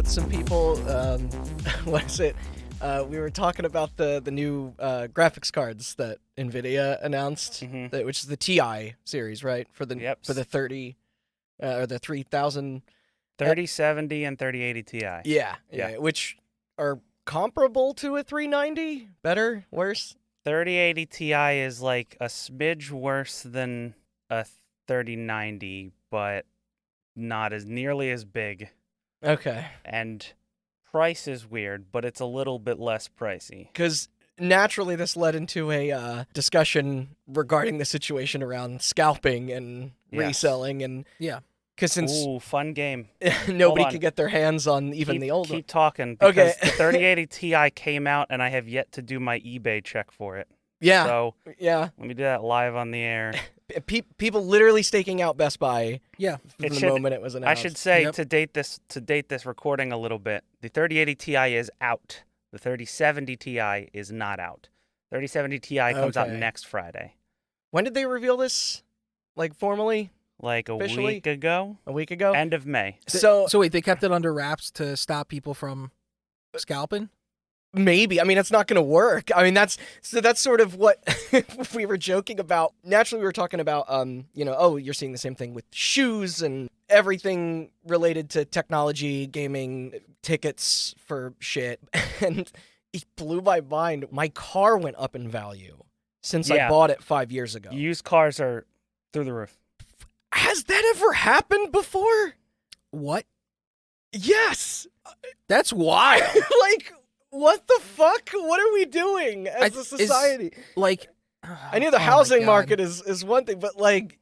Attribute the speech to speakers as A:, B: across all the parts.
A: some people. What is it? We were talking about the new graphics cards that NVIDIA announced, which is the TI series, right? For the 30 or the 3000.
B: 3070 and 3080 Ti.
A: Yeah, which are comparable to a 390. Better, worse.
B: 3080 Ti is like a smidge worse than a 3090, but not as nearly as big.
A: Okay.
B: And price is weird, but it's a little bit less pricey.
A: Because naturally this led into a discussion regarding the situation around scalping and reselling. And because since
B: fun game.
A: nobody could get their hands on even the old one.
B: Keep talking, because the 3080 Ti came out, and I have yet to do my eBay check for it.
A: Yeah.
B: So let me do that live on the air.
A: People literally staking out Best Buy.
C: Yeah.
A: From the moment it was announced.
B: I should say to date this recording a little bit, the 3080 Ti is out. The 3070 Ti is not out. 3070 Ti comes out next Friday.
A: When did they reveal this? Like formally?
B: Like
A: officially?
B: week ago.
A: A week ago?
B: End of May.
C: So wait, they kept it under wraps to stop people from scalping?
A: Maybe. I mean, it's not going to work. I mean, that's sort of what we were joking about. Naturally, we were talking about, you're seeing the same thing with shoes and everything related to technology, gaming, tickets for shit. And it blew my mind. My car went up in value since I bought it 5 years ago.
B: Used cars are through the roof.
A: Has that ever happened before?
C: What?
A: Yes.
C: That's wild.
A: Like, what the fuck? What are we doing as a society? I knew the housing market is one thing, but like...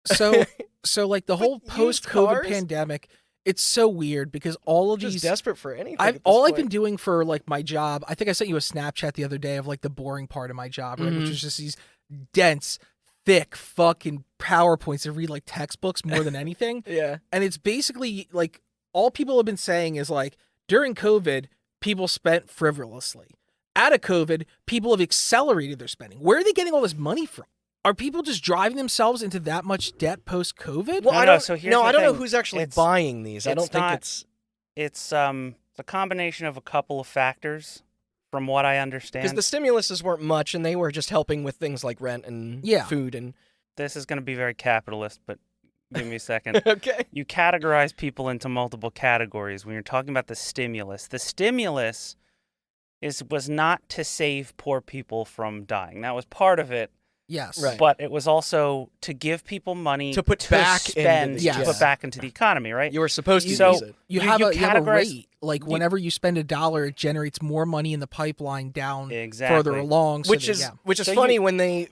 C: So like the whole post-COVID pandemic, it's so weird because all of these...
A: Just desperate for anything
C: I've been doing for like my job, I think I sent you a Snapchat the other day of like the boring part of my job, right? Which is just these dense, thick fucking PowerPoints that read like textbooks more than anything.
A: Yeah.
C: And it's basically like all people have been saying is like during COVID, people spent frivolously. Out of COVID, people have accelerated their spending. Where are they getting all this money from? Are people just driving themselves into that much debt post-COVID?
A: Well, I don't know who's actually buying these. I don't think it's...
B: It's a combination of a couple of factors, from what I understand.
A: Because the stimuluses weren't much, and they were just helping with things like rent and food. And
B: this is going to be very capitalist, but give me a second.
A: Okay.
B: You categorize people into multiple categories when you're talking about the stimulus. The stimulus was not to save poor people from dying. That was part of it.
C: Yes.
A: Right.
B: But it was also to give people money
A: to put back
B: into the economy, right?
A: You were supposed to use it.
C: You have a rate. Like whenever you spend $1, it generates more money in the pipeline down further along.
A: Which is funny when they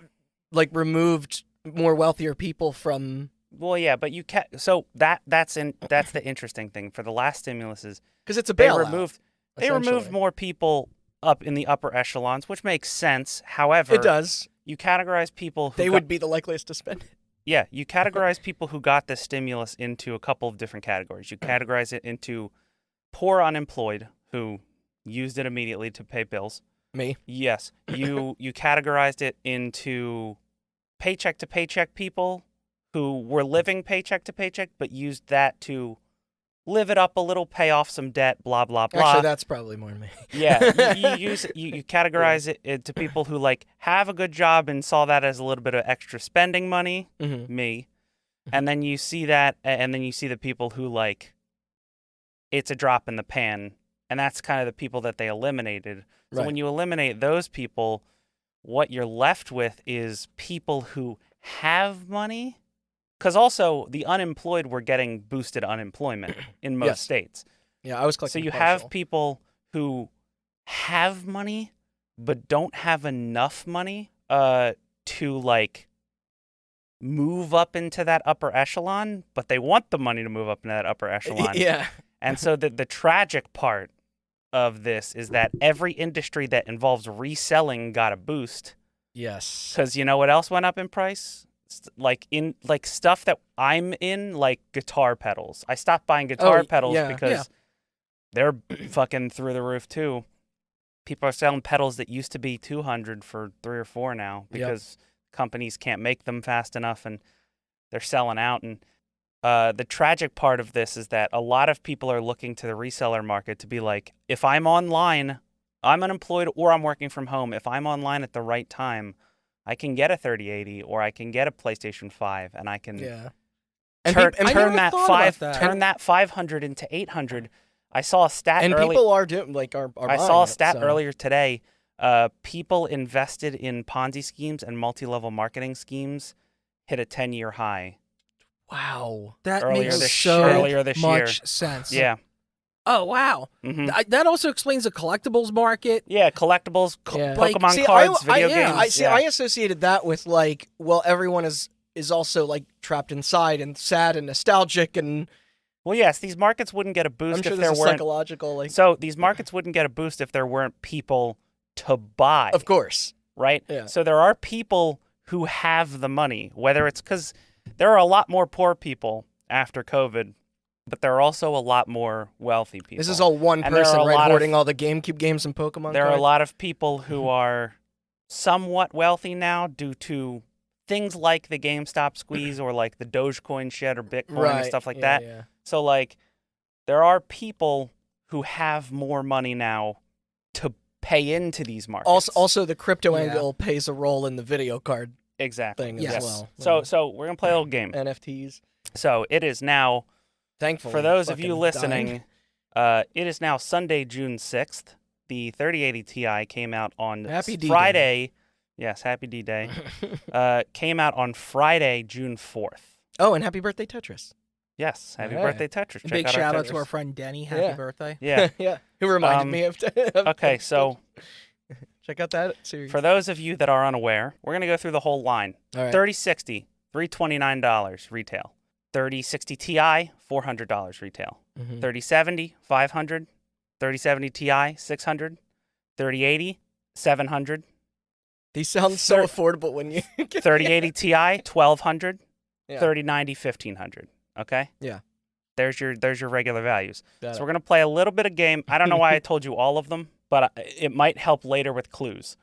A: like removed more wealthier people from...
B: Well, yeah, but so that's the interesting thing for the last stimuluses,
A: because it's a bailout.
B: They removed more people up in the upper echelons, which makes sense. However,
A: it does.
B: You categorize people who
A: would be the likeliest to spend it.
B: Yeah, you categorize people who got the stimulus into a couple of different categories. You categorize it into poor unemployed who used it immediately to pay bills.
A: Me?
B: Yes. You categorized it into paycheck to paycheck people who were living paycheck to paycheck but used that to live it up a little, pay off some debt, blah, blah, blah.
A: Actually, that's probably more me.
B: Yeah, you categorize it to people who like have a good job and saw that as a little bit of extra spending money, me. And then you see that, and then you see the people who like, it's a drop in the pan, and that's kind of the people that they eliminated. So when you eliminate those people, what you're left with is people who have money. Because also, the unemployed were getting boosted unemployment in most states.
A: Yeah, I was collecting
B: So you have people who have money, but don't have enough money to, like, move up into that upper echelon, but they want the money to move up into that upper echelon.
A: Yeah.
B: And so the tragic part of this is that every industry that involves reselling got a boost.
A: Yes.
B: Because you know what else went up in price? Like stuff that I'm in, like guitar pedals. I stopped buying guitar pedals because they're fucking through the roof too. People are selling pedals that used to be $200 for $3 or $4 now because companies can't make them fast enough and they're selling out. And the tragic part of this is that a lot of people are looking to the reseller market to be like, if I'm online, I'm unemployed or I'm working from home. If I'm online at the right time, I can get a 3080 or I can get a PlayStation 5 and I can turn that 500 into 800. I saw a stat
A: and
B: early,
A: people are doing are
B: I saw a stat earlier today. People invested in Ponzi schemes and multi-level marketing schemes hit a 10-year high.
A: Wow.
C: That
B: earlier
C: makes
B: this
C: so
B: year.
C: much sense.
B: Yeah.
C: Oh, wow.
B: Mm-hmm.
C: That also explains the collectibles market.
B: Yeah, collectibles,
A: Yeah.
B: Pokemon cards, video games.
A: I associated that with like, well, everyone is also like trapped inside and sad and nostalgic and.
B: Well, yes, these markets wouldn't get a boost
A: I'm sure
B: if there
A: there's a
B: weren't
A: psychological like.
B: So these markets wouldn't get a boost if there weren't people to buy.
A: Of course.
B: Right?
A: Yeah.
B: So there are people who have the money, whether it's because there are a lot more poor people after COVID, but there are also a lot more wealthy people.
A: This is all one
B: And there
A: person,
B: are a
A: right?
B: lot
A: Hoarding
B: of-
A: all the GameCube games and Pokemon
B: There are a
A: cards.
B: lot of people who are somewhat wealthy now due to things like the GameStop squeeze or like the Dogecoin shit or Bitcoin and stuff like that.
A: Yeah.
B: So like there are people who have more money now to pay into these markets.
A: Also, the crypto
C: Yeah.
A: angle plays a role in the video card
B: exactly.
A: thing
C: Yes.
A: as well.
B: So we're gonna play a little game.
A: NFTs.
B: So it is now,
A: Thankfully,
B: for those of you
A: fucking
B: listening,
A: dying.
B: it is now Sunday, June 6th. The 3080 Ti came out on
A: Happy D-Day.
B: Friday. Yes, happy D-Day. Came out on Friday, June 4th.
A: Oh, and happy birthday, Tetris.
B: Yes, happy
A: Yeah.
B: birthday, Tetris. Check
C: Big
B: out
C: shout out
B: Tetris.
C: to our friend Denny. Happy
A: Yeah.
C: birthday.
B: Yeah.
A: Yeah. Who reminded me of.
B: Okay, so
A: check out that series.
B: for those of you that are unaware, we're going to go through the whole line.
A: All right.
B: 3060, $329 retail. 3060 Ti, $400 retail.
A: Mhm.
B: 3070, $500. 3070 Ti, $600. 3080, $700.
A: These sound so affordable when you.
B: 3080 Ti, $1,200.
A: Yeah.
B: 3090, $1,500. Okay?
A: Yeah.
B: There's your regular values.
A: Got
B: So
A: it.
B: we're going to play a little bit of game. I don't know why I told you all of them, but it might help later with clues.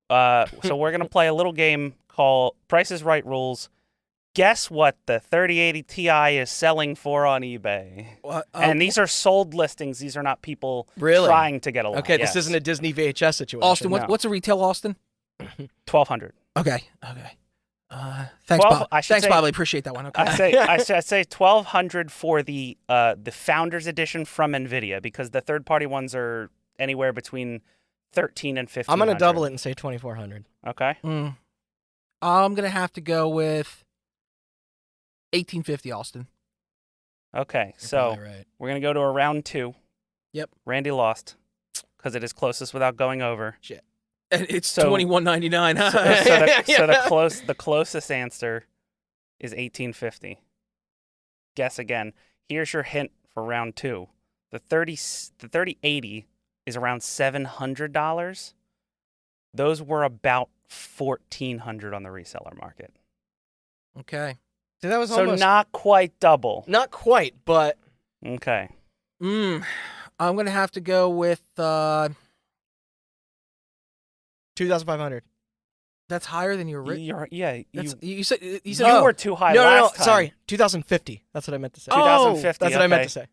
B: So we're going to play a little game called Price is Right Rules. Guess what the 3080 Ti is selling for on eBay? And these are sold listings. These are not people
A: Really?
B: trying to get a lot.
A: Okay,
B: Yes.
A: this isn't a Disney VHS situation.
C: Austin,
B: No.
C: what's a retail, Austin?
B: 1,200.
C: Okay. Thanks,
B: 12
C: Bob.
B: I should
C: Thanks,
B: say-
C: Bob. I appreciate that one. Okay.
B: I say 1,200 for the Founders Edition from NVIDIA because the third-party ones are anywhere between 13 and 15.
A: I'm gonna double it and say 2,400.
B: Okay.
C: I'm gonna have to go with 1850, Austin.
B: Okay.
A: You're
B: So
A: probably right.
B: we're gonna go to a round 2.
C: Yep.
B: Randy lost because it is closest without going over.
C: And it's
B: So-
C: $21.99.
B: The closest answer is 1850. Guess again. Here's your hint for round 2. The 3080 is around $700. Those were about $1,400 on the reseller market.
C: Okay.
A: See, that was
B: So
A: almost
B: not quite double.
A: not quite, but
B: Okay.
C: I'm gonna have to go with
A: 2,500.
C: that's higher than your written. You said
B: You
A: No.
B: were too high
A: No,
B: last time.
A: sorry, 2,050. That's what I meant to say.
C: Oh,
B: 2050.
A: That's what I meant
B: okay.
A: to say.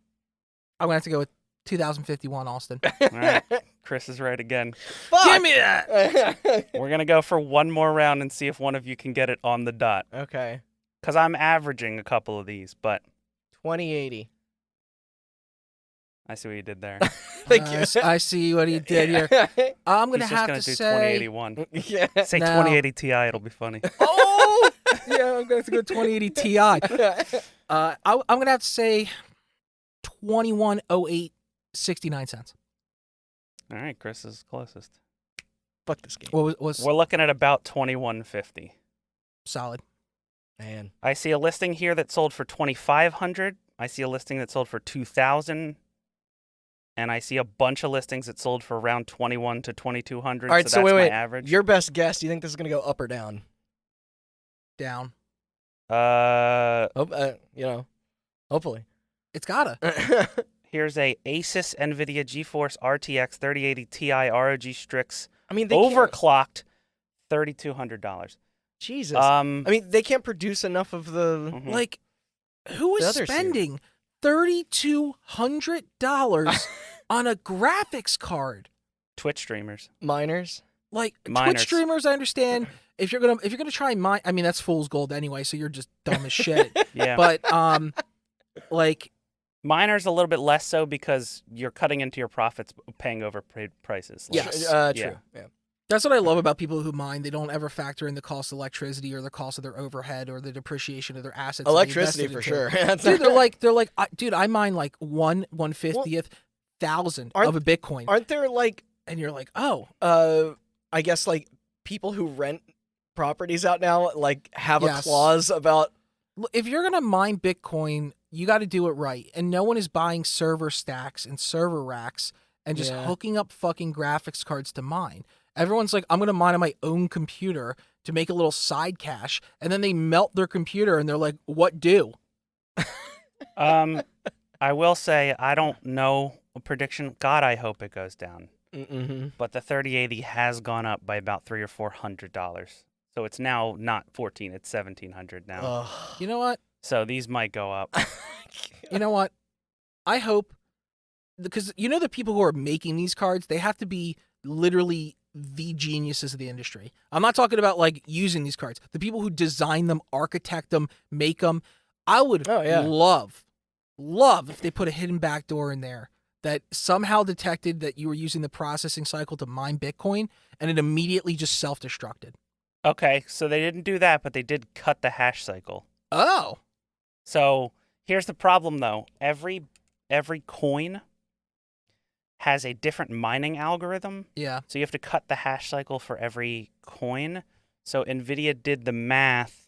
C: I'm gonna have to go with 2051, Austin.
B: All right. Chris is right again.
C: Give me that.
B: We're going to go for one more round and see if one of you can get it on the dot.
A: Okay.
B: Because I'm averaging a couple of these, but
A: 2080.
B: I see what you did there.
A: Thank you.
C: I see what he did here. I'm gonna
B: He's just
C: have
B: going
C: to
B: to do
C: say.
B: 2081.
A: yeah.
B: Say
C: No.
B: 2080 Ti, it'll be funny.
C: Oh, yeah, I'm gonna have to go 2080 Ti. I'm gonna have to say 2108.69.
B: All right, Chris is closest.
A: Fuck this game.
C: What was
B: We're looking at about 2150.
C: solid?
A: Man.
B: I see a listing here that sold for 2,500. I see a listing that sold for 2,000. And I see a bunch of listings that sold for around 21 to 2,200.
A: All right, so
B: that's
A: wait.
B: my average.
A: Your best guess, do you think this is going to go up or down?
C: Down.
A: Hopefully.
C: It's gotta.
B: Here's a Asus NVIDIA GeForce RTX 3080 Ti ROG Strix
A: I mean, they can't-
B: overclocked, $3,200.
A: Jesus.
B: I
A: I mean, they can't produce enough of the.
B: mhm.
C: Like, Who is
A: The other suit.
C: spending $3,200 on a graphics card?
B: Twitch streamers.
A: Miners.
C: Like
B: Miners.
C: Twitch streamers, I understand. If you're gonna try mine, I mean that's fool's gold anyway. So you're just dumb as shit.
B: Yeah.
C: But like
B: Miners a little bit less so because you're cutting into your profits paying overpaid prices. Like,
C: Yes.
A: True. Yeah.
C: that's what I love about people who mine. They don't ever factor in the cost of electricity or the cost of their overhead or the depreciation of their assets. that they
A: Electricity
C: invested
A: for
C: into.
A: sure.
C: Dude, they're like, dude, I mine like 1/50th thousand
A: Aren't-
C: of a Bitcoin,
A: Aren't there like
C: and you're like, oh,
A: I guess like people who rent properties out now like have a
C: Yes.
A: clause about
C: if you're gonna mine Bitcoin, you got to do it right. And no one is buying server stacks and server racks and just
A: Yeah.
C: hooking up fucking graphics cards to mine. Everyone's like, I'm gonna mine on my own computer to make a little side cache, and then they melt their computer and they're like, what do?
B: I will say I don't know a prediction. God, I hope it goes down.
A: mm-hmm.
B: But the 3080 has gone up by about $300 or $400. So it's now not 14, it's 1700 now.
C: You know what?
B: So these might go up.
C: You know what? I hope, because you know the people who are making these cards, they have to be literally the geniuses of the industry. I'm not talking about like using these cards. The people who design them, architect them, make them. I would
A: Oh, yeah.
C: love if they put a hidden backdoor in there that somehow detected that you were using the processing cycle to mine Bitcoin, and it immediately just self-destructed.
B: Okay, so they didn't do that, but they did cut the hash cycle.
C: Oh,
B: So here's the problem, though. Every coin has a different mining algorithm.
C: yeah.
B: So you have to cut the hash cycle for every coin. So NVIDIA did the math.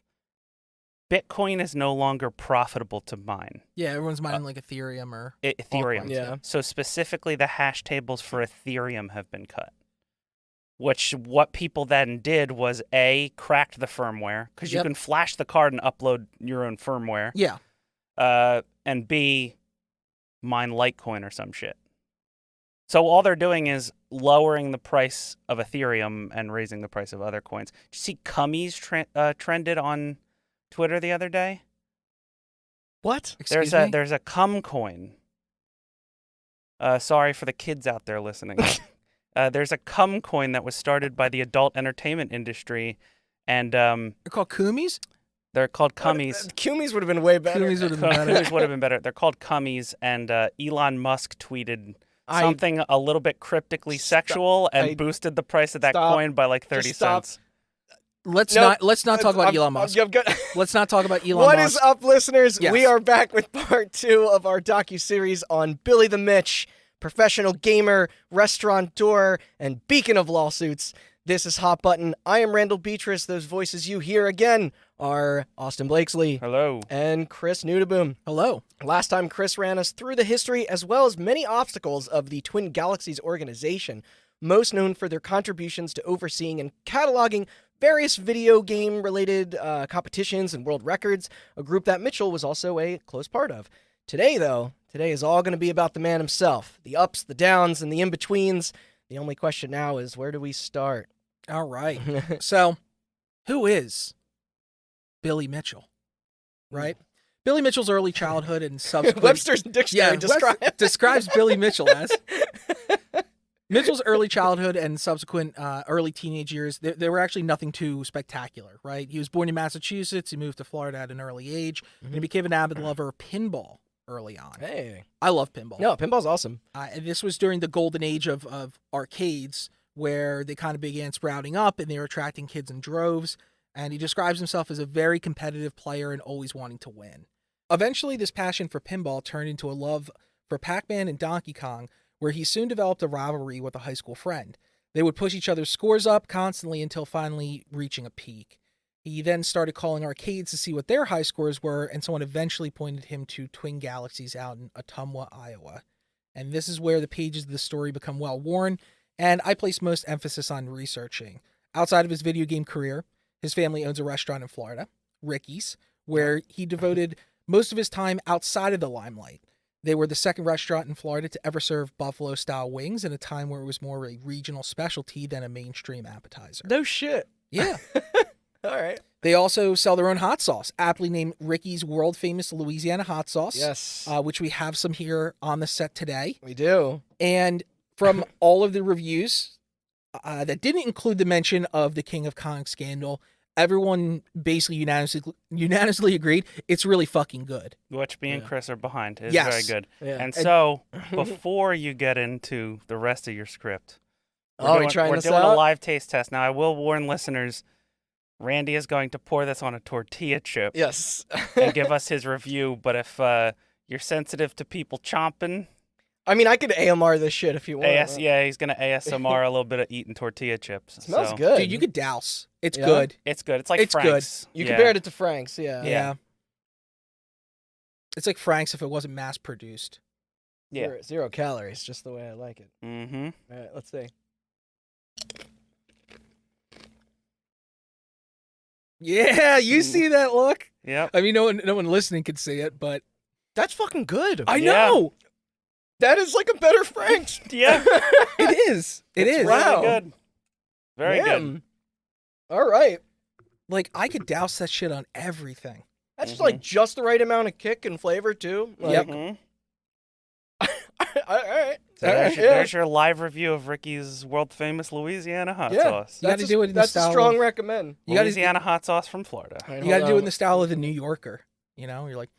B: Bitcoin is no longer profitable to mine.
C: Yeah, everyone's mining like Ethereum or...
B: Ethereum.
C: Altcoins,
A: Yeah.
B: So specifically the hash tables for Ethereum have been cut. Which what people then did was A, cracked the firmware, because you
C: Yep.
B: can flash the card and upload your own firmware.
C: Yeah.
B: And B, mine Litecoin or some shit. So all they're doing is lowering the price of Ethereum and raising the price of other coins. Did you see Cummies trended on Twitter the other day?
A: What?
C: Excuse me?
B: There's a Cum coin. Sorry for the kids out there listening. There's a Cum coin that was started by the adult entertainment industry, and
C: They're called Kumis?
B: they're called Cummies.
A: Cumies would have been way better.
C: Kumis would have been better.
B: Cummies would have been better. They're called Cummies, and Elon Musk tweeted
A: I-
B: something a little bit cryptically sexual and
A: I-
B: boosted the price of that
A: Stop.
B: coin by like 30
A: Just stop.
B: cents.
C: Let's
A: Nope.
C: not talk about
A: I'm-
C: Elon Musk.
A: I'm good.
C: Let's not talk about Elon
A: What
C: Musk.
A: is up, listeners?
C: Yes.
A: We are back with part 2 of our docu-series on Billy the Mitch, professional gamer, restaurateur, and beacon of lawsuits. This is Hot Button. I am Randall Beatrice. Those voices you hear again are Austin Blakesley
B: Hello.
A: and Chris Nudeboom.
C: Hello.
A: Last time, Chris ran us through the history as well as many obstacles of the Twin Galaxies organization, most known for their contributions to overseeing and cataloging various video game-related competitions and world records, a group that Mitchell was also a close part of. Today is all going to be about the man himself, the ups, the downs, and the in-betweens. The only question now is, where do we start?
C: All right. So, who is Billy Mitchell? Right? Billy Mitchell's early childhood and subsequent...
A: Webster's dictionary
C: describes Billy Mitchell as... Mitchell's early childhood and subsequent early teenage years, they were actually nothing too spectacular, right? He was born in Massachusetts. He moved to Florida at an early age, and he became an avid lover of pinball early on.
A: Hey.
C: I love pinball.
A: No, pinball's awesome.
C: And this was during the golden age of arcades, where they kind of began sprouting up and they were attracting kids in droves. And he describes himself as a very competitive player and always wanting to win. Eventually, this passion for pinball turned into a love for Pac-Man and Donkey Kong, where he soon developed a rivalry with a high school friend. They would push each other's scores up constantly until finally reaching a peak. He then started calling arcades to see what their high scores were, and someone eventually pointed him to Twin Galaxies out in Ottumwa, Iowa. And this is where the pages of the story become well-worn, and I place most emphasis on researching. Outside of his video game career, his family owns a restaurant in Florida, Ricky's, where he devoted most of his time outside of the limelight. They were the second restaurant in Florida to ever serve buffalo-style wings at a time where it was more a regional specialty than a mainstream appetizer.
A: No shit.
C: Yeah.
A: All right.
C: They also sell their own hot sauce, aptly named Ricky's World Famous Louisiana Hot Sauce.
A: Yes.
C: Which we have some here on the set today.
A: We do.
C: And from all of the reviews that didn't include the mention of the King of Kong scandal, everyone basically unanimously agreed it's really fucking good.
B: Which me and Chris are behind. It's
C: Yes.
B: very good.
A: Yeah.
B: And so, before you get into the rest of your script,
A: We're
B: we're
A: trying this
B: doing a
A: out?
B: live taste test. Now, I will warn listeners, Randy is going to pour this on a tortilla chip
A: Yes.
B: and give us his review. But if you're sensitive to people chomping,
A: I mean, I could AMR this shit if you want.
B: he's going to ASMR a little bit of eating tortilla chips.
A: It smells
B: So,
A: good.
C: Dude, you could douse. It's
A: Yeah?
C: good.
B: It's good. It's like
C: It's good.
B: Frank's.
A: You
B: Yeah.
A: compared it to Frank's, yeah.
B: Yeah.
C: It's like Frank's if it wasn't mass produced.
B: Yeah.
A: Zero calories, just the way I like it.
B: Mm-hmm.
A: All right, let's see.
C: Yeah, you see that look?
B: Yep.
C: I mean, no one listening could see it, but
A: That's fucking good.
C: I
B: Yeah.
C: know
A: That is like a better Frank's.
B: Yeah.
C: it is. It is.
A: Wow.
B: Really good. Very good.
A: Man. All right.
C: Like I could douse that shit on everything.
A: That's like just the right amount of kick and flavor too. Like,
B: Mhm.
A: all right.
B: So
A: All right,
B: there's, your,
A: yeah.
B: there's your live review of Ricky's world famous Louisiana hot
A: Yeah.
B: sauce.
C: You gotta do it in the
A: That's
C: style
A: a strong
C: of-
A: recommend.
C: You gotta-
B: Louisiana hot sauce from Florida.
A: All right,
C: You got to
A: hold
C: do it
A: on.
C: in the style of the New Yorker. You know, you're like,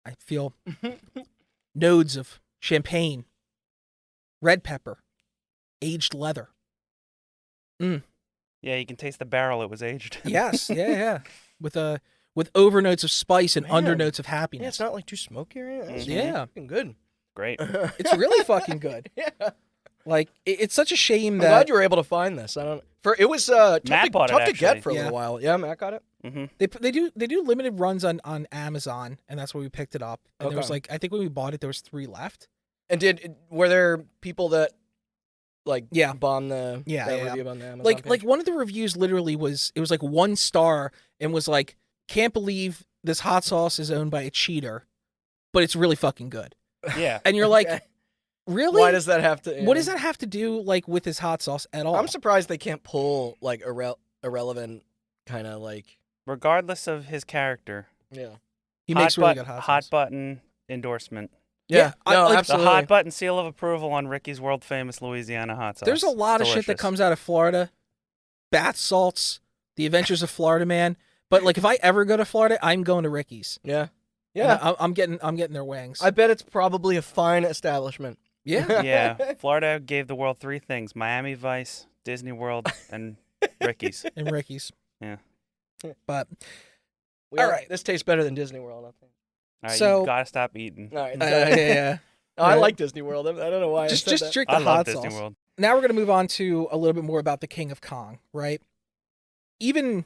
C: I feel nodes of champagne, red pepper, aged leather.
B: Yeah, you can taste the barrel it was aged.
C: Yes, yeah. With overnotes of spice and
A: Man.
C: undernotes of
A: Yeah,
C: happiness.
A: it's not like too smoky or anything. That's
C: Yeah.
A: fucking good.
B: Great.
C: It's really fucking good.
A: Yeah.
C: Like it's such a shame
A: I'm
C: that
A: glad you were able to find this. It was tough,
B: Matt bought it,
A: tough to get
B: actually.
A: for a
C: Yeah.
A: little while. Yeah, Matt got it.
B: Mm-hmm.
C: they do limited runs on Amazon, and that's where we picked it up. And there was
A: Okay.
C: like I think when we bought it, there was 3 left.
A: And were there people that like
C: Yeah.
A: bombed the
C: Yeah,
A: that
C: yeah.
A: review on the Amazon
C: Like
A: page?
C: one of the reviews literally was 1 star and was like, can't believe this hot sauce is owned by a cheater, but it's really fucking good.
B: Yeah.
C: And you're like,
A: Okay.
C: really?
A: Why does that have to?
C: What does that have to do like with his hot sauce at all?
A: I'm surprised they can't pull like irrelevant kind of like
B: Regardless of his character,
A: yeah.
C: He makes really good hot sauce.
B: button endorsement.
C: Yeah,
A: no,
C: I- like,
B: The
A: absolutely.
B: hot button seal of approval on Ricky's world famous Louisiana hot sauce.
C: There's a lot of shit that
B: Delicious.
C: comes out of Florida. Bath salts, The Adventures of Florida Man. But like if I ever go to Florida, I'm going to Ricky's.
A: Yeah.
C: And
A: Yeah.
C: I'm getting their wings.
A: I bet it's probably a fine establishment.
C: yeah.
B: Yeah. Florida gave the world 3 things: Miami Vice, Disney World, and Ricky's.
C: And Ricky's.
B: Yeah.
C: But
A: All right. This tastes better than Disney World, I think.
B: All right,
C: So-
B: you gotta stop eating.
A: All right.
C: yeah.
A: Oh, I
C: Right.
A: like Disney World. I don't know why.
C: Just
A: I said that.
C: drink the
B: I love
C: hot
B: Disney
C: sauce.
B: World.
C: Now we're going to move on to a little bit more about the King of Kong, right? Even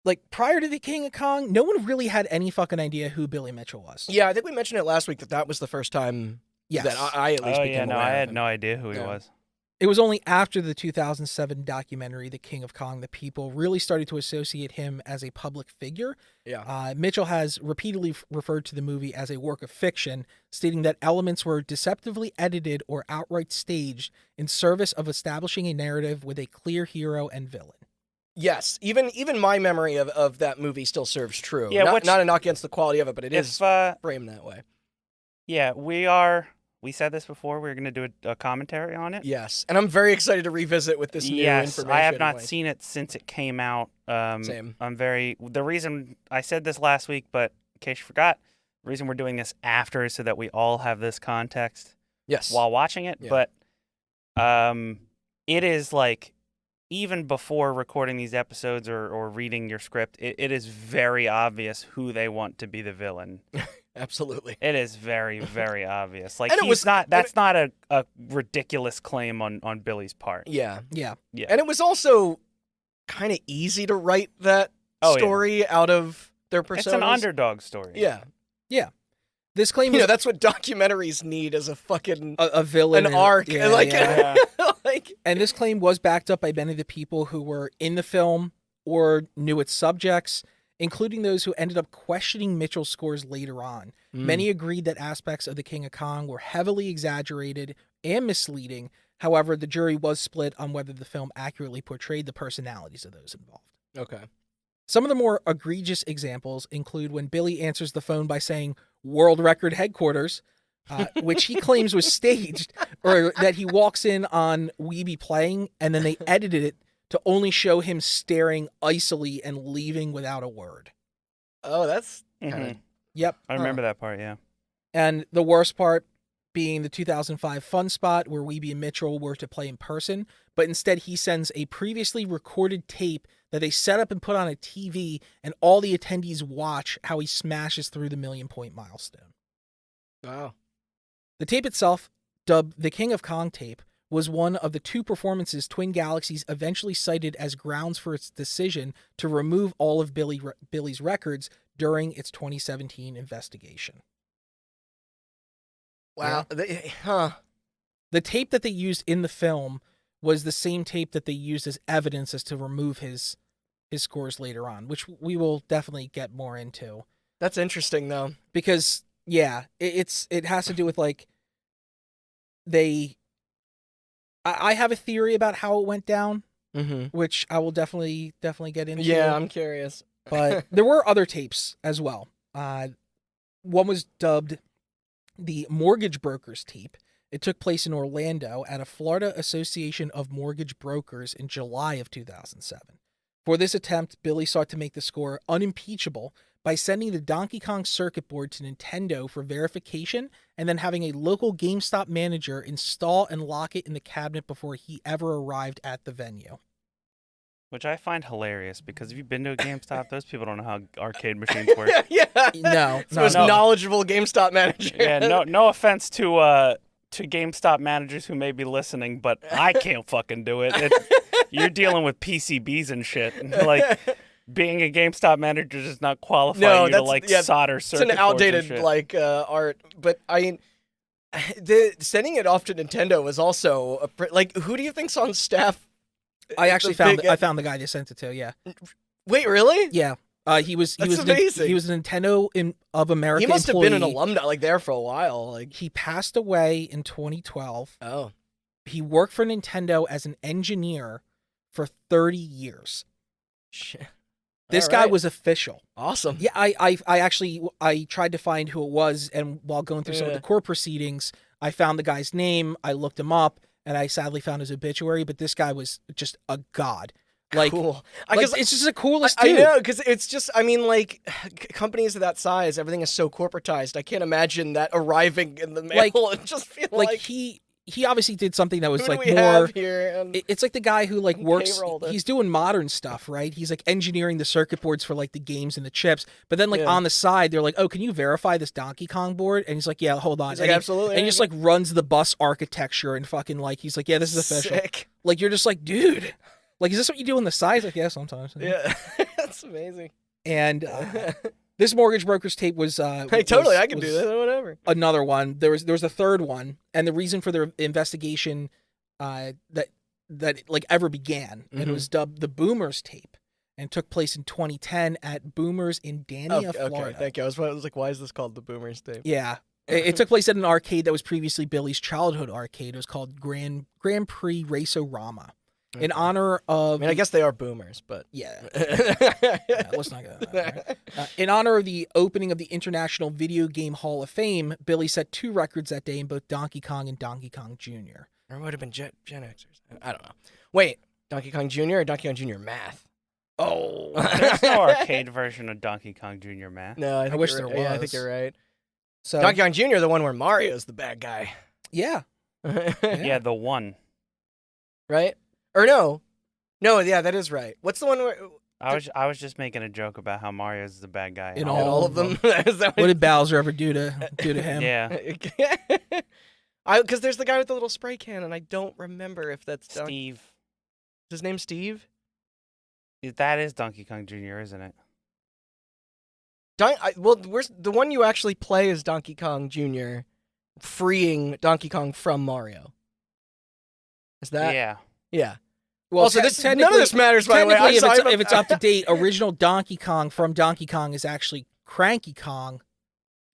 C: like prior to the King of Kong, no one really had any fucking idea who Billy Mitchell was.
A: Yeah, I think we mentioned it last week that was the first time
C: Yes.
A: that I at least
B: Oh
A: became
B: yeah, no,
A: aware
B: I
A: of
B: had
A: him.
B: no idea who he
A: Yeah.
B: was.
C: It was only after the 2007 documentary, The King of Kong, that people really started to associate him as a public figure.
A: Yeah.
C: Mitchell has repeatedly referred to the movie as a work of fiction, stating that elements were deceptively edited or outright staged in service of establishing a narrative with a clear hero and villain.
A: Yes. Even my memory of that movie still serves true.
B: Yeah,
A: not a knock against the quality of it, but it is
B: If
A: framed that way.
B: yeah, we said this before. We're gonna do a commentary on it.
A: Yes. And I'm very excited to revisit with this new
B: Yes,
A: information.
B: I have not
A: like-
B: seen it since it came out.
A: Same.
B: The reason I said this last week, but in case you forgot, the reason we're doing this after is so that we all have this context
A: Yes.
B: while watching it.
A: Yeah.
B: But it is like, even before recording these episodes or reading your script, it is very obvious who they want to be the villain.
A: Absolutely.
B: It is very, very obvious. Like
A: And it
B: he's
A: was-
B: not. That's not a ridiculous claim on Billy's part.
A: Yeah.
C: Yeah.
B: Yeah.
A: And it was also kind of easy to write that
B: Oh, yeah.
A: story out of their personas.
B: It's an underdog story.
A: Yeah.
C: This claim
A: You
C: was
A: know, that's what documentaries need as a fucking
C: a villain.
A: an arc.
C: Yeah,
A: like,
C: yeah.
A: like
C: And this claim was backed up by many of the people who were in the film or knew its subjects, including those who ended up questioning Mitchell's scores later on. Many agreed that aspects of The King of Kong were heavily exaggerated and misleading. However, the jury was split on whether the film accurately portrayed the personalities of those involved.
A: Okay.
C: Some of the more egregious examples include when Billy answers the phone by saying "World Record Headquarters," which he claims was staged, or that he walks in on Weeby playing, and then they edited it to only show him staring icily and leaving without a word.
A: Oh, that's kind of...
B: Mhm.
C: Yep.
B: I remember that part, yeah.
C: And the worst part being the 2005 Fun Spot where Weeby and Mitchell were to play in person, but instead he sends a previously recorded tape that they set up and put on a TV, and all the attendees watch how he smashes through the 1,000,000-point milestone.
A: Wow.
C: The tape itself, dubbed the King of Kong tape, was one of the 2 performances Twin Galaxies eventually cited as grounds for its decision to remove all of Billy's records during its 2017 investigation.
A: Wow.
C: Yeah. The tape that they used in the film was the same tape that they used as evidence as to remove his scores later on, which we will definitely get more into.
A: That's interesting, though.
C: Because, yeah, it has to do with, like, I have a theory about how it went down, which I will definitely get into.
A: Yeah, I'm curious.
C: But there were other tapes as well. One was dubbed the Mortgage Brokers tape. It took place in Orlando at a Florida Association of Mortgage Brokers in July of 2007. For this attempt, Billy sought to make the score unimpeachable by sending the Donkey Kong circuit board to Nintendo for verification and then having a local GameStop manager install and lock it in the cabinet before he ever arrived at the venue.
B: Which I find hilarious, because if you've been to a GameStop, those people don't know how arcade machines work.
A: Yeah.
C: No.
A: It's the most knowledgeable GameStop manager.
B: Yeah, no offense to GameStop managers who may be listening, but I can't fucking do it. You're dealing with PCBs and shit. Like, being a GameStop manager does not qualify you to solder circuit
A: It's an
B: boards and
A: outdated
B: shit.
A: art, but I mean, sending it off to Nintendo was also who do you think's on staff?
C: I actually found the guy they sent it to. Yeah.
A: Wait, really?
C: Yeah. He was
A: amazing.
C: He was a Nintendo of America.
A: He must
C: employee.
A: have been an alumni there for a while. Like,
C: he passed away in 2012.
A: Oh.
C: He worked for Nintendo as an engineer for 30 years.
A: Shit.
C: This guy was official.
A: Awesome.
C: Yeah, I tried to find who it was, and while going through some of the court proceedings, I found the guy's name. I looked him up, and I sadly found his obituary. But this guy was just a god. Like,
A: cool.
C: It's just the coolest dude.
A: I know, because it's just, I mean, like, companies of that size, everything is so corporatized. I can't imagine that arriving in the mail and just feel like
C: he obviously did something that was
A: who do
C: like
A: we
C: more.
A: Have here?
C: It's like the guy who like works.
A: Payrolled it.
C: He's doing modern stuff, right? He's like engineering the circuit boards for like the games and the chips. But then on the side, they're like, "Oh, can you verify this Donkey Kong board?" And he's like, "Yeah, hold on."
A: He's like, absolutely.
C: And he just like runs the bus architecture and fucking like he's like, "Yeah, this is official."
A: Sick.
C: Like you're just like, dude. Like, is this what you do on the side? Like, yeah, sometimes.
A: Yeah, that's amazing.
C: And this Mortgage Brokers tape was.
A: Hey, totally, I can do that. Whatever.
C: Another one. There was a third one, and the reason for their investigation, that like ever began, and it was dubbed the Boomers tape, and took place in 2010 at Boomers in Dania, Florida.
A: Okay, thank you. I was like, why is this called the Boomers tape?
C: Yeah. It took place at an arcade that was previously Billy's childhood arcade. It was called Grand Prix Race-O-Rama. In honor of...
A: I mean, I guess they are boomers, but...
C: Yeah. Let's not go there. Right? In honor of the opening of the International Video Game Hall of Fame, Billy set 2 records that day in both Donkey Kong and Donkey Kong Jr.
A: Or it would have been Gen Xers. I don't know. Wait, Donkey Kong Jr. or Donkey Kong Jr. Math?
B: Oh. There's no arcade version of Donkey Kong Jr. Math.
A: No, I
C: wish there was.
A: Yeah, I think you're right.
C: So,
A: Donkey Kong Jr., the one where Mario's the bad guy.
C: Yeah.
B: Yeah, the one.
A: Right? Or no, yeah, that is right. What's the one where
B: I was just making a joke about how Mario's the bad guy
C: in
A: all of them? Is that
C: what did Bowser ever do to him?
B: Yeah.
A: Because there's the guy with the little spray can, and I don't remember if that's
B: Steve.
A: Is his name Steve?
B: That is Donkey Kong Jr., isn't it?
A: Where's the one you actually play as Donkey Kong Jr., freeing Donkey Kong from Mario? Is that?
B: Yeah.
A: Yeah.
C: Well,
A: also, none of this matters, by the way.
C: If it's up to date, original Donkey Kong from Donkey Kong is actually Cranky Kong.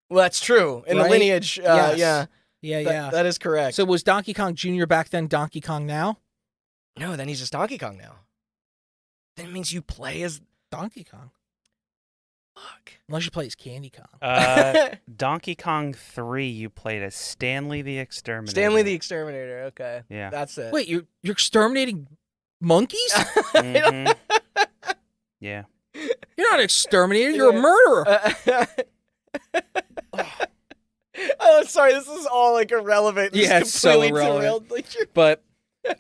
A: Well, that's true. In the lineage,
C: yes.
A: Yeah. That is correct.
C: So was Donkey Kong Jr. back then Donkey Kong now?
A: No, then he's just Donkey Kong now. That means you play as...
C: Donkey Kong.
A: Fuck.
C: Unless you play as Candy Kong.
B: Donkey Kong 3, you played as Stanley the Exterminator.
A: Stanley the Exterminator. Okay.
B: Yeah.
A: That's it.
C: Wait, you're exterminating monkeys?
B: Mhm. Yeah.
C: You're not an exterminator. You're a murderer.
A: Oh, sorry. This is all like irrelevant. This
C: Yeah,
A: is
C: it's so
A: completely
C: irrelevant.
A: derailed. Like, you're
C: But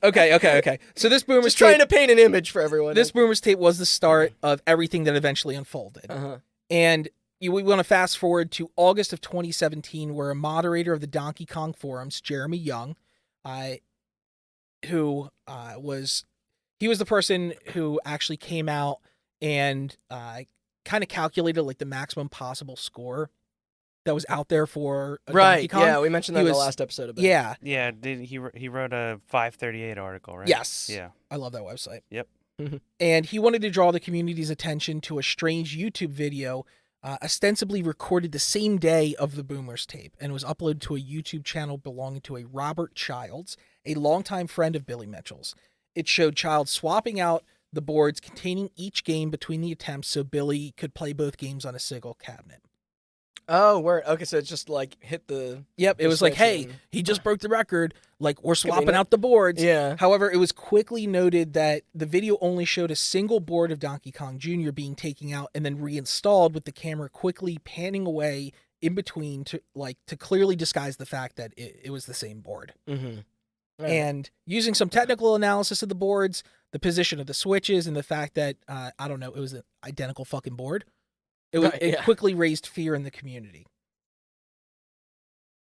C: okay. So this Boomers
A: just trying
C: tape,
A: to paint an image for everyone.
C: this Boomers tape was the start of everything that eventually unfolded.
A: Uh-huh.
C: And we want to fast forward to August of 2017, where a moderator of the Donkey Kong forums, Jeremy Young, who was the person who actually came out and kind of calculated like the maximum possible score that was out there for a Donkey Kong.
A: Yeah, we mentioned that
C: He
A: in the
C: was-
A: last episode.
C: Yeah.
B: Yeah, he wrote a 538 article, right?
C: Yes.
B: Yeah.
C: I love that website.
B: Yep.
C: And he wanted to draw the community's attention to a strange YouTube video ostensibly recorded the same day of the Boomers tape and was uploaded to a YouTube channel belonging to a Robert Childs, a longtime friend of Billy Mitchell's. It showed Childs swapping out the boards containing each game between the attempts so Billy could play both games on a single cabinet.
A: Oh, word. Okay, so it's just like hit the.
C: Yep, it
A: the
C: was like,
A: switch
C: hey,
A: and-
C: he just broke the record. Like, we're swapping
A: Convenient.
C: out the boards.
A: Yeah.
C: However, it was quickly noted that the video only showed a single board of Donkey Kong Jr. being taken out and then reinstalled, with the camera quickly panning away in between to clearly disguise the fact that it was the same board.
A: Mm-hmm.
C: And using some technical analysis of the boards, the position of the switches, and the fact that it was an identical fucking board, it quickly raised fear in the community.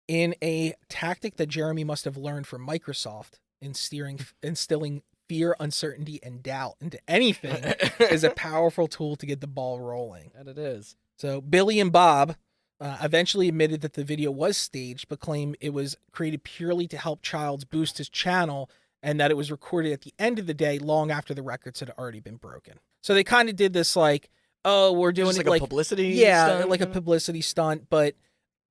C: In a tactic that Jeremy must have learned from Microsoft, instilling fear, uncertainty, and doubt into anything is a powerful tool to get the ball rolling.
A: And it is.
C: So Billy and Bob eventually admitted that the video was staged, but claimed it was created purely to help Childs boost his channel, and that it was recorded at the end of the day, long after the records had already been broken. So they kind of did this like, oh, we're doing
A: Just
C: it
A: like a publicity.
C: yeah,
A: stunt,
C: like a
A: kinda?
C: publicity stunt, but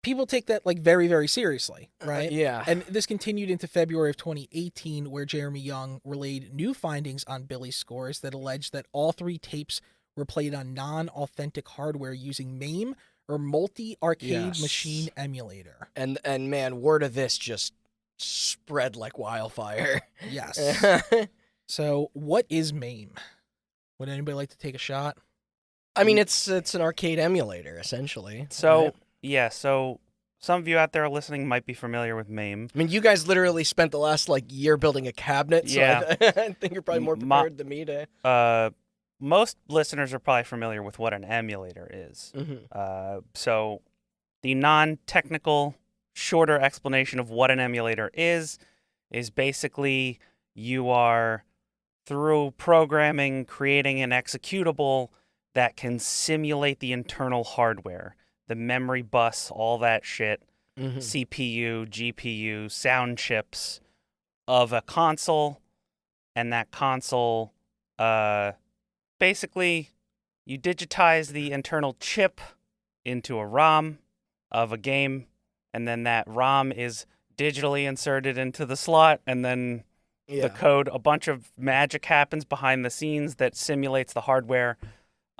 C: people take that like very, very seriously, right?
A: Yeah.
C: And this continued into February of 2018, where Jeremy Young relayed new findings on Billy's scores that alleged that all three tapes were played on non-authentic hardware using MAME, or multi-arcade
A: Yes.
C: machine emulator.
A: And man, word of this just spread like wildfire.
C: Yes. So what is MAME? Would anybody like to take a shot?
A: I mean, it's an arcade emulator essentially.
B: So,
A: right?
B: yeah, so some of you out there listening might be familiar with MAME.
A: I mean, you guys literally spent the last like year building a cabinet. So
B: Yeah.
A: I think you're probably more prepared than me to.
B: Most listeners are probably familiar with what an emulator is.
A: Mm-hmm.
B: So the non-technical, shorter explanation of what an emulator is basically you are, through programming, creating an executable that can simulate the internal hardware, the memory bus, all that shit,
A: Mm-hmm.
B: CPU, GPU, sound chips of a console, and that console, basically, you digitize the internal chip into a ROM of a game, and then that ROM is digitally inserted into the slot, and then the code, a bunch of magic happens behind the scenes that simulates the hardware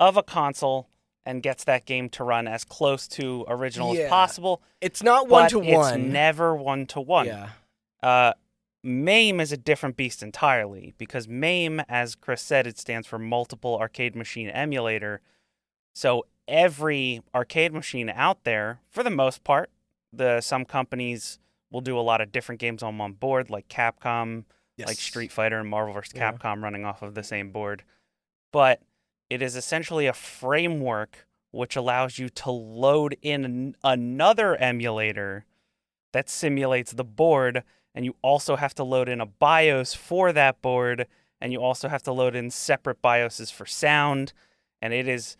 B: of a console and gets that game to run as close to original as possible.
A: It's not
B: But
A: one-to-one.
B: It's never one-to-one.
A: Yeah.
B: MAME is a different beast entirely, because MAME, as Chris said, it stands for Multiple Arcade Machine Emulator. So every arcade machine out there, for the most part, some companies will do a lot of different games on one board, like Capcom, like Street Fighter and Marvel vs.
A: Yeah.
B: Capcom running off of the same board. But it is essentially a framework which allows you to load in another emulator that simulates the board, and you also have to load in a BIOS for that board, and you also have to load in separate BIOSes for sound, and it is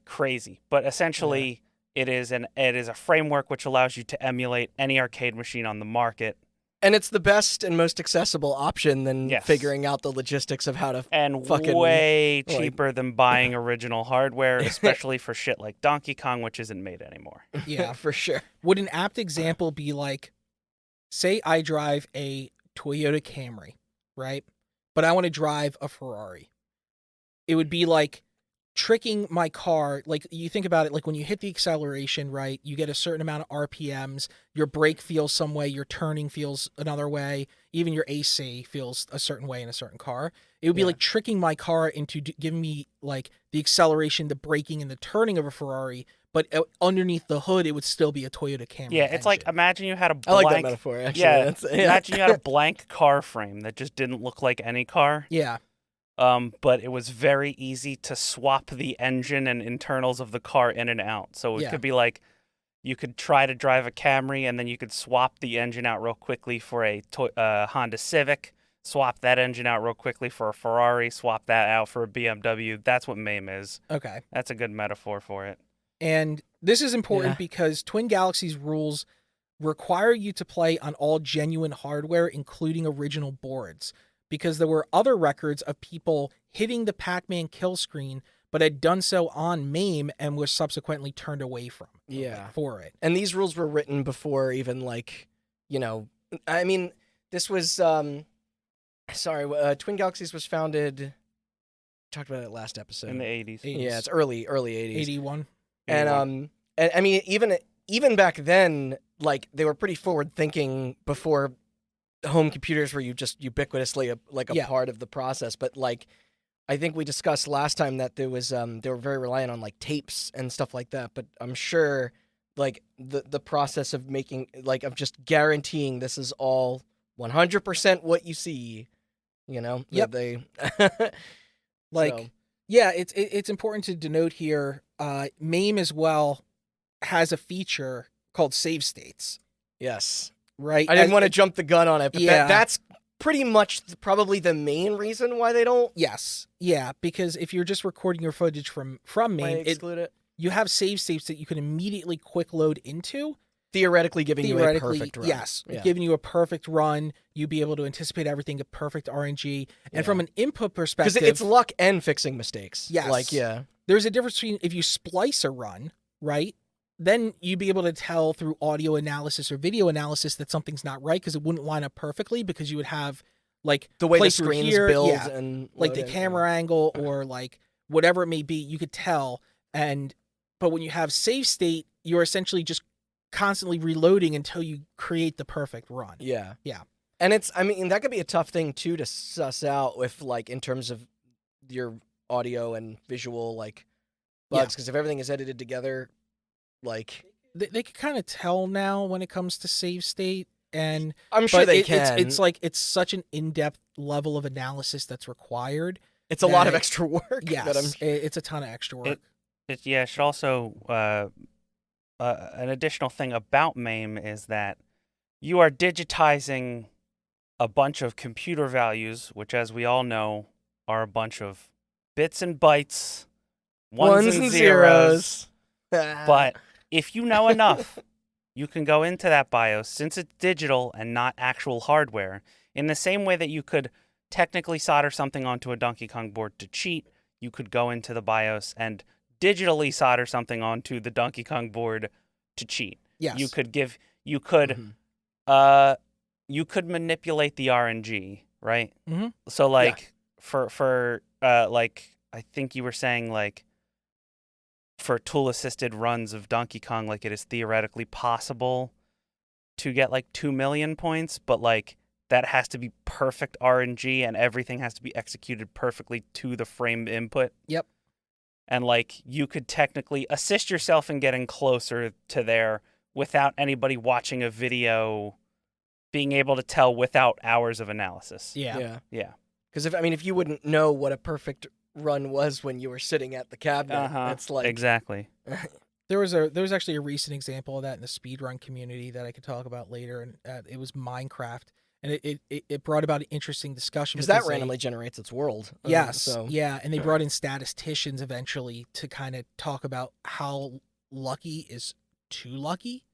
B: crazy. But essentially, it is a framework which allows you to emulate any arcade machine on the market.
A: And it's the best and most accessible option than
B: Yes.
A: figuring out the logistics of how to.
B: And
A: Fucking,
B: way
A: like-
B: cheaper than buying original hardware, especially for shit like Donkey Kong, which isn't made anymore.
C: Yeah.
A: For sure.
C: Would an apt example be like, say I drive a Toyota Camry, right? But I want to drive a Ferrari. It would be like tricking my car. Like, you think about it, like when you hit the acceleration, right, you get a certain amount of RPMs, your brake feels some way, your turning feels another way, even your AC feels a certain way in a certain car. It would be like tricking my car into giving me like the acceleration, the braking, and the turning of a Ferrari, but underneath the hood, it would still be a Toyota Camry.
B: Yeah, it's
C: engine.
B: like, imagine you had a
A: I
B: blank.
A: like that metaphor, actually.
B: Yeah,
A: yeah.
B: imagine you had a blank car frame that just didn't look like any car.
C: Yeah.
B: But it was very easy to swap the engine and internals of the car in and out. So it could be like, you could try to drive a Camry, and then you could swap the engine out real quickly for a Honda Civic, swap that engine out real quickly for a Ferrari, swap that out for a BMW. That's what MAME is.
C: Okay.
B: That's a good metaphor for it.
C: And this is important because Twin Galaxies rules require you to play on all genuine hardware, including original boards, because there were other records of people hitting the Pac-Man kill screen, but had done so on MAME and was subsequently turned away from for it.
A: And these rules were written before even, like, you know, I mean, this was, Twin Galaxies was founded, talked about it last episode.
B: In the 80s.
A: Yeah, it's early 80s.
C: 81.
A: And I mean, even back then, like, they were pretty forward thinking before home computers were ubiquitously a part of the process. But like, I think we discussed last time that there was they were very reliant on like tapes and stuff like that. But I'm sure like the process of making, like, of just guaranteeing this is all 100% what you see, you know.
C: Yep.
A: They
C: like.
A: So.
C: Yeah, it's important to denote here, MAME as well has a feature called save states.
A: Yes.
C: Right?
A: I didn't want to jump the gun on it, but
C: Yeah.
A: that's pretty much probably the main reason why they don't.
C: Yes. Yeah, because if you're just recording your footage from MAME,
A: Exclude it.
C: you have save states that you can immediately quick load into.
A: Theoretically giving you a perfect run.
C: Yes. Yeah. Giving you a perfect run. You'd be able to anticipate everything, a perfect RNG. And from an input perspective...
A: Because it's luck and fixing mistakes.
C: Yes.
A: Like, yeah.
C: There's a difference between if you splice a run, right? Then you'd be able to tell through audio analysis or video analysis that something's not right because it wouldn't line up perfectly because you would have, like...
A: The way the
C: place through
A: screen's
C: here,
A: build
C: yeah,
A: and...
C: like the camera angle or like whatever it may be, you could tell. But when you have save state, you're essentially just constantly reloading until you create the perfect run.
A: Yeah.
C: Yeah.
A: And I mean, that could be a tough thing, too, to suss out with, like, in terms of your audio and visual, like, bugs. Because if everything is edited together, like...
C: They can kind of tell now when it comes to save state. And
A: I'm sure they can.
C: It's like, it's such an in-depth level of analysis that's required.
A: It's a lot of extra work.
C: Yes, it's a ton of extra work.
B: It should also... an additional thing about MAME is that you are digitizing a bunch of computer values, which, as we all know, are a bunch of bits and bytes, ones and zeros. But if you know enough, you can go into that BIOS, since it's digital and not actual hardware, in the same way that you could technically solder something onto a Donkey Kong board to cheat, you could go into the BIOS and digitally solder something onto the Donkey Kong board to cheat.
C: Yes.
B: You could manipulate the RNG, right?
C: Mm-hmm.
B: So like for like I think you were saying like for tool assisted runs of Donkey Kong, like it is theoretically possible to get like 2 million points, but like that has to be perfect RNG and everything has to be executed perfectly to the frame input.
C: Yep.
B: And, like, you could technically assist yourself in getting closer to there without anybody watching a video being able to tell without hours of analysis.
C: Yeah.
A: Because if you wouldn't know what a perfect run was when you were sitting at the cabinet, it's like...
B: Exactly.
C: There was actually a recent example of that in the speedrun community that I could talk about later, and it was Minecraft. And it brought about an interesting discussion.
A: Because that randomly generates its world.
C: Yes. Yeah. And they brought in statisticians eventually to kind of talk about how lucky is too lucky.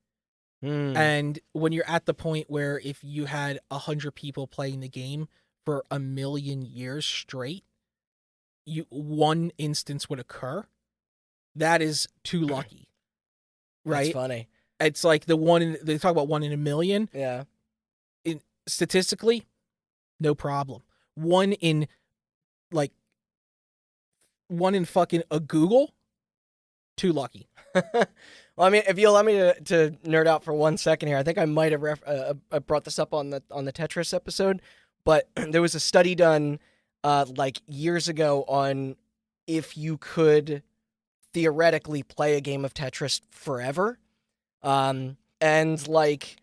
C: And when you're at the point where if you had 100 people playing the game for 1 million years straight, one instance would occur. That is too lucky. Right?
A: That's funny.
C: It's like they talk about 1 in a million.
A: Yeah.
C: Statistically, no problem. 1 in like one in fucking a Google, too lucky.
A: Well, I mean, if you allow me to nerd out for 1 second here, I think I might have brought this up on the Tetris episode, but there was a study done like years ago on if you could theoretically play a game of Tetris forever, and like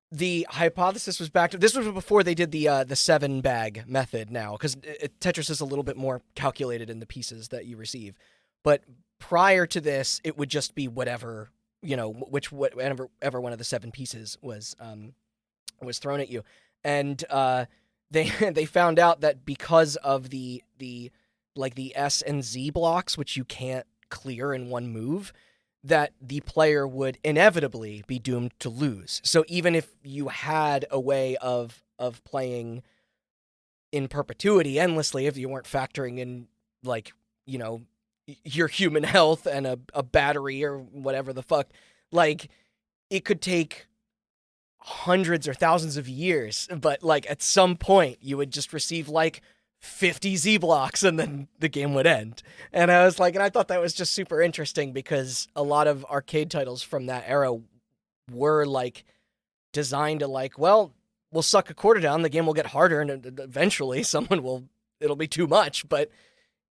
A: the hypothesis was this was before they did the 7 bag method now, because Tetris is a little bit more calculated in the pieces that you receive, but prior to this, it would just be whatever, whatever one of the 7 pieces was thrown at you. And they found out that because of the S and Z blocks, which you can't clear in one move, that the player would inevitably be doomed to lose. So even if you had a way of playing in perpetuity endlessly, if you weren't factoring in, like, your human health and a battery or whatever the fuck, like, it could take hundreds or thousands of years, but like at some point you would just receive like 50 Z blocks and then the game would end. And I was like, and I thought that was just super interesting because a lot of arcade titles from that era were like designed to like, well, we'll suck a quarter down, the game will get harder, and eventually it'll be too much, but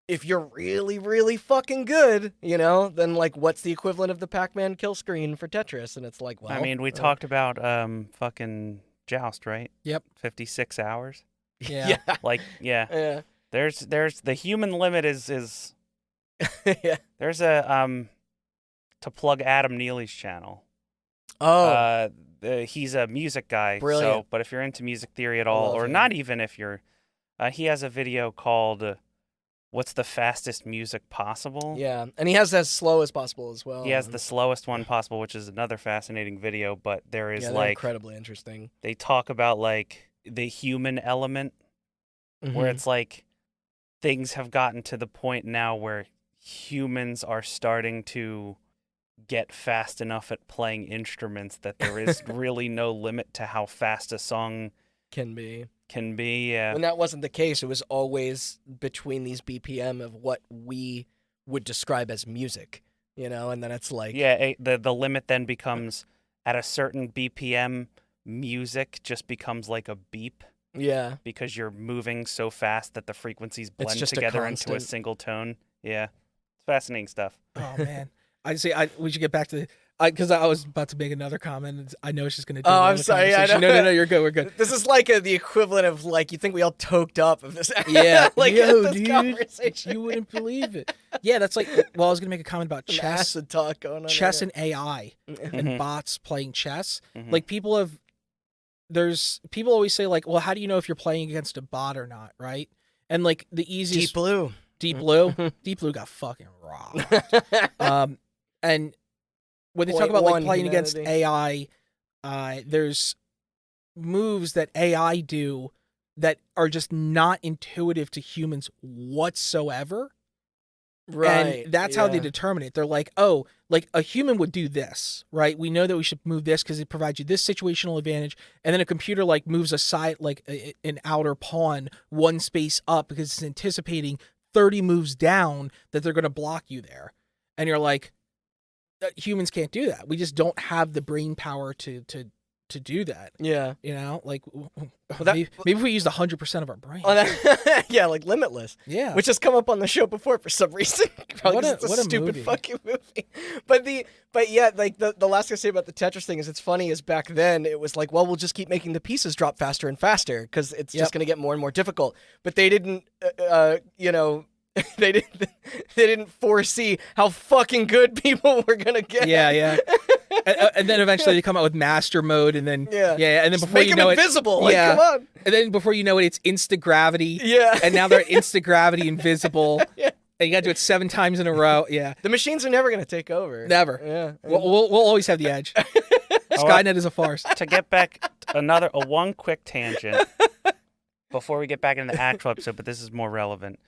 A: if you're really, really fucking good, then, like, what's the equivalent of the Pac-Man kill screen for Tetris? And it's like, well...
B: I mean, we talked about fucking Joust, right?
C: Yep.
B: 56 hours.
C: Yeah.
B: Like, yeah.
A: Yeah.
B: There's the human limit is
A: Yeah.
B: There's a, to plug Adam Neely's channel.
A: Oh.
B: He's a music guy.
A: Brilliant.
B: So, but if you're into music theory at all, or
A: him.
B: not even if you're... he has a video called... What's the fastest music possible?
A: Yeah, and he has as slow as possible as well.
B: He has the slowest one possible, which is another fascinating video, but there is
A: they're incredibly interesting.
B: They talk about like the human element, where it's like things have gotten to the point now where humans are starting to get fast enough at playing instruments that there is really no limit to how fast a song
A: can be.
B: Yeah.
A: When that wasn't the case, it was always between these BPM of what we would describe as music, and then it's like...
B: Yeah, the limit then becomes, at a certain BPM, music just becomes like a beep.
A: Yeah.
B: Because you're moving so fast that the frequencies blend
A: just
B: together into a single tone. Yeah. It's fascinating stuff.
C: Oh, man. We should get back to... Because I was about to make another comment. I know it's just going to do...
A: Oh, I'm sorry. I know.
C: No, you're good. We're good.
A: This is like the equivalent of, like, you think we all toked up of this.
C: Yeah.
A: Like,
C: yo,
A: this conversation.
C: You wouldn't believe it. Yeah, that's like... Well, I was going to make a comment about chess.
A: Acid talk going on.
C: Chess and AI and bots playing chess. Like, people always say, like, well, how do you know if you're playing against a bot or not, right? And, like, the easiest... Deep Blue got fucking robbed. And... When they talk about like playing against AI, there's moves that AI do that are just not intuitive to humans whatsoever.
A: Right.
C: And that's how they determine it. They're like, oh, like a human would do this, right? We know that we should move this because it provides you this situational advantage. And then a computer like moves aside like an outer pawn one space up because it's anticipating 30 moves down that they're going to block you there. And you're like, humans can't do that. We just don't have the brain power to do that.
A: Yeah.
C: Like maybe if we used 100% of our brain.
A: Yeah, like Limitless.
C: Yeah.
A: Which has come up on the show before for some reason. Probably
C: what
A: a stupid
C: movie.
A: fucking movie. But yeah, like the last thing I say about the Tetris thing is it's funny is back then it was like, well, we'll just keep making the pieces drop faster and faster because it's just going to get more and more difficult. But they didn't, they didn't foresee how fucking good people were gonna get.
C: Yeah. And then eventually they come out with master mode, and then and then
A: just
C: before
A: make
C: you
A: them
C: know
A: invisible.
C: it,
A: Like, come on.
C: And then before you know it, it's insta gravity.
A: Yeah,
C: and now they're insta gravity invisible.
A: Yeah.
C: And you got to do it 7 times in a row. Yeah,
A: the machines are never gonna take over.
C: Never.
A: Yeah,
C: we'll always have the edge. Skynet is a farce.
B: To get back one quick tangent before we get back into the actual episode, but this is more relevant.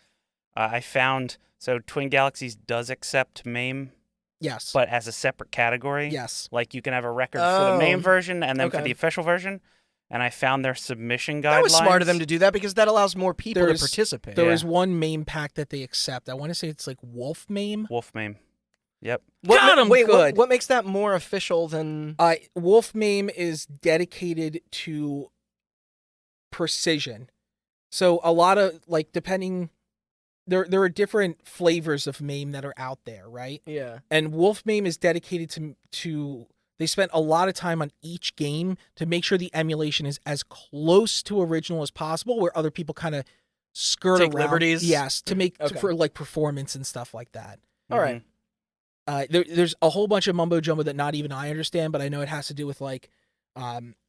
B: I found Twin Galaxies does accept MAME.
C: Yes.
B: But as a separate category.
C: Yes.
B: Like you can have a record for the MAME version and then for
A: Okay.
B: the official version. and I found their submission guidelines.
A: That was smart of them to do that because that allows more people to participate.
C: There is one MAME pack that they accept. I want to say it's like Wolf MAME.
B: Wolf MAME. Yep.
A: What makes that more official than...
C: Wolf MAME is dedicated to precision. So a lot of, like, depending... There are different flavors of MAME that are out there, right?
A: Yeah.
C: And Wolf MAME is dedicated to they spent a lot of time on each game to make sure the emulation is as close to original as possible, where other people kind of skirt
A: Take
C: around.
A: liberties?
C: Yes, to make for like performance and stuff like that.
A: All right.
C: There's a whole bunch of mumbo jumbo that not even I understand, but I know it has to do with like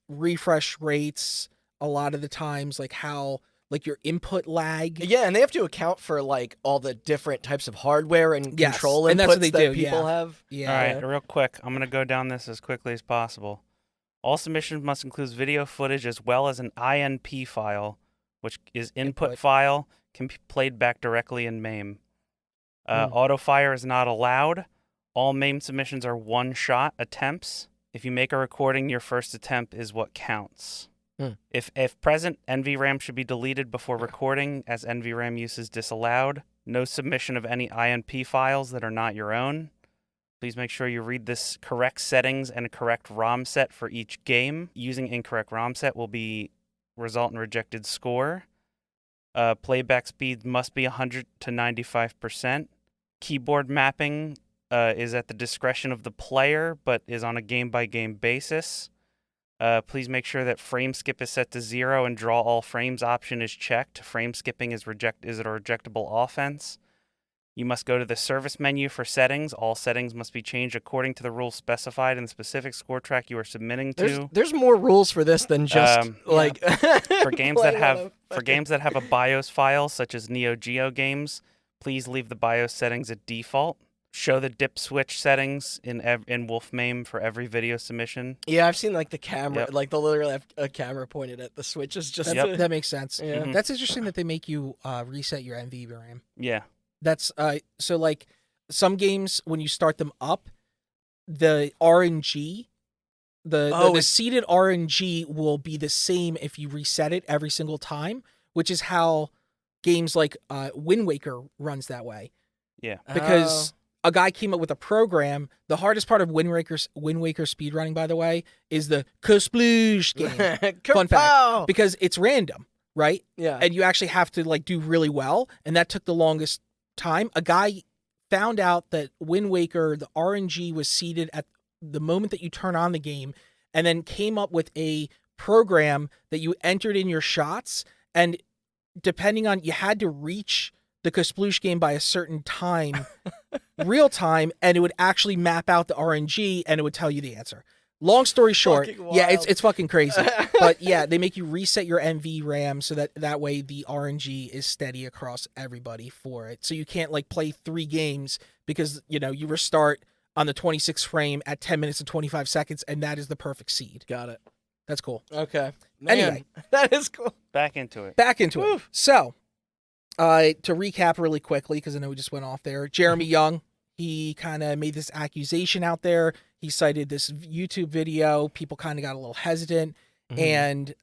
C: refresh rates a lot of the times, like how like your input lag.
A: Yeah, and they have to account for like all the different types of hardware and control inputs
C: and that's what they
A: that
C: do,
A: people have.
C: Yeah.
B: All right, real quick. I'm going to go down this as quickly as possible. All submissions must include video footage as well as an INP file, which is input file, can be played back directly in MAME. Auto-fire is not allowed. All MAME submissions are one-shot attempts. If you make a recording, your first attempt is what counts. If present, NVRAM should be deleted before recording, as NVRAM use is disallowed. No submission of any INP files that are not your own. Please make sure you read this correct settings and a correct ROM set for each game. Using incorrect ROM set will result in rejected score. Playback speed must be 100 to 95%. Keyboard mapping is at the discretion of the player, but is on a game-by-game basis. Please make sure that frame skip is set to 0 and draw all frames option is checked. Frame skipping is a rejectable offense. You must go to the service menu for settings. All settings must be changed according to the rules specified in the specific score track you are submitting to.
A: There's more rules for this than just like
B: for games that have a BIOS file, such as Neo Geo games, please leave the BIOS settings at default. Show the dip switch settings in Wolf MAME for every video submission.
A: Yeah, I've seen like the camera, like they'll literally have a camera pointed at the switches. Just
C: that makes sense.
A: Yeah.
C: Mm-hmm. That's interesting that they make you reset your NVRAM.
B: Yeah.
C: That's so like some games when you start them up, the RNG, the seeded RNG will be the same if you reset it every single time, which is how games like Wind Waker runs that way.
B: Yeah.
C: Because a guy came up with a program. The hardest part of Wind Waker speedrunning, by the way, is the Cosploosh game. Fun fact, because it's random, right?
A: Yeah.
C: And you actually have to like do really well, and that took the longest time. A guy found out that Wind Waker, the RNG was seeded at the moment that you turn on the game, and then came up with a program that you entered in your shots, and depending on, you had to reach the Kasploosh game by a certain time, real time, and it would actually map out the RNG and it would tell you the answer. Long story short, yeah, it's fucking crazy. But yeah, they make you reset your NVRAM so that way the RNG is steady across everybody for it. So you can't like play 3 games because, you know, you restart on the 26th frame at 10 minutes and 25 seconds and that is the perfect seed.
A: Got it.
C: That's cool.
A: Okay. Man,
C: anyway,
A: that is cool.
B: Back into it.
C: It. So, to recap really quickly, because I know we just went off there, Jeremy Young, he kind of made this accusation out there. He cited this YouTube video. People kind of got a little hesitant. And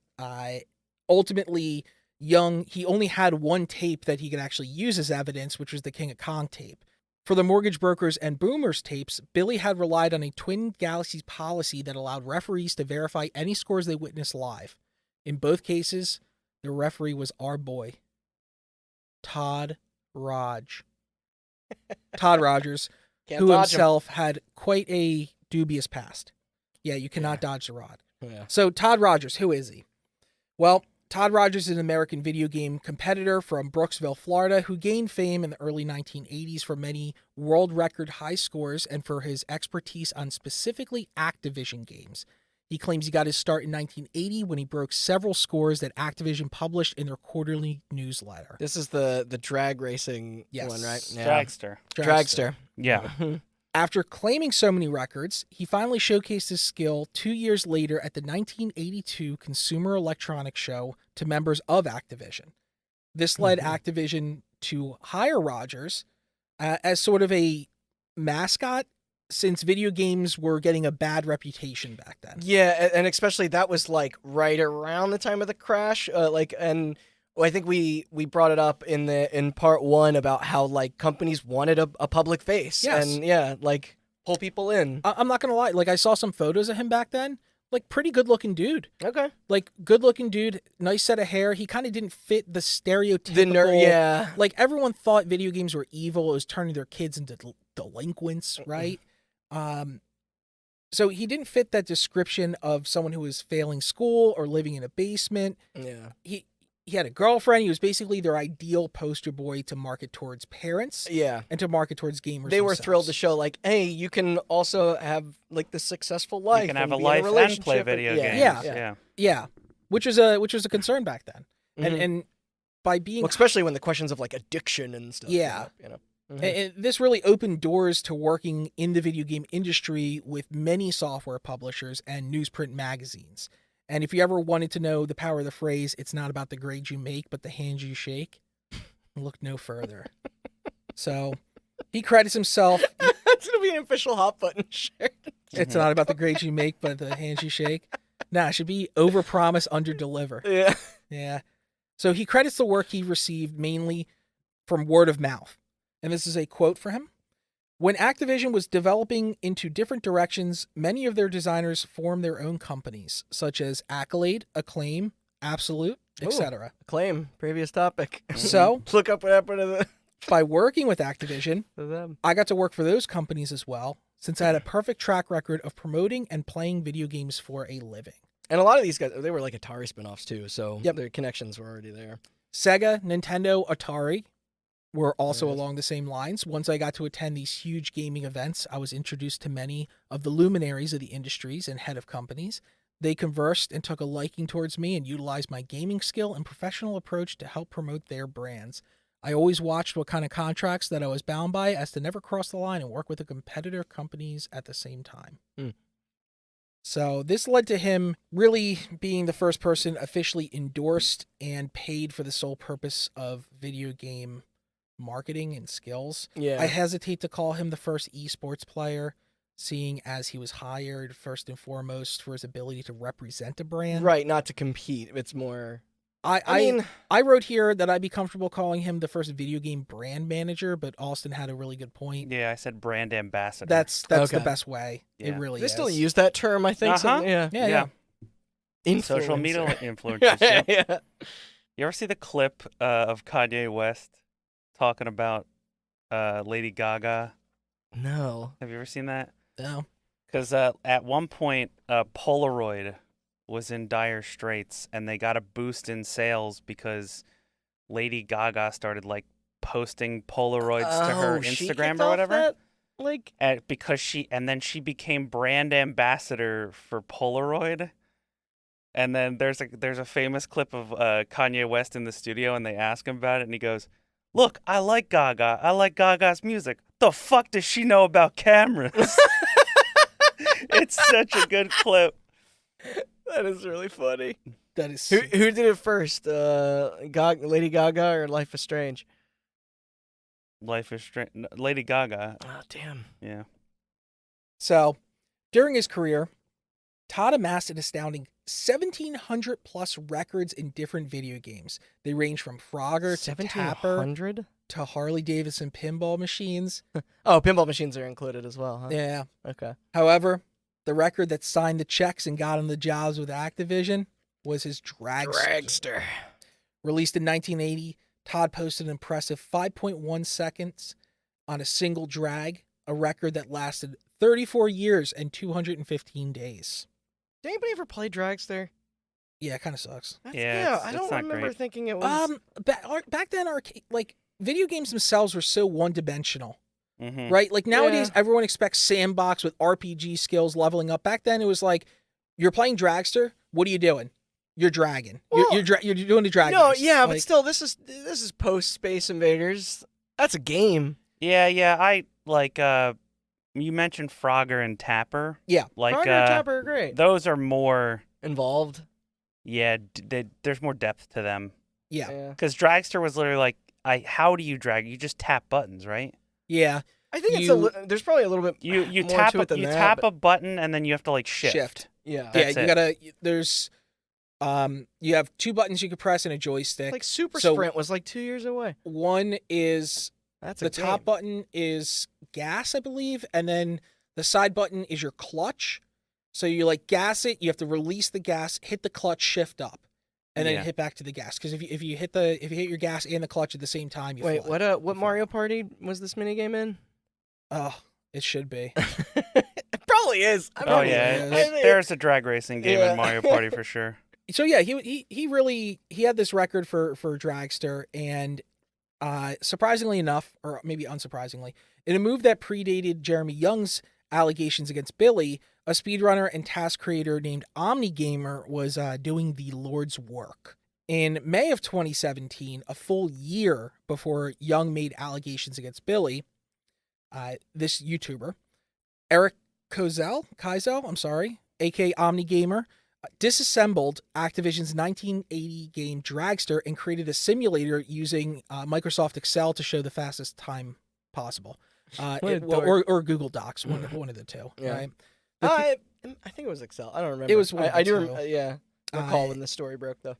C: ultimately, Young, he only had one tape that he could actually use as evidence, which was the King of Kong tape. For the Mortgage Brokers and Boomers tapes, Billy had relied on a Twin Galaxies policy that allowed referees to verify any scores they witnessed live. In both cases, the referee was our boy, Todd Rogers. Todd Rogers, who himself had quite a dubious past. Yeah, you cannot dodge the rod.
A: Yeah.
C: So Todd Rogers, who is he? Well, Todd Rogers is an American video game competitor from Brooksville, Florida, who gained fame in the early 1980s for many world record high scores and for his expertise on specifically Activision games. He claims he got his start in 1980 when he broke several scores that Activision published in their quarterly newsletter.
A: This is the drag racing one, right?
B: Yeah. Dragster.
A: Dragster.
B: Yeah.
C: After claiming so many records, he finally showcased his skill 2 years later at the 1982 Consumer Electronics Show to members of Activision. This led Activision to hire Rogers as sort of a mascot since video games were getting a bad reputation back then.
A: Yeah, and especially that was like right around the time of the crash. And I think we brought it up in part 1 about how like companies wanted a public face.
C: Yes.
A: And yeah, like pull people in.
C: I'm not gonna lie, like I saw some photos of him back then. Like pretty good looking dude.
A: Okay.
C: Like good looking dude, nice set of hair. He kind of didn't fit the stereotypical.
A: Yeah.
C: Like everyone thought video games were evil. It was turning their kids into delinquents, right? So he didn't fit that description of someone who was failing school or living in a basement.
A: Yeah.
C: He had a girlfriend. He was basically their ideal poster boy to market towards parents.
A: Yeah.
C: And to market towards gamers.
A: They were
C: themselves.
A: thrilled to show like, hey, you can also have like the successful life.
B: You can have
A: and
B: a
A: be in
B: life and
A: relationship
B: play video games.
C: Yeah. Yeah. Which was a concern back then. And by being
A: Well, especially when the questions of like addiction and stuff.
C: Yeah.
A: came up, you know.
C: And this really opened doors to working in the video game industry with many software publishers and newsprint magazines. And if you ever wanted to know the power of the phrase, it's not about the grades you make, but the hands you shake, look no further. So he credits himself.
A: That's going to be an official Hot Button shirt.
C: It's not about the grades you make, but the hands you shake. Nah, it should be overpromise, underdeliver.
A: Yeah.
C: Yeah. So he credits the work he received mainly from word of mouth. And this is a quote for him. When Activision was developing into different directions, many of their designers formed their own companies, such as Accolade, Acclaim, Absolute, etc.
A: Acclaim, previous topic.
C: So,
A: Look up what happened to
C: by working with Activision,
A: them.
C: I got to work for those companies as well, since I had a perfect track record of promoting and playing video games for a living.
A: And a lot of these guys, they were like Atari spinoffs too, so
C: Yep.
A: their connections were already there.
C: Sega, Nintendo, Atari were also
A: Nice.
C: along the same lines. Once I got to attend these huge gaming events, I was introduced to many of the luminaries of the industries and head of companies. They conversed and took a liking towards me and utilized my gaming skill and professional approach to help promote their brands. I always watched what kind of contracts that I was bound by as to never cross the line and work with the competitor companies at the same time. So this led to him really being the first person officially endorsed and paid for the sole purpose of video game marketing and skills.
A: Yeah.
C: I hesitate to call him the first esports player, seeing as he was hired first and foremost for his ability to represent a brand.
A: Right, not to compete. It's more...
C: I
A: mean...
C: I wrote here that I'd be comfortable calling him the first video game brand manager, but Austin had a really good point.
B: Yeah, I said brand ambassador.
C: That's the
A: Okay.
C: best way. It
B: Yeah.
C: really
A: They
C: is.
A: still use that term, I think. So, yeah.
C: Yeah.
B: Social media
A: Influencer.
B: influencers.
A: yeah,
B: yeah.
A: yeah.
B: You ever see the clip of Kanye West talking about Lady Gaga?
A: No.
B: Have you ever seen that?
C: No.
B: Because at one point, Polaroid was in dire straits, and they got a boost in sales because Lady Gaga started like posting Polaroids to her
A: she
B: Instagram
A: kicked
B: or
A: off
B: whatever.
A: that? Like...
B: Because she became brand ambassador for Polaroid. And then there's a famous clip of Kanye West in the studio, and they ask him about it, and he goes, "Look, I like Gaga. I like Gaga's music. The fuck does she know about cameras?" It's such a good clip.
A: That is really funny.
C: That is
A: Who did it first? Lady Gaga or Life is Strange?
B: Life is strange. Lady Gaga.
A: Oh, damn.
B: Yeah.
C: So, during his career, Todd amassed an astounding 1,700 plus records in different video games. They range from Frogger to Tapper
A: 1,700?
C: to Harley Davidson pinball machines.
A: Oh, pinball machines are included as well, huh?
C: Yeah.
A: Okay.
C: However, the record that signed the checks and got him the jobs with Activision was his Dragster. Released in 1980, Todd posted an impressive 5.1 seconds on a single drag, a record that lasted 34 years and 215 days.
A: Did anybody ever play Dragster?
C: Yeah, it kind of sucks.
B: Yeah,
A: I
B: it's
A: don't
B: not
A: remember
B: great.
A: thinking it was...
C: Back then, video games themselves were so one-dimensional,
B: Mm-hmm.
C: right? Like nowadays, everyone expects sandbox with RPG skills leveling up. Back then, it was like, you're playing Dragster. What are you doing? You're dragging.
A: Well,
C: you're doing the drag.
A: No,
C: race.
A: yeah, but
C: Like,
A: still, this is post Space Invaders. That's a game.
B: Yeah. I like. You mentioned Frogger and Tapper.
C: Yeah.
B: Like
A: Frogger and Tapper are great.
B: those are more.
A: Involved.
B: Yeah, there's more depth to them.
C: yeah.
B: Because Dragster was literally like, how do you drag? You just tap buttons, right?
C: Yeah.
A: I think there's probably a little bit
B: You
A: more
B: tap
A: to it than
B: you
A: that,
B: tap
A: but-
B: a button and then you have to like shift.
A: Yeah.
B: That's
C: you
B: it.
C: gotta. There's, you have 2 buttons you can press and a joystick.
A: Like Super
C: So-
A: Sprint was like 2 years away.
C: One is
A: That's
C: the
A: a
C: top
A: game.
C: button is gas, I believe, and then the side button is your clutch. So you like gas it, you have to release the gas, hit the clutch, shift up, and then
B: Yeah.
C: hit back to the gas. Because if you hit your gas and the clutch at the same time, you
A: Wait,
C: fly.
A: what Mario Party was this minigame in?
C: Oh, it should be.
A: It probably is. I
B: Oh
A: probably
B: yeah,
C: is.
B: there's a drag racing game
A: Yeah.
B: in Mario Party for sure.
C: So yeah, he really had this record for Dragster, and surprisingly enough, or maybe unsurprisingly, in a move that predated Jeremy Young's allegations against Billy, a speedrunner and task creator named OmniGamer was doing the Lord's work. In May of 2017, a full year before Young made allegations against Billy, this YouTuber, Eric Kozel, aka OmniGamer, disassembled Activision's 1980 game Dragster and created a simulator using Microsoft Excel to show the fastest time possible. Or Google Docs, one of the two.
A: Yeah.
C: Right?
A: I think it was Excel. I don't remember.
C: It was one of
A: I
C: the
A: do.
C: two.
A: Yeah. Recall when the story broke though.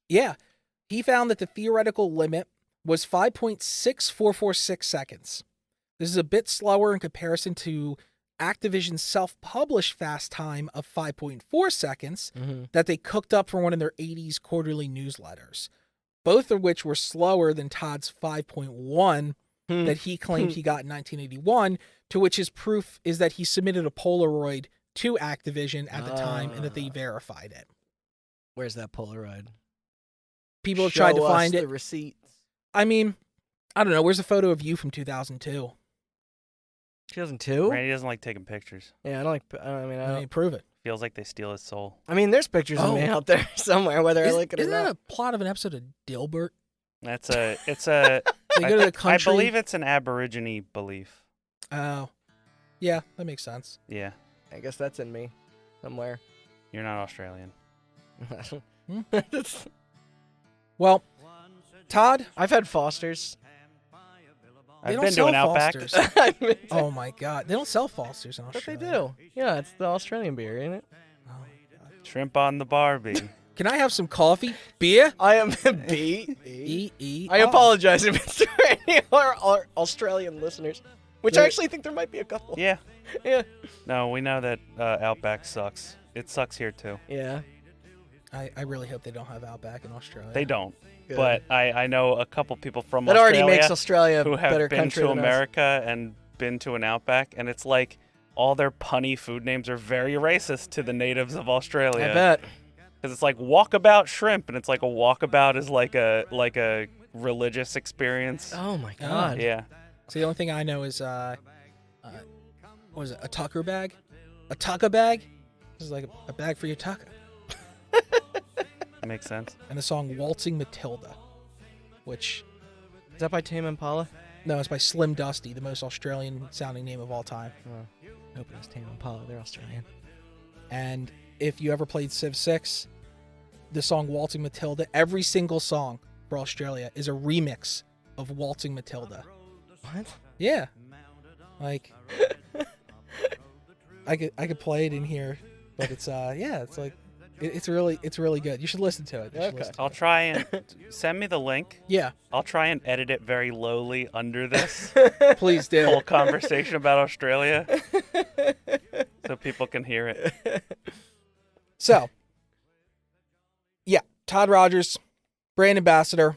C: Yeah. He found that the theoretical limit was 5.6446 seconds. This is a bit slower in comparison to Activision's self-published fast time of 5.4 seconds that they cooked up for one of their 80s quarterly newsletters, both of which were slower than Todd's 5.1 that he claimed he got in 1981, to which his proof is that he submitted a Polaroid to Activision at the time and that they verified it.
A: Where's that Polaroid?
C: People have tried to
A: Show us
C: find
A: the
C: it.
A: receipts.
C: I mean, I don't know. Where's a photo of you from 2002?
A: 2002?
B: Randy doesn't like taking pictures.
A: Yeah, I don't like. I mean,
C: Prove it.
B: Feels like they steal his soul.
A: there's pictures of me out there somewhere, whether I like it or
C: Isn't
A: not.
C: that a plot of an episode of Dilbert?
B: It's a.
C: They go to the country.
B: I believe it's an Aborigine belief.
C: Oh, yeah, that makes sense.
B: Yeah,
A: I guess that's in me somewhere.
B: you're not Australian.
C: Well, Todd,
A: I've had Fosters.
C: They
B: I've
C: don't
B: been to
C: sell
B: an Outback.
C: Fosters. Oh my God, they don't sell Fosters in
A: But
C: Australia.
A: they do. Yeah, it's the Australian beer, ain't it?
C: Oh my God.
B: Shrimp on the Barbie.
C: Can I have some coffee? Beer?
A: I am B.
C: E.
A: I apologize if it's to any of our Australian listeners, which I actually think there might be a couple.
B: Yeah.
A: Yeah.
B: No, we know that Outback sucks. It sucks here too.
A: Yeah.
C: I really hope they don't have Outback in Australia.
B: They don't.
A: Good.
B: But I know a couple people from
A: That
B: Australia
A: already makes Australia
B: who
A: a
B: have
A: better
B: been
A: country
B: to
A: than us.
B: America and been to an Outback, and it's like all their punny food names are very racist to the natives of Australia.
A: I bet.
B: Because it's like walkabout shrimp, and it's like a walkabout is like a religious experience.
A: Oh my God.
B: Yeah.
C: So the only thing I know is what was it? A tucker bag? A tucker bag? This is like a bag for your tucker.
B: Makes sense.
C: And the song Waltzing Matilda, which
A: Is that by Tame Impala?
C: no, it's by Slim Dusty, the most Australian sounding name of all time.
A: I hope it was Tame Impala. They're Australian.
C: And if you ever played Civ 6, the song Waltzing Matilda, every single song for Australia is a remix of Waltzing Matilda.
A: What?
C: Yeah. Like I could play it in here, but it's it's like it's really good. You should listen to it. You should
A: Okay.
C: listen to
B: I'll try and send me the link.
C: Yeah,
B: I'll try and edit it very lowly under this
C: please do.
B: whole conversation about Australia so people can hear it.
C: So, yeah, Todd Rogers, brand ambassador,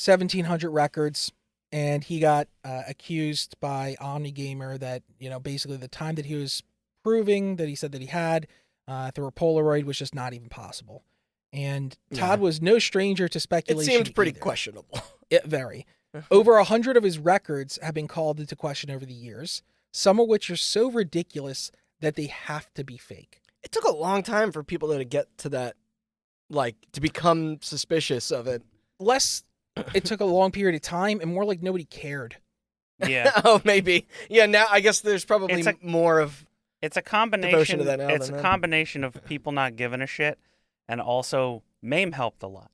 C: 1,700 records, and he got accused by OmniGamer that, basically the time that he was proving that he said that he had through a Polaroid was just not even possible. And Todd was no stranger to
A: It
C: speculation.
A: seemed pretty
C: either.
A: questionable.
C: Very. Over 100 of his records have been called into question over the years, some of which are so ridiculous that they have to be fake.
A: It took a long time for people to get to that, like, to become suspicious of it.
C: It took a long period of time, and more like nobody cared.
B: Yeah.
A: Oh, maybe. Yeah, now I guess there's probably
B: It's a-
A: more of...
B: It's a
A: Devotion
B: combination.
A: to that now
B: It's
A: than
B: a
A: then.
B: combination of people not giving a shit, and also MAME helped a lot.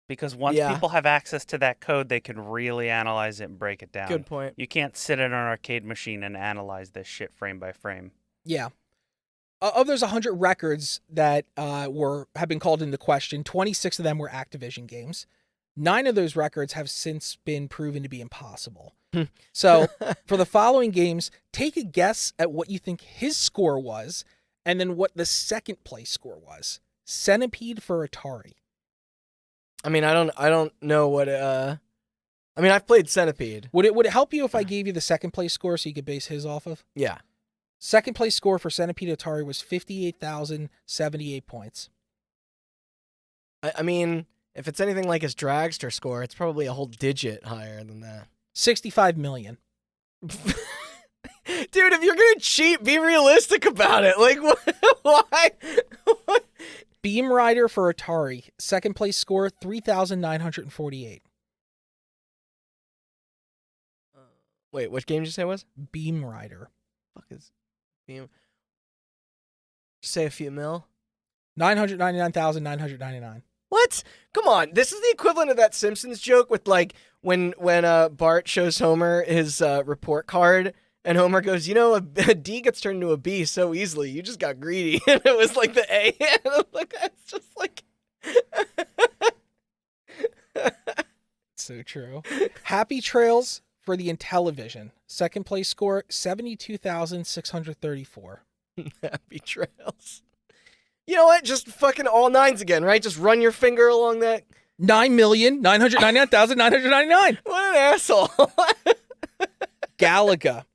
B: Because once people have access to that code, they can really analyze it and break it down.
A: Good point.
B: You can't sit in an arcade machine and analyze this shit frame by frame.
C: Yeah. Of those 100 records that have been called into question, 26 of them were Activision games. 9 of those records have since been proven to be impossible. So, for the following games, take a guess at what you think his score was, and then what the second place score was. Centipede for Atari.
A: I mean, I don't know what. I mean, I've played Centipede.
C: Would it help you if I gave you the second place score so you could base his off of?
A: Yeah.
C: Second place score for Centipede Atari was 58,078 points.
A: I mean, if it's anything like his Dragster score, it's probably a whole digit higher than that.
C: 65 million.
A: Dude, if you're gonna cheat, be realistic about it. Like, why? What?
C: Beam Rider for Atari. Second place score, 3,948.
A: Wait, which game did you say it was?
C: Beam Rider.
A: Fuck is Beam? Just say a few mil?
C: 999,999.
A: What? Come on. This is the equivalent of that Simpsons joke with, like, when Bart shows Homer his report card, and Homer goes, a D gets turned into a B so easily. You just got greedy. And it was like the A. And I'm like, that's just like...
C: So true. Happy Trails for the Intellivision. Second place score, 72,634.
A: Happy Trails. You know what? Just fucking all nines again, right? Just run your finger along that.
C: 9,999,999.
A: What an asshole.
C: Galaga.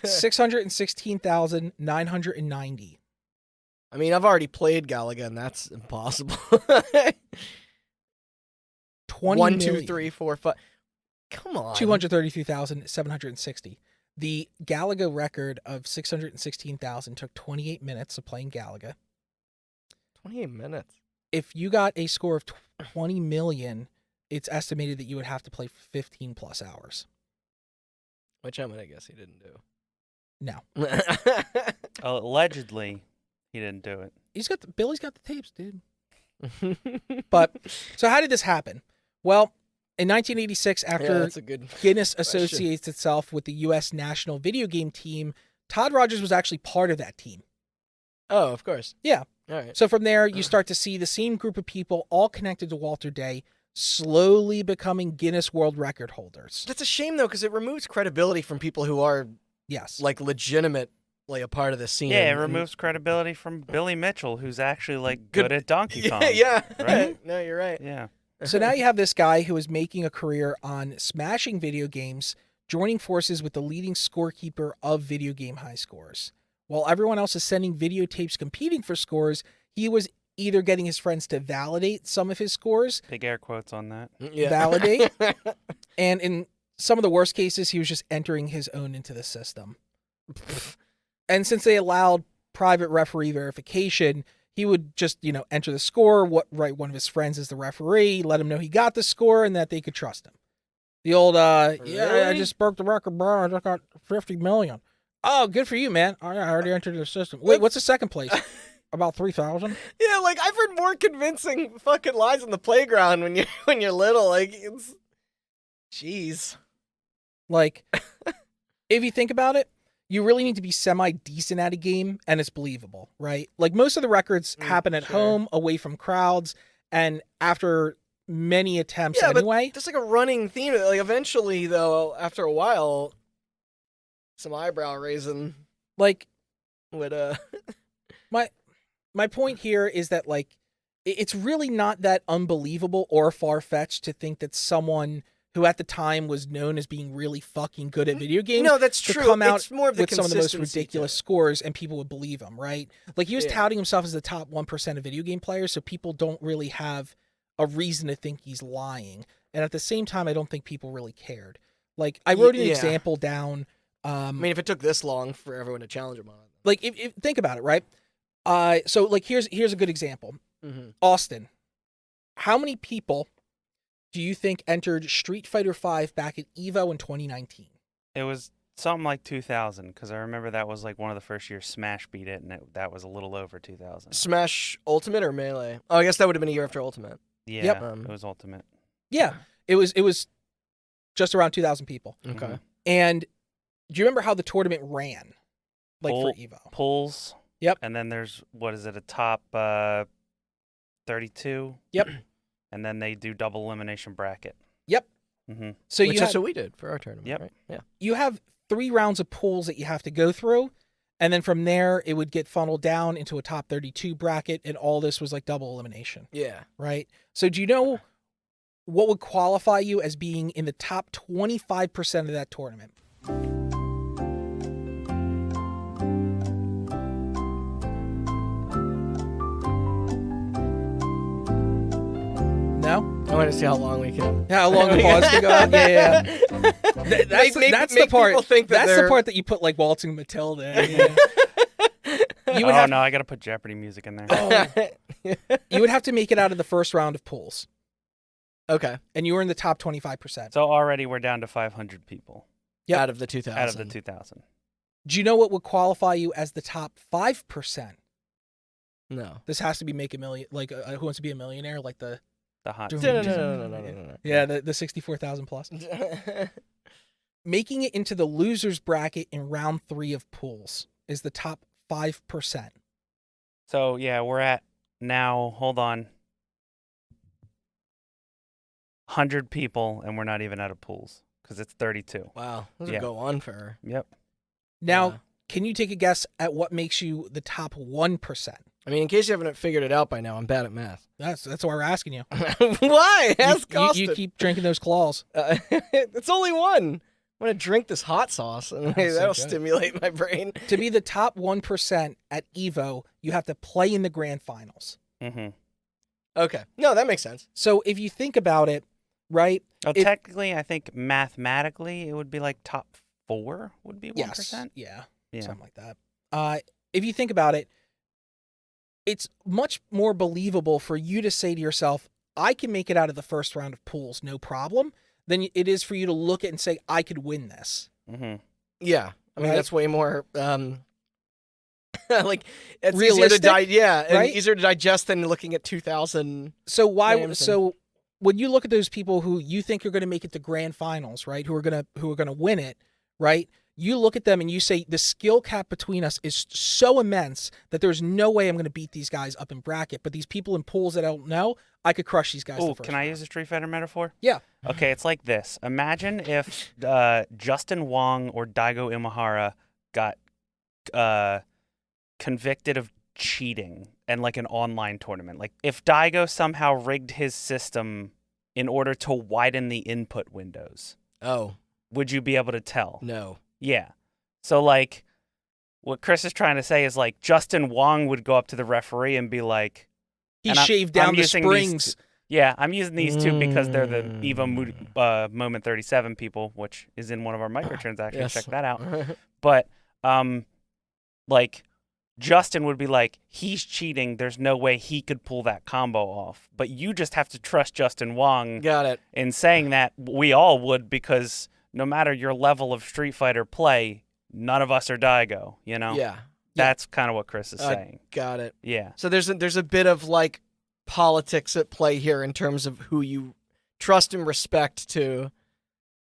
C: 616,990.
A: I mean, I've already played Galaga, and that's impossible.
C: 20
A: 1,
C: million.
A: 2, 3, 4, 5. Come on.
C: 232,760. The Galaga record of 616,000 took 28 minutes of playing Galaga.
A: 28 minutes.
C: If you got a score of 20 million, it's estimated that you would have to play 15 plus hours.
A: Which I'm going to guess he didn't do.
C: No.
B: Allegedly, he didn't do it.
C: Billy's got the tapes, dude. But, so how did this happen? Well, in 1986, after
A: that's a good
C: Guinness
A: question.
C: associates itself with the U.S. national video game team, Todd Rogers was actually part of that team.
A: Oh, of course.
C: Yeah.
A: All right.
C: So from there, you start to see the same group of people all connected to Walter Day slowly becoming Guinness World Record holders.
A: That's a shame, though, because it removes credibility from people who are,
C: Yes.
A: like, legitimately a part of the scene.
B: Yeah, it removes credibility from Billy Mitchell, who's actually, like, good at Donkey Kong.
A: Yeah.
B: Right?
A: No, you're right.
B: Yeah.
C: So now you have this guy who is making a career on smashing video games, joining forces with the leading scorekeeper of video game high scores. While everyone else is sending videotapes competing for scores, he was either getting his friends to validate some of his scores.
B: Big air quotes on that.
A: Yeah.
C: Validate. And in some of the worst cases, he was just entering his own into the system. And since they allowed private referee verification, he would just, enter the score, write one of his friends as the referee, let him know he got the score and that they could trust him. The old,
A: Really?
C: yeah, I just broke the record, bro. I just got 50 million. Oh, good for you, man. I already entered the system. Wait, what's the second place? About 3,000?
A: Yeah, like, I've heard more convincing fucking lies on the playground when you're little. Like, it's... Jeez.
C: Like, if you think about it, you really need to be semi-decent at a game, and it's believable, right? Like, most of the records happen at home, away from crowds, and after many attempts anyway.
A: But there's like a running theme. Like, eventually, though, after a while, some eyebrow raising
C: Like,
A: would,
C: my point here is that, like, it's really not that unbelievable or far-fetched to think that someone who at the time was known as being really fucking good at video games
A: No, that's
C: to
A: true.
C: come out
A: It's more of the
C: with some of the most
A: consistency
C: ridiculous
A: to it.
C: scores and people would believe him, right? Like, he was
A: Yeah.
C: touting himself as the top 1% of video game players, so people don't really have a reason to think he's lying. And at the same time, I don't think people really cared. Like, I wrote an
A: Yeah.
C: example down.
A: I mean, if it took this long for everyone to challenge him on it.
C: Like, if think about it, right? So, like, here's a good example.
A: Mm-hmm.
C: Austin, how many people do you think entered Street Fighter V back at EVO in 2019?
B: It was something like 2,000, because I remember that was like one of the first years Smash beat it, and that was a little over 2,000.
A: Smash Ultimate or Melee? Oh, I guess that would have been a year after Ultimate.
B: Yeah,
C: Yep.
B: it was Ultimate.
C: Yeah, it was just around 2,000 people.
A: Okay.
B: Mhm.
C: And do you remember how the tournament ran? Like for Evo?
B: Pulls.
C: Yep.
B: And then there's, a top 32?
C: Yep.
B: And then they do double elimination bracket.
C: Yep.
B: Mm-hmm.
C: So
A: Which
C: you
A: is what we did for our tournament,
B: Yep.
A: right? Yeah.
C: you have 3 rounds of pools that you have to go through. And then from there, it would get funneled down into a top 32 bracket. And all this was like double elimination,
A: Yeah.
C: right? So do you know what would qualify you as being in the top 25% of that tournament? No?
A: I want to see how long we can.
C: Yeah, how long the pause can go? Yeah. That's
A: Make
C: the part.
A: people think that
C: That's the
A: they're-
C: part that you put like waltzing Matilda. Yeah. You would
B: Oh,
C: have
B: no, I got to put Jeopardy music in there.
C: you would have to make it out of the first round of pools,
A: Okay.
C: and you were in the top 25%.
B: So already we're down to 500 people
C: Yep.
A: Out of the 2,000.
B: out of the 2,000.
C: Do you know what would qualify you as the top 5%?
A: No.
C: This has to be Make a Million, like Who Wants to Be a Millionaire, like the
B: The hot
C: Dun-
A: No,
B: seat.
A: no.
C: yeah the 64,000 plus. Making it into the losers bracket in round 3 of pools is the top 5%.
B: So, yeah, we're at now, hold on, 100 people, and we're not even out of pools because it's 32.
A: Wow. This
B: Yeah.
A: will go on for.
B: Yep.
C: Now,
A: Yeah.
C: can you take a guess at what makes you the top 1%?
A: I mean, in case you haven't figured it out by now, I'm bad at math.
C: That's why we're asking you.
A: Why? Ask
C: You
A: Austin.
C: keep drinking those claws.
A: It's only one. I'm going to drink this hot sauce, and
C: Oh, so
A: that'll
C: good.
A: stimulate my brain.
C: To be the top 1% at Evo, you have to play in the grand finals.
B: Mm-hmm.
A: Okay. No, that makes sense.
C: So if you think about it, right?
B: Oh,
C: If-
B: technically, I think mathematically, it would be like top 4 would be 1%.
C: Yes.
B: Yeah.
C: Something like that. If you think about it, it's much more believable for you to say to yourself, I can make it out of the first round of pools, no problem, than it is for you to look at and say, I could win this.
B: Mm-hmm.
A: Yeah. I mean,
C: Right?
A: that's way more, like, it's
C: Realistic,
A: and
C: right?
A: easier to digest than looking at 2,000.
C: So why?
A: Names and-
C: So when you look at those people who you think are going to make it to grand finals, right? Who are gonna win it, right? You look at them and you say the skill cap between us is so immense that there's no way I'm going to beat these guys up in bracket. But these people in pools that I don't know, I could crush these guys.
B: Oh,
C: the first
B: can I
C: round.
B: use a Street Fighter metaphor?
C: Yeah.
B: Okay, it's like this. Imagine if Justin Wong or Daigo Imahara got convicted of cheating and like an online tournament. Like if Daigo somehow rigged his system in order to widen the input windows,
A: Oh,
B: would you be able to tell?
A: no.
B: Yeah. So like what Chris is trying to say is like Justin Wong would go up to the referee and be like,
C: He
B: and I'm-
C: shaved down
B: I'm
C: the
B: using these
C: springs.
B: yeah, I'm using these two because they're the Evo
A: Mm.
B: Moment 37 people, which is in one of our microtransactions.
A: Yes.
B: Check that out. But like Justin would be like, he's cheating. There's no way he could pull that combo off. But you just have to trust Justin Wong
A: Got it.
B: in saying that. We all would, because no matter your level of Street Fighter play, none of us are Daigo. You know.
A: Yeah.
B: That's kind of what Chris is saying.
A: Got it.
B: Yeah.
A: So there's a bit of like politics at play here in terms of who you trust and respect to.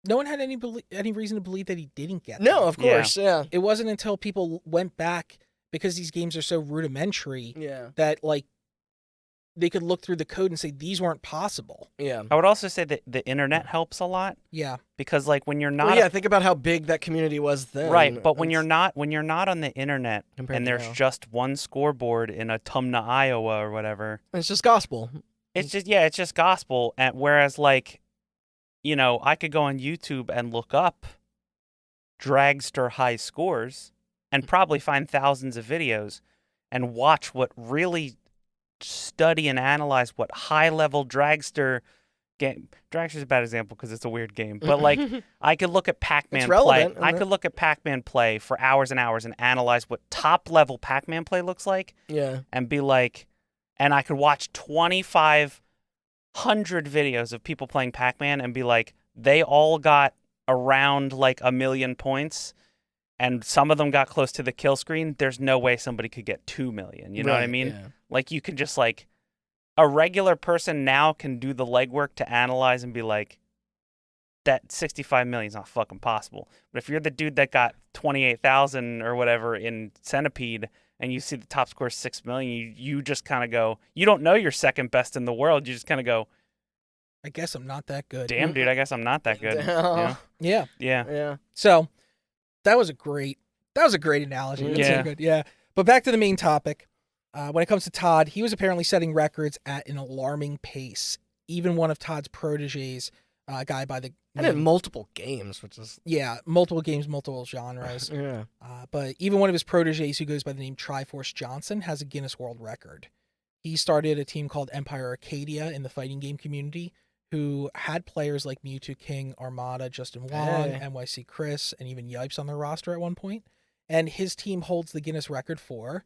C: No one had any reason to believe that he didn't get
A: No,
C: that.
A: of course, yeah.
C: It wasn't until people went back, because these games are so rudimentary,
A: Yeah.
C: that like they could look through the code and say these weren't possible.
A: Yeah.
B: I would also say that the internet helps a lot,
C: Yeah.
B: because like when you're not
A: Well, yeah, think about how big that community was then.
B: right, but when you're
A: It's-
B: not on the internet
A: Compared
B: and
A: to
B: there's
A: now.
B: just one scoreboard in Autumna, Iowa or whatever,
A: It's just gospel.
B: it's just gospel. And whereas like, you know, I could go on YouTube and look up Dragster high scores and probably find thousands of videos and watch what really study and analyze what high level Dragster game. Dragster's a bad example because it's a weird game, but like I could look at Pac-Man
A: It's
B: play.
A: relevant,
B: I
A: isn't
B: could look at Pac-Man play for hours and hours and analyze what top level Pac-Man play looks like
A: Yeah.
B: and be like, and I could watch 2,500 videos of people playing Pac-Man and be like, they all got around like 1 million points and some of them got close to the kill screen. There's no way somebody could get 2 million. You know what I
A: Right,
B: mean?
A: yeah.
B: Like you can just like, a regular person now can do the legwork to analyze and be like, that 65 million is not fucking possible. But if you're the dude that got 28,000 or whatever in Centipede and you see the top score is 6 million, you just kind of go, you don't know you're second best in the world. You just kind of go,
C: I guess I'm not that good.
B: damn, dude, I guess I'm not that good. You know?
C: Yeah.
B: Yeah.
C: So that was a great analogy. That's so good. Yeah. But back to the main topic. When it comes to Todd, he was apparently setting records at an alarming pace. Even one of Todd's proteges, a guy by the
A: And in multiple games, which is...
C: Yeah, multiple games, multiple genres.
A: Yeah.
C: But even one of his proteges, who goes by the name Triforce Johnson, has a Guinness World Record. He started a team called Empire Arcadia in the fighting game community, who had players like Mewtwo King, Armada, Justin Wong, NYC Chris, and even Yipes on their roster at one point. And his team holds the Guinness record for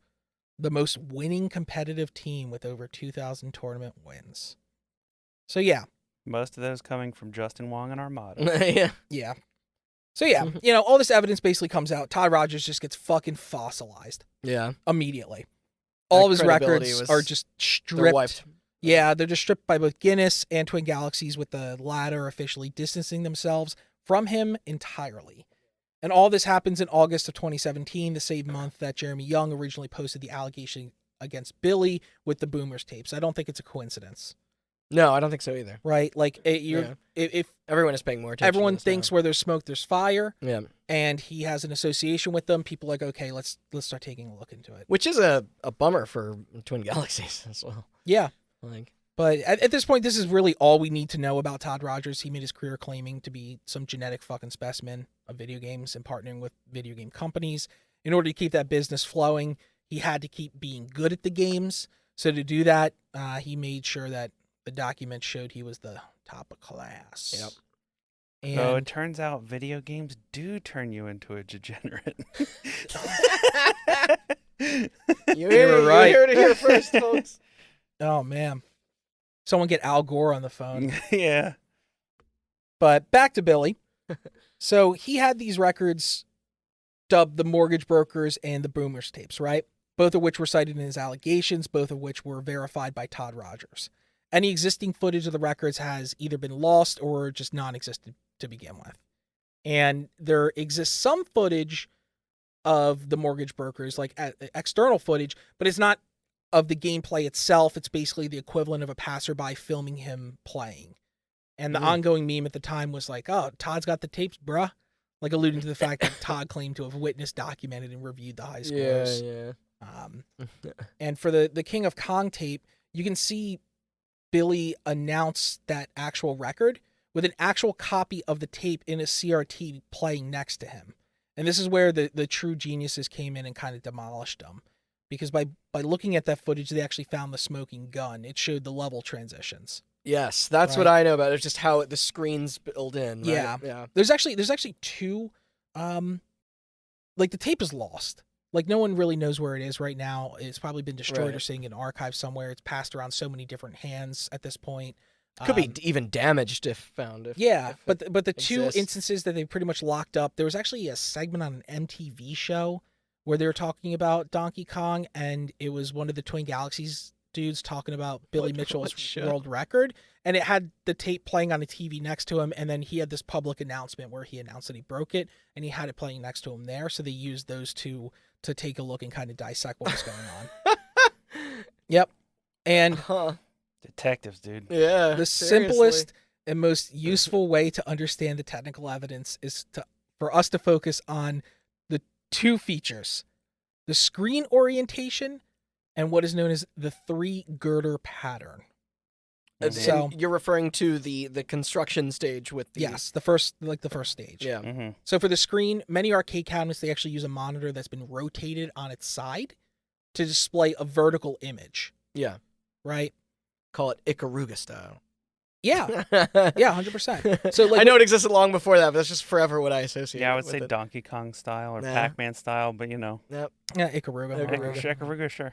C: the most winning competitive team with over 2,000 tournament wins. So yeah.
B: Most of those coming from Justin Wong and Armada.
A: Yeah.
C: Yeah. So yeah, all this evidence basically comes out. Todd Rogers just gets fucking fossilized.
A: Yeah.
C: Immediately. All of his records are just
A: They're
C: stripped.
A: wiped.
C: Yeah, they're just stripped by both Guinness and Twin Galaxies, with the latter officially distancing themselves from him entirely. And all this happens in August of 2017, the same month that Jeremy Young originally posted the allegation against Billy with the Boomers tapes. I don't think it's a coincidence.
A: No, I don't think so either.
C: Right? Like, if
A: everyone is paying more attention.
C: Everyone thinks where there's smoke, there's fire.
A: Yeah.
C: And he has an association with them. People are like, okay, let's start taking a look into it.
A: Which is a bummer for Twin Galaxies as well.
C: Yeah.
A: Like,
C: but at this point, this is really all we need to know about Todd Rogers. He made his career claiming to be some genetic fucking specimen of video games and partnering with video game companies. In order to keep that business flowing, he had to keep being good at the games. So to do that, he made sure that the document showed he was the top of class.
A: Yep.
C: And
B: so it turns out video games do turn you into a degenerate.
A: You heard it here first, folks.
C: Oh, man. Someone get Al Gore on the phone.
B: Yeah.
C: But back to Billy. So he had these records dubbed the Mortgage Brokers and the Boomers tapes, right? Both of which were cited in his allegations, both of which were verified by Todd Rogers. Any existing footage of the records has either been lost or just non-existent to begin with. And there exists some footage of the Mortgage Brokers, like external footage, but it's not of the gameplay itself. It's basically the equivalent of a passerby filming him playing. And the ongoing meme at the time was like, oh, Todd's got the tapes, bruh. Like alluding to the fact that Todd claimed to have witnessed, documented, and reviewed the high scores.
A: Yeah.
C: And for the King of Kong tape, you can see Billy announce that actual record with an actual copy of the tape in a CRT playing next to him. And this is where the true geniuses came in and kind of demolished them. Because by looking at that footage, they actually found the smoking gun. It showed the level transitions.
A: Yes, that's what I know about it. It's just how the screen's built in. Right?
C: Yeah. There's actually two, like the tape is lost. Like no one really knows where it is right now. It's probably been destroyed or sitting in an archive somewhere. It's passed around so many different hands at this point.
A: Could be even damaged if found.
C: But the two
A: exists.
C: instances that they pretty much locked up, there was actually a segment on an MTV show where they were talking about Donkey Kong, and it was one of the Twin Galaxies dudes talking about Billy Mitchell's world record, and it had the tape playing on the TV next to him, and then he had this public announcement where he announced that he broke it, and he had it playing next to him there, so they used those two to take a look and kind of dissect what was going on. Yep. And
B: detectives, dude.
A: Yeah.
C: The simplest and most useful way to understand the technical evidence is for us to focus on the two features: the screen orientation and what is known as the 3 girder pattern.
A: And
C: So
A: you're referring to the construction stage with the...
C: yes, the first stage.
A: Yeah.
B: Mm-hmm.
C: So for the screen, many arcade cabinets, they actually use a monitor that's been rotated on its side to display a vertical image.
A: Yeah.
C: Right?
A: Call it Ikaruga style.
C: Yeah. Yeah, 100%. So like
A: I know it existed long before that, but that's just forever what I associate.
B: Yeah, I would
A: with
B: say
A: it.
B: Donkey Kong style or
A: Nah.
B: Pac-Man style, but you know.
A: Yep.
C: Yeah, Ikaruga.
B: Ikaruga, sure.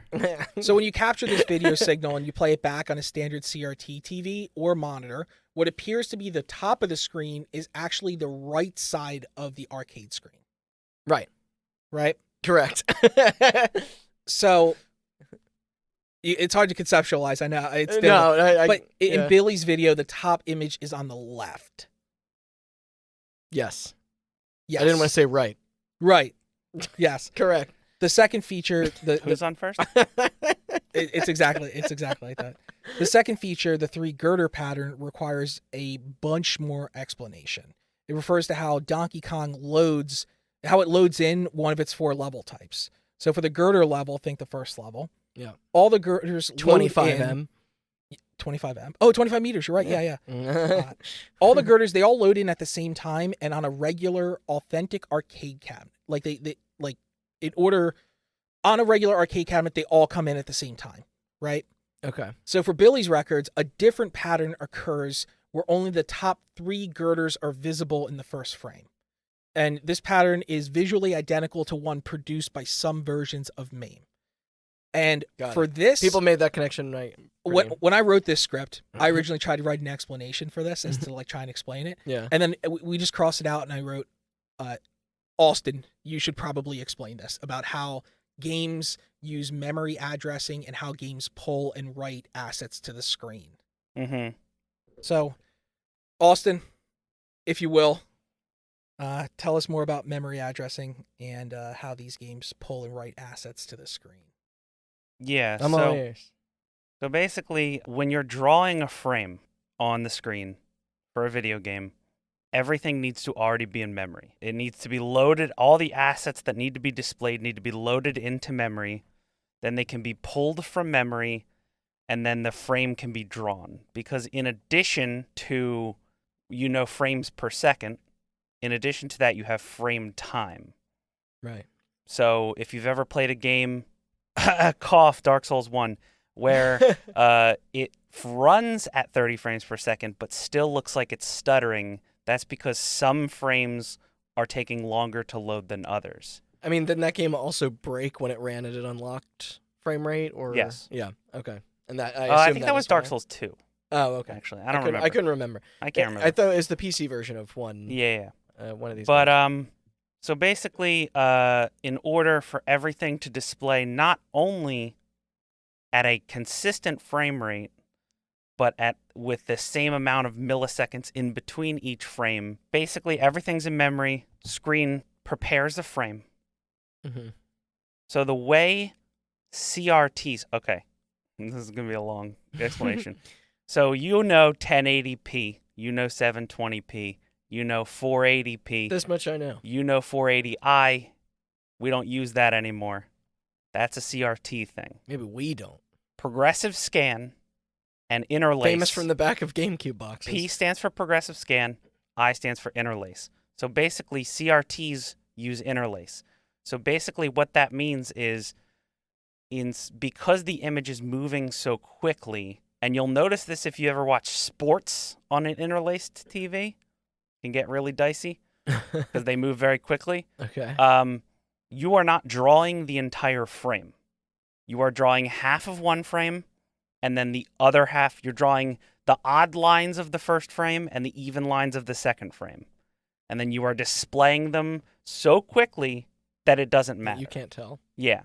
C: So when you capture this video signal and you play it back on a standard CRT TV or monitor, what appears to be the top of the screen is actually the right side of the arcade screen.
A: Right.
C: Right?
A: Correct.
C: So It's hard to conceptualize. I know it's
A: No,
C: but in
A: yeah.
C: Billy's video, the top image is on the left.
A: Yes.
C: Yes.
A: I didn't want to say right.
C: Right. Yes.
A: Correct.
C: The second feature,
B: Who's on first?
C: it's exactly like that. The second feature, the 3 girder pattern, requires a bunch more explanation. It refers to how Donkey Kong loads in one of its 4 level types. So for the girder level, think the first level.
A: Yeah.
C: All the girders
A: 25M.
C: 25M. Oh, 25 meters. You're right. Yeah. All the girders, they all load in at the same time and on a regular, authentic arcade cabinet. Like they in order on a regular arcade cabinet, they all come in at the same time, right?
A: Okay.
C: So for Billy's records, a different pattern occurs where only the top 3 girders are visible in the first frame. And this pattern is visually identical to one produced by some versions of MAME. And
A: Got
C: for
A: it.
C: this,
A: People made that connection right.
C: when I wrote this script, I originally tried to write an explanation for this as to like try and explain it.
A: Yeah.
C: And then we just crossed it out and I wrote, Austin, you should probably explain this about how games use memory addressing and how games pull and write assets to the screen.
B: Mm-hmm.
C: So, Austin, if you will, tell us more about memory addressing and how these games pull and write assets to the screen.
B: Yeah.
A: I'm all ears.
B: So basically, when you're drawing a frame on the screen for a video game, everything needs to already be in memory. It needs to be loaded. All the assets that need to be displayed need to be loaded into memory. Then they can be pulled from memory, and then the frame can be drawn. Because in addition to, frames per second, in addition to that, you have frame time.
A: Right.
B: So if you've ever played a game, cough, Dark Souls 1, where it runs at 30 frames per second, but still looks like it's stuttering, that's because some frames are taking longer to load than others.
A: I mean, didn't that game also break when it ran at an unlocked frame rate? Or
B: Yes.
A: Yeah. Okay. And that
B: I think that was Dark Souls 2,
A: Oh, okay.
B: actually. I don't remember.
A: I couldn't remember.
B: I can't remember.
A: I thought it was the PC version of one.
B: Yeah.
A: One of these.
B: But
A: games.
B: so basically, in order for everything to display not only at a consistent frame rate, but with the same amount of milliseconds in between each frame, basically everything's in memory. Screen prepares a frame.
A: Mm-hmm.
B: So the way CRTs, okay, this is going to be a long explanation. So 1080p, 720p, 480p.
A: This much I know.
B: 480i. We don't use that anymore. That's a CRT thing.
A: Maybe we don't.
B: Progressive scan and interlace.
A: Famous from the back of GameCube boxes.
B: P stands for progressive scan. I stands for interlace. So basically, CRTs use interlace. So basically what that means is because the image is moving so quickly, and you'll notice this if you ever watch sports on an interlaced TV, it can get really dicey because they move very quickly.
A: Okay.
B: You are not drawing the entire frame. You are drawing half of one frame, and then the other half, you're drawing the odd lines of the first frame and the even lines of the second frame. And then you are displaying them so quickly that it doesn't matter.
A: You can't tell.
B: Yeah.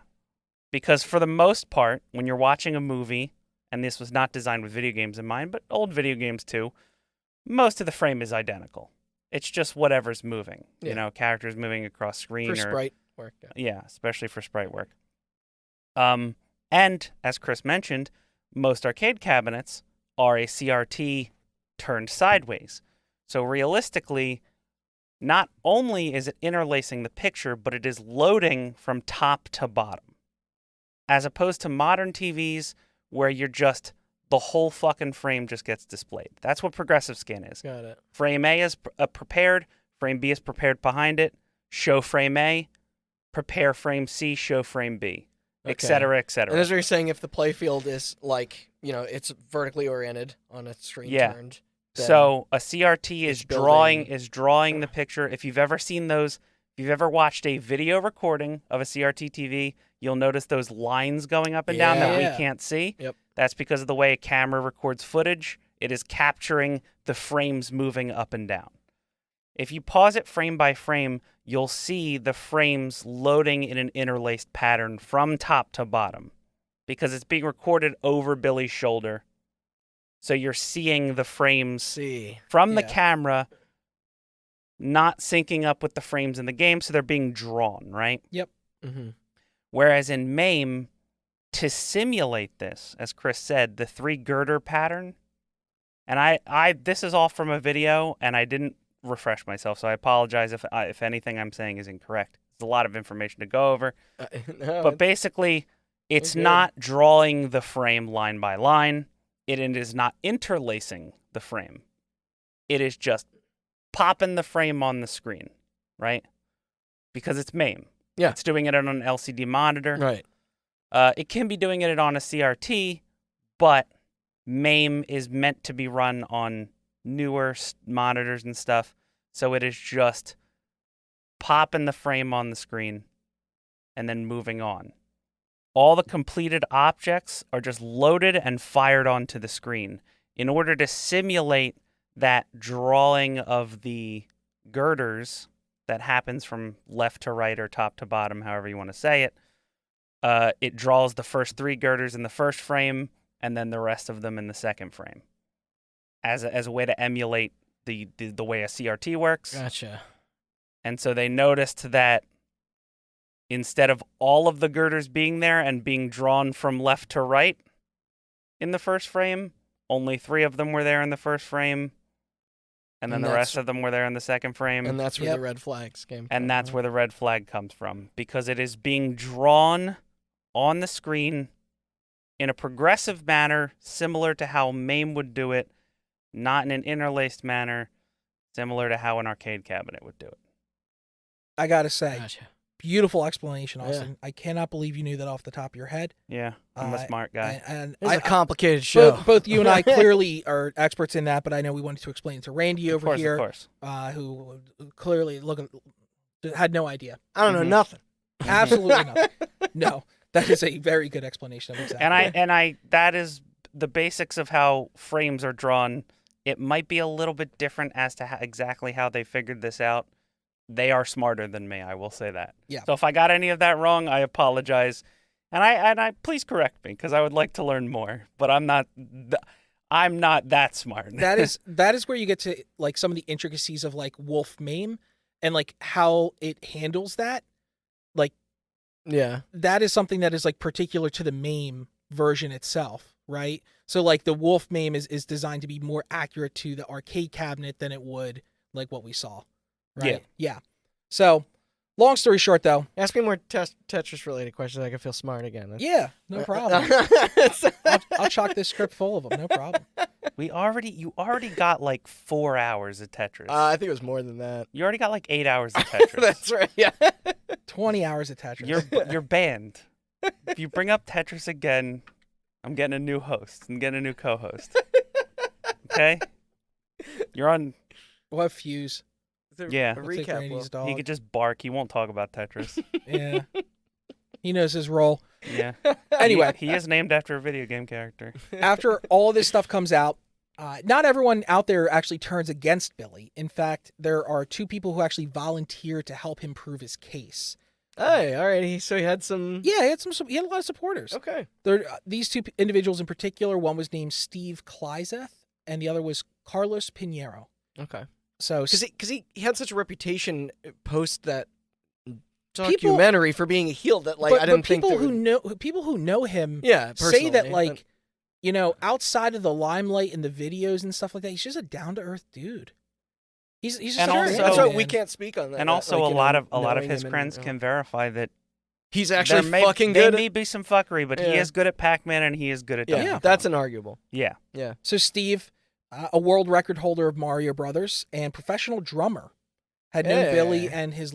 B: Because for the most part, when you're watching a movie, and this was not designed with video games in mind, but old video games too, most of the frame is identical. It's just whatever's moving.
A: Yeah.
B: Characters moving across screen.
A: For sprite work.
B: Yeah, especially for sprite work. And, as Chris mentioned, most arcade cabinets are a CRT turned sideways. So realistically, not only is it interlacing the picture, but it is loading from top to bottom. As opposed to modern TVs where the whole fucking frame just gets displayed. That's what progressive scan is.
A: Got it.
B: Frame A is prepared, frame B is prepared behind it, show frame A, prepare frame C, show frame B, et cetera, et cetera.
A: And as we were saying, if the playfield is it's vertically oriented on a screen turned.
B: So a CRT is
A: building-
B: drawing the picture. If you've ever seen those, if you've ever watched a video recording of a CRT TV, you'll notice those lines going up and down that we
C: Yeah.
B: can't see.
A: Yep.
B: That's because of the way a camera records footage. It is capturing the frames moving up and down. If you pause it frame by frame, you'll see the frames loading in an interlaced pattern from top to bottom. because it's being recorded over Billy's shoulder. So you're seeing the frames from the camera not syncing up with the frames in the game, so they're being drawn, right?
C: Yep.
A: Mm-hmm.
B: Whereas in MAME, to simulate this, as Chris said, the 3 girder pattern, and I this is all from a video, and I didn't refresh myself, so I apologize if anything I'm saying is incorrect. There's a lot of information to go over.
A: No,
B: But basically, it's
A: good.
B: not drawing the frame line by line. It is not interlacing the frame. It is just popping the frame on the screen, right? Because it's MAME.
A: Yeah.
B: It's doing it on an LCD monitor.
A: Right.
B: It can be doing it on a CRT, but MAME is meant to be run on newer monitors and stuff, so it is just popping the frame on the screen and then moving on. All the completed objects are just loaded and fired onto the screen in order to simulate that drawing of the girders that happens from left to right or top to bottom, however you want to say it. It draws the first 3 girders in the first frame and then the rest of them in the second frame as a way to emulate the way a CRT works.
A: Gotcha.
B: And so they noticed that instead of all of the girders being there and being drawn from left to right in the first frame, only 3 of them were there in the first frame, and then the rest of them were there in the second frame.
A: And that's where the red flags came from.
B: And that's where the red flag comes from, because it is being drawn on the screen in a progressive manner, similar to how MAME would do it, not in an interlaced manner, similar to how an arcade cabinet would do it.
C: I gotta say,
A: Gotcha.
C: beautiful explanation, Austin.
A: Yeah.
C: I cannot believe you knew that off the top of your head.
B: Yeah, I'm a smart guy.
C: And
A: It's a complicated show.
C: both you and I clearly are experts in that, but I know we wanted to explain it to Randy over
B: Of
C: here,
B: course.
C: Who clearly had no idea.
A: I don't know nothing.
C: Absolutely nothing. No, that is a very good explanation of exactly.
B: And I that is the basics of how frames are drawn. It might be a little bit different as to exactly how they figured this out. They are smarter than me, I will say that.
C: Yeah.
B: So if I got any of that wrong, I apologize. And I please correct me, because I would like to learn more, but I'm not that smart.
C: that is where you get to like some of the intricacies of like Wolf MAME and like how it handles that. Like,
A: Yeah.
C: that is something that is like particular to the MAME version itself, right? So like the Wolf MAME is designed to be more accurate to the arcade cabinet than it would like what we saw, right? Yeah. So, long story short, though.
A: Ask me more Tetris related questions. I can feel smart again.
C: Yeah, no problem. I'll chalk this script full of them. No problem.
B: You already got like 4 hours of Tetris.
A: I think it was more than that.
B: You already got like 8 hours of Tetris.
A: That's right. Yeah.
C: 20 hours of Tetris.
B: You're banned. If you bring up Tetris again, I'm getting a new host. I'm getting a new co-host. Okay? You're on.
C: What fuse?
B: Yeah.
A: A
C: Looks like
A: recap.
C: Randy's
A: Will.
C: dog.
B: He could just bark. He won't talk about Tetris.
C: Yeah. He knows his role.
B: Yeah.
C: Anyway.
B: He is named after a video game character.
C: After all this stuff comes out, not everyone out there actually turns against Billy. In fact, there are 2 people who actually volunteer to help him prove his case.
A: Hey, all right. So he had some.
C: Yeah, he had a lot of supporters.
A: Okay.
C: These 2 individuals in particular, one was named Steve Kleizeth, and the other was Carlos Pinheiro.
A: Okay.
C: So,
A: Because he had such a reputation post that documentary for being a heel that like I didn't think
C: people who know him
A: yeah
C: say that
A: personally,
C: like you know, outside of the limelight and the videos and stuff like that, he's just a down to earth dude. He's just
B: And
C: a
B: also-
C: great
A: that's
C: man.
A: right. We can't speak on that.
B: And
A: that,
B: also
A: like,
B: a lot of
A: knowing
B: his
A: him
B: friends
A: and,
B: can verify that
A: he's actually
B: there
A: fucking
B: there
A: good.
B: may be some fuckery, but he
A: Yeah.
B: is good at Pac-Man and he is good at
A: Yeah,
B: Donkey Kong.
A: that's inarguable.
B: Yeah.
A: Yeah.
C: So Steve, a world record holder of Mario Brothers and professional drummer, had known
A: Hey.
C: Billy and his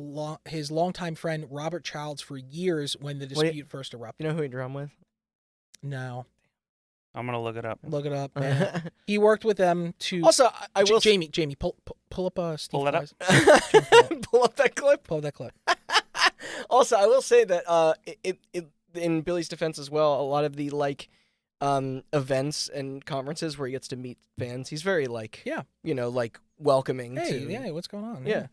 C: longtime friend Robert Childs for years when the dispute first erupted.
A: You know who he drum with?
C: No,
B: I'm going to look it up.
C: look it up, man. He worked with them to.
A: Also, I will
C: Jamie, pull up Steve.
B: Pull that up.
A: pull up that clip.
C: Pull up that clip.
A: Also, I will say that it in Billy's defense as well, a lot of the like events and conferences where he gets to meet fans, he's very like
C: Yeah.
A: like welcoming
C: Hey,
A: to
C: yeah, what's going on?
A: Yeah.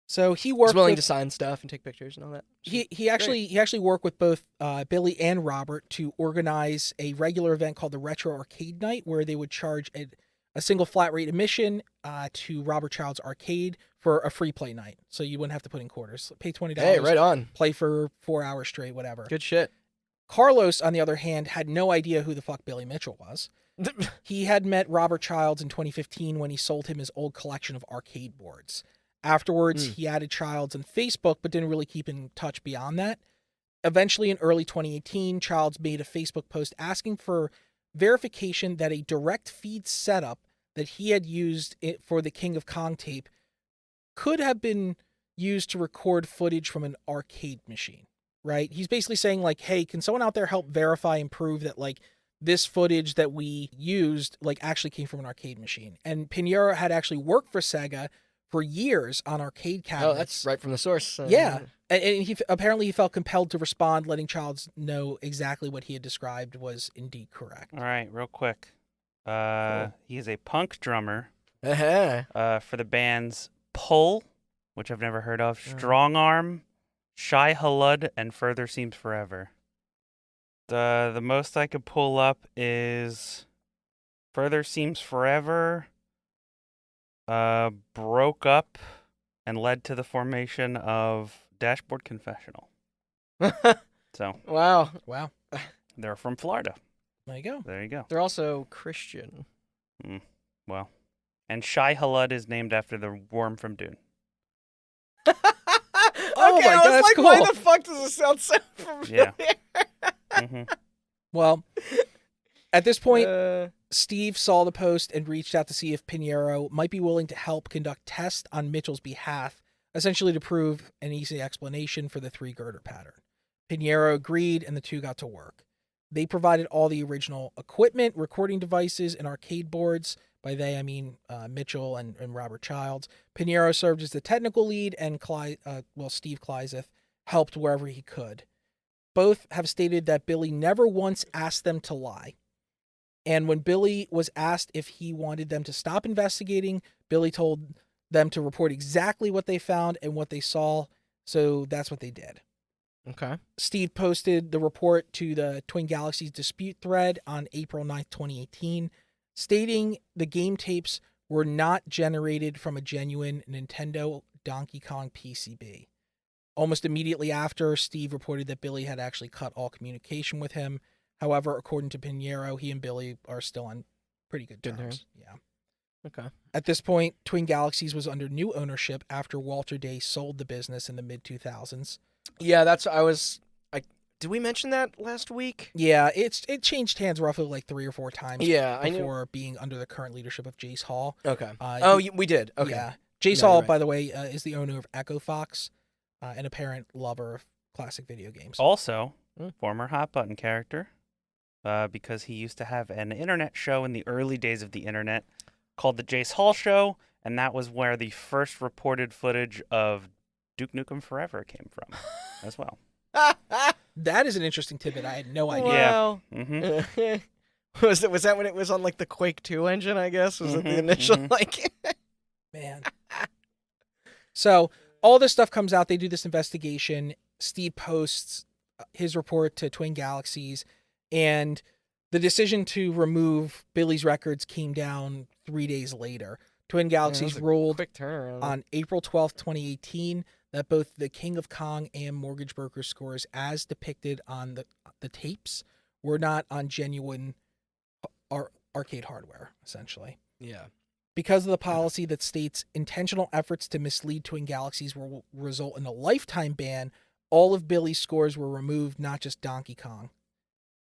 C: So he
A: He's
C: worked
A: willing
C: with,
A: to sign stuff and take pictures and all that.
C: he actually worked with both Billy and Robert to organize a regular event called the Retro Arcade Night, where they would charge a single flat rate admission to Robert Child's arcade for a free play night. So you wouldn't have to put in quarters. Pay $20.
A: Hey, right on.
C: Play for 4 hours straight, whatever.
A: Good shit.
C: Carlos, on the other hand, had no idea who the fuck Billy Mitchell was. He had met Robert Childs in 2015 when he sold him his old collection of arcade boards. Afterwards, he added Childs on Facebook, but didn't really keep in touch beyond that. Eventually, in early 2018, Childs made a Facebook post asking for verification that a direct feed setup that he had used for the King of Kong tape could have been used to record footage from an arcade machine, right? He's basically saying, like, hey, can someone out there help verify and prove that, like, this footage that we used, like, actually came from an arcade machine? And Pinheiro had actually worked for Sega for years on arcade cabinets.
A: Oh, that's right from the source.
C: Yeah. And he apparently he felt compelled to respond, letting Childs know exactly what he had described was indeed correct.
B: All right, real quick. He is a punk drummer
A: Uh-huh.
B: for the bands Pull, which I've never heard of, Strong Arm, Shy Halud, and Further Seems Forever. The most I could pull up is Further Seems Forever broke up and led to the formation of Dashboard Confessional. So
A: Wow.
B: they're from Florida.
C: There you go.
B: There you go.
A: They're also Christian.
B: Well, and Shy Halud is named after the worm from Dune.
C: Oh
A: Okay,
C: my
A: I
C: God,
A: was
C: that's
A: like,
C: cool.
A: why the fuck does it sound so familiar?
B: Yeah.
C: Well, at this point,
A: Uh,
C: Steve saw the post and reached out to see if Pinheiro might be willing to help conduct tests on Mitchell's behalf, essentially to prove an easy explanation for the 3 girder pattern. Pinheiro agreed, and the two got to work. They provided all the original equipment, recording devices, and arcade boards. By they, I mean Mitchell and Robert Childs. Pinheiro served as the technical lead, and Steve Kleizeth helped wherever he could. Both have stated that Billy never once asked them to lie. And when Billy was asked if he wanted them to stop investigating, Billy told them to report exactly what they found and what they saw, so that's what they did.
A: okay.
C: Steve posted the report to the Twin Galaxies dispute thread on April 9th, 2018, stating the game tapes were not generated from a genuine Nintendo Donkey Kong PCB. Almost immediately after, Steve reported that Billy had actually cut all communication with him. However, according to Pinheiro, he and Billy are still on pretty good
A: Good
C: terms.
A: terms.
C: Yeah.
A: Okay.
C: At this point, Twin Galaxies was under new ownership after Walter Day sold the business in the mid-2000s.
A: Yeah, did we mention that last week?
C: Yeah, it changed hands roughly like 3 or 4 times
A: Yeah, I knew.
C: before being under the current leadership of Jace Hall.
A: Okay.
C: Uh,
A: We did. Okay.
C: Yeah. Jace
A: No,
C: Hall,
A: you're right.
C: by the way, is the owner of Echo Fox, an apparent lover of classic video games.
B: Also,
A: Hmm.
B: former Hot Button character, because he used to have an internet show in the early days of the internet called The Jace Hall Show, and that was where the first reported footage of Duke Nukem Forever came from as well.
C: That is an interesting tidbit. I had no idea.
A: Wow.
B: Mm-hmm.
A: Was that when it was on like the Quake 2 engine, I guess? Was it the
B: Mhm,
A: initial
B: mhm.
A: like
C: Man. So all this stuff comes out. They do this investigation. Steve posts his report to Twin Galaxies, and the decision to remove Billy's records came down 3 days later. Twin Galaxies ruled
A: quick turnaround.
C: on April 12th, 2018, that both the King of Kong and Mortgage Broker scores as depicted on the tapes were not on genuine arcade hardware, essentially.
A: Yeah.
C: Because of the policy that states intentional efforts to mislead Twin Galaxies will result in a lifetime ban, all of Billy's scores were removed, not just Donkey Kong.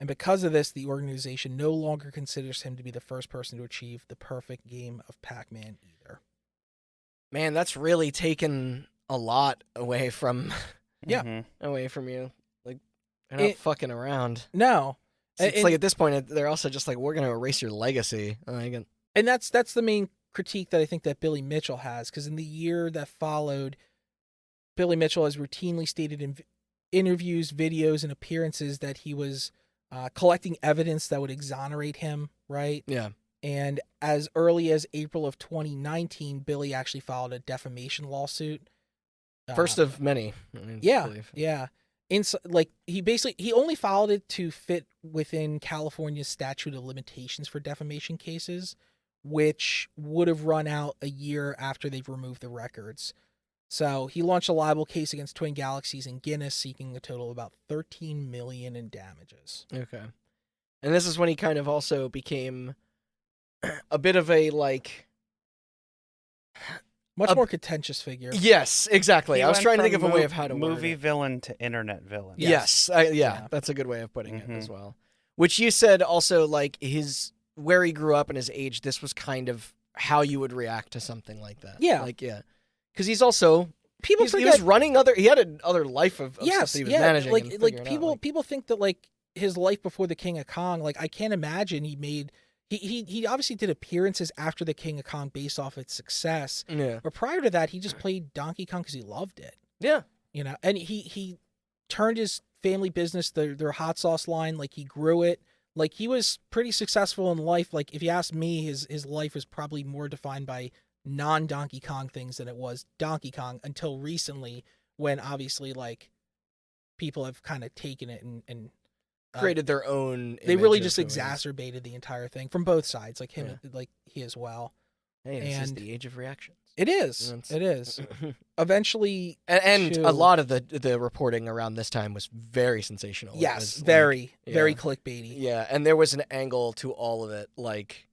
C: And because of this, the organization no longer considers him to be the first person to achieve the perfect game of Pac-Man either.
A: Man, that's really taken a lot away from
C: Yeah.
B: Mhm.
A: away from you. Like they're not fucking around.
C: No.
A: It's like at this point they're also just like, we're gonna erase your legacy. Like,
C: And that's the main critique that I think that Billy Mitchell has, because in the year that followed, Billy Mitchell has routinely stated in interviews, videos, and appearances that he was collecting evidence that would exonerate him, right?
A: yeah.
C: And as early as April of 2019, Billy actually filed a defamation lawsuit
A: First of many. I
C: Yeah,
A: believe.
C: yeah. Like he only followed it to fit within California's statute of limitations for defamation cases, which would have run out a year after they've removed the records. So he launched a libel case against Twin Galaxies and Guinness, seeking a total of about $13 million in damages.
A: Okay. And this is when he kind of also became a bit of a, like...
C: Much more contentious figure.
A: Yes, exactly.
B: He
A: I was
B: went
A: trying to think
B: from
A: of a way of how to
B: movie
A: word it.
B: villain to internet villain.
A: Yes.
C: Yeah.
A: That's a good way of putting it
B: Mhm.
A: as well. Which you said also, like, where he grew up and his age, this was kind of how you would react to something like that.
C: Yeah.
A: Like, yeah. Because he's also...
C: People
A: he
C: forget.
A: was running he had another life of stuff
C: Yes,
A: that he was
C: yeah.
A: managing.
C: Like
A: and
C: like
A: figuring
C: people
A: out. Like,
C: people think that like his life before the King of Kong. Like I can't imagine he made. He obviously did appearances after the King of Kong based off its success.
A: yeah.
C: But prior to that, he just played Donkey Kong because he loved it.
A: Yeah.
C: You know, and he turned his family business, their hot sauce line, like he grew it. Like he was pretty successful in life. Like if you ask me, his life was probably more defined by non-Donkey Kong things than it was Donkey Kong until recently, when obviously like people have kind of taken it and
A: Created their own...
C: they really
A: image
C: just
A: of who he is.
C: exacerbated the entire thing from both sides, like him, like he as well.
A: Hey, this is
C: and-
A: the age of reactions.
C: It is.
A: That's-
C: It is. Eventually,
A: And
C: to-
A: a lot of the reporting around this time was very sensational. It
C: yes,
A: was, like,
C: very
A: yeah.
C: clickbaity.
A: Yeah, and there was an angle to all of it. Like,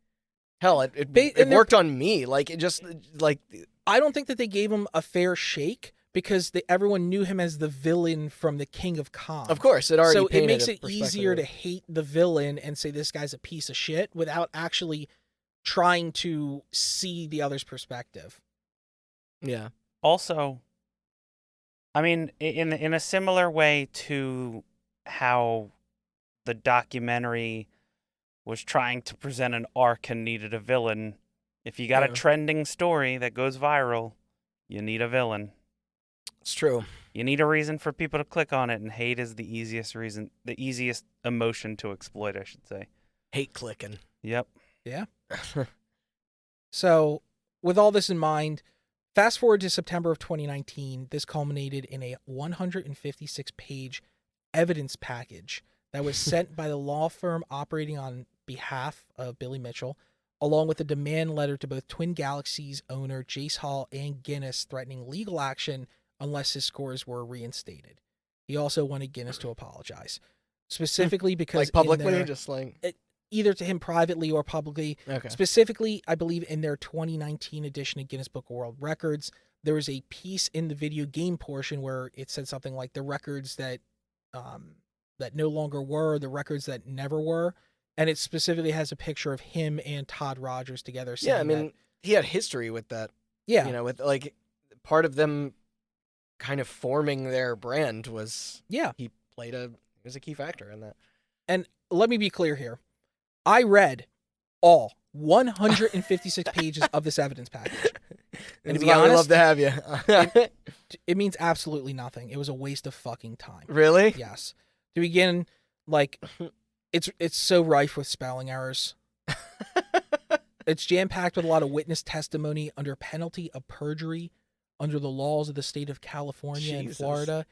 A: hell, it
C: and they're-
A: worked on me. Like, it just, like...
C: I don't think that they gave him a fair shake because everyone knew him as the villain from the King of Kong.
A: Of course, it already
C: So it
A: painted
C: makes
A: a
C: it
A: perspective
C: easier
A: of-
C: to hate the villain and say this guy's a piece of shit without actually trying to see the other's perspective.
A: Yeah.
B: Also, I mean, in a similar way to how the documentary was trying to present an arc and needed a villain, if you got a
A: Yeah.
B: trending story that goes viral, you need a villain.
A: It's true.
B: You need a reason for people to click on it, and hate is the easiest reason, the easiest emotion to exploit, I should say.
A: Hate clicking.
B: Yep.
C: So, with all this in mind, fast forward to September of 2019, this culminated in a 156-page evidence package that was sent by the law firm operating on behalf of Billy Mitchell, along with a demand letter to both Twin Galaxies owner Jace Hall and Guinness threatening legal action unless his scores were reinstated. He also wanted Guinness to apologize, specifically because
A: Like,
C: in
A: publicly,
C: their-
A: just like...
C: either to him privately or publicly.
A: Okay.
C: Specifically, I believe in their 2019 edition of Guinness Book of World Records, there was a piece in the video game portion where it said something like the records that that no longer were, the records that never were, and it specifically has a picture of him and Todd Rogers together.
A: Yeah, I
C: saying
A: mean,
C: that,
A: he had history with that.
C: yeah,
A: You know, with, like, part of them kind of forming their brand was...
C: yeah.
A: He was a key factor in that.
C: And let me be clear here. I read all 156 pages of this evidence package. And to be
A: That's why we
C: honest,
A: love to have you.
C: it means absolutely nothing. It was a waste of fucking time.
A: Really?
C: Yes. To begin, like, it's so rife with spelling errors. It's jam-packed with a lot of witness testimony under penalty of perjury under the laws of the state of California and
A: Jesus.
C: Florida,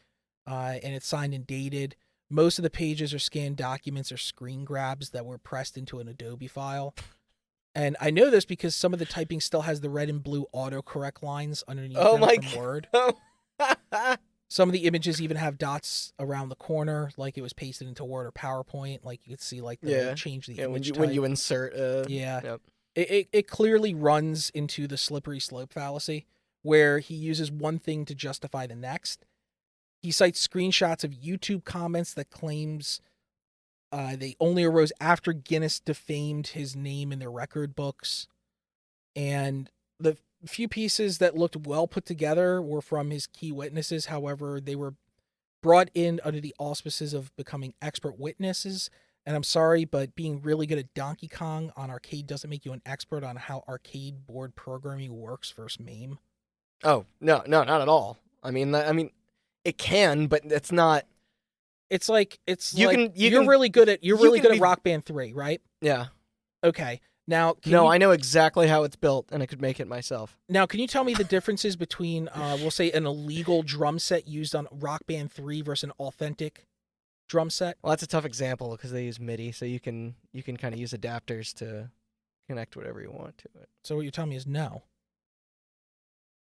C: and it's signed and dated. Most of the pages are scanned documents or screen grabs that were pressed into an Adobe file. And I know this because some of the typing still has the red and blue autocorrect lines underneath
A: Oh
C: them
A: my
C: from Word.
A: God.
C: Some of the images even have dots around the corner, like it was pasted into Word or PowerPoint. Like you could see, like
A: Yeah.
C: change the
A: Yeah, when
C: image
A: you
C: type.
A: when you insert.
C: Yeah.
A: Yep.
C: It clearly runs into the slippery slope fallacy, where he uses one thing to justify the next. He cites screenshots of YouTube comments that claims they only arose after Guinness defamed his name in their record books. And the few pieces that looked well put together were from his key witnesses. However, they were brought in under the auspices of becoming expert witnesses. And I'm sorry, but being really good at Donkey Kong on arcade doesn't make you an expert on how arcade board programming works versus MAME.
A: Oh no, not at all. I mean, it can, but it's not.
C: It's like
A: You
C: like
A: can- you
C: you're
A: can-
C: really good at
A: you
C: really
A: can
C: good
A: be-
C: at Rock Band 3, right?
A: Yeah.
C: Okay. Now,
A: I know exactly how it's built, and I could make it myself.
C: Now, can you tell me the differences between, we'll say, an illegal drum set used on Rock Band 3 versus an authentic drum set?
A: Well, that's a tough example because they use MIDI, so you can kind of use adapters to connect whatever you want to it.
C: So what you're telling me is no.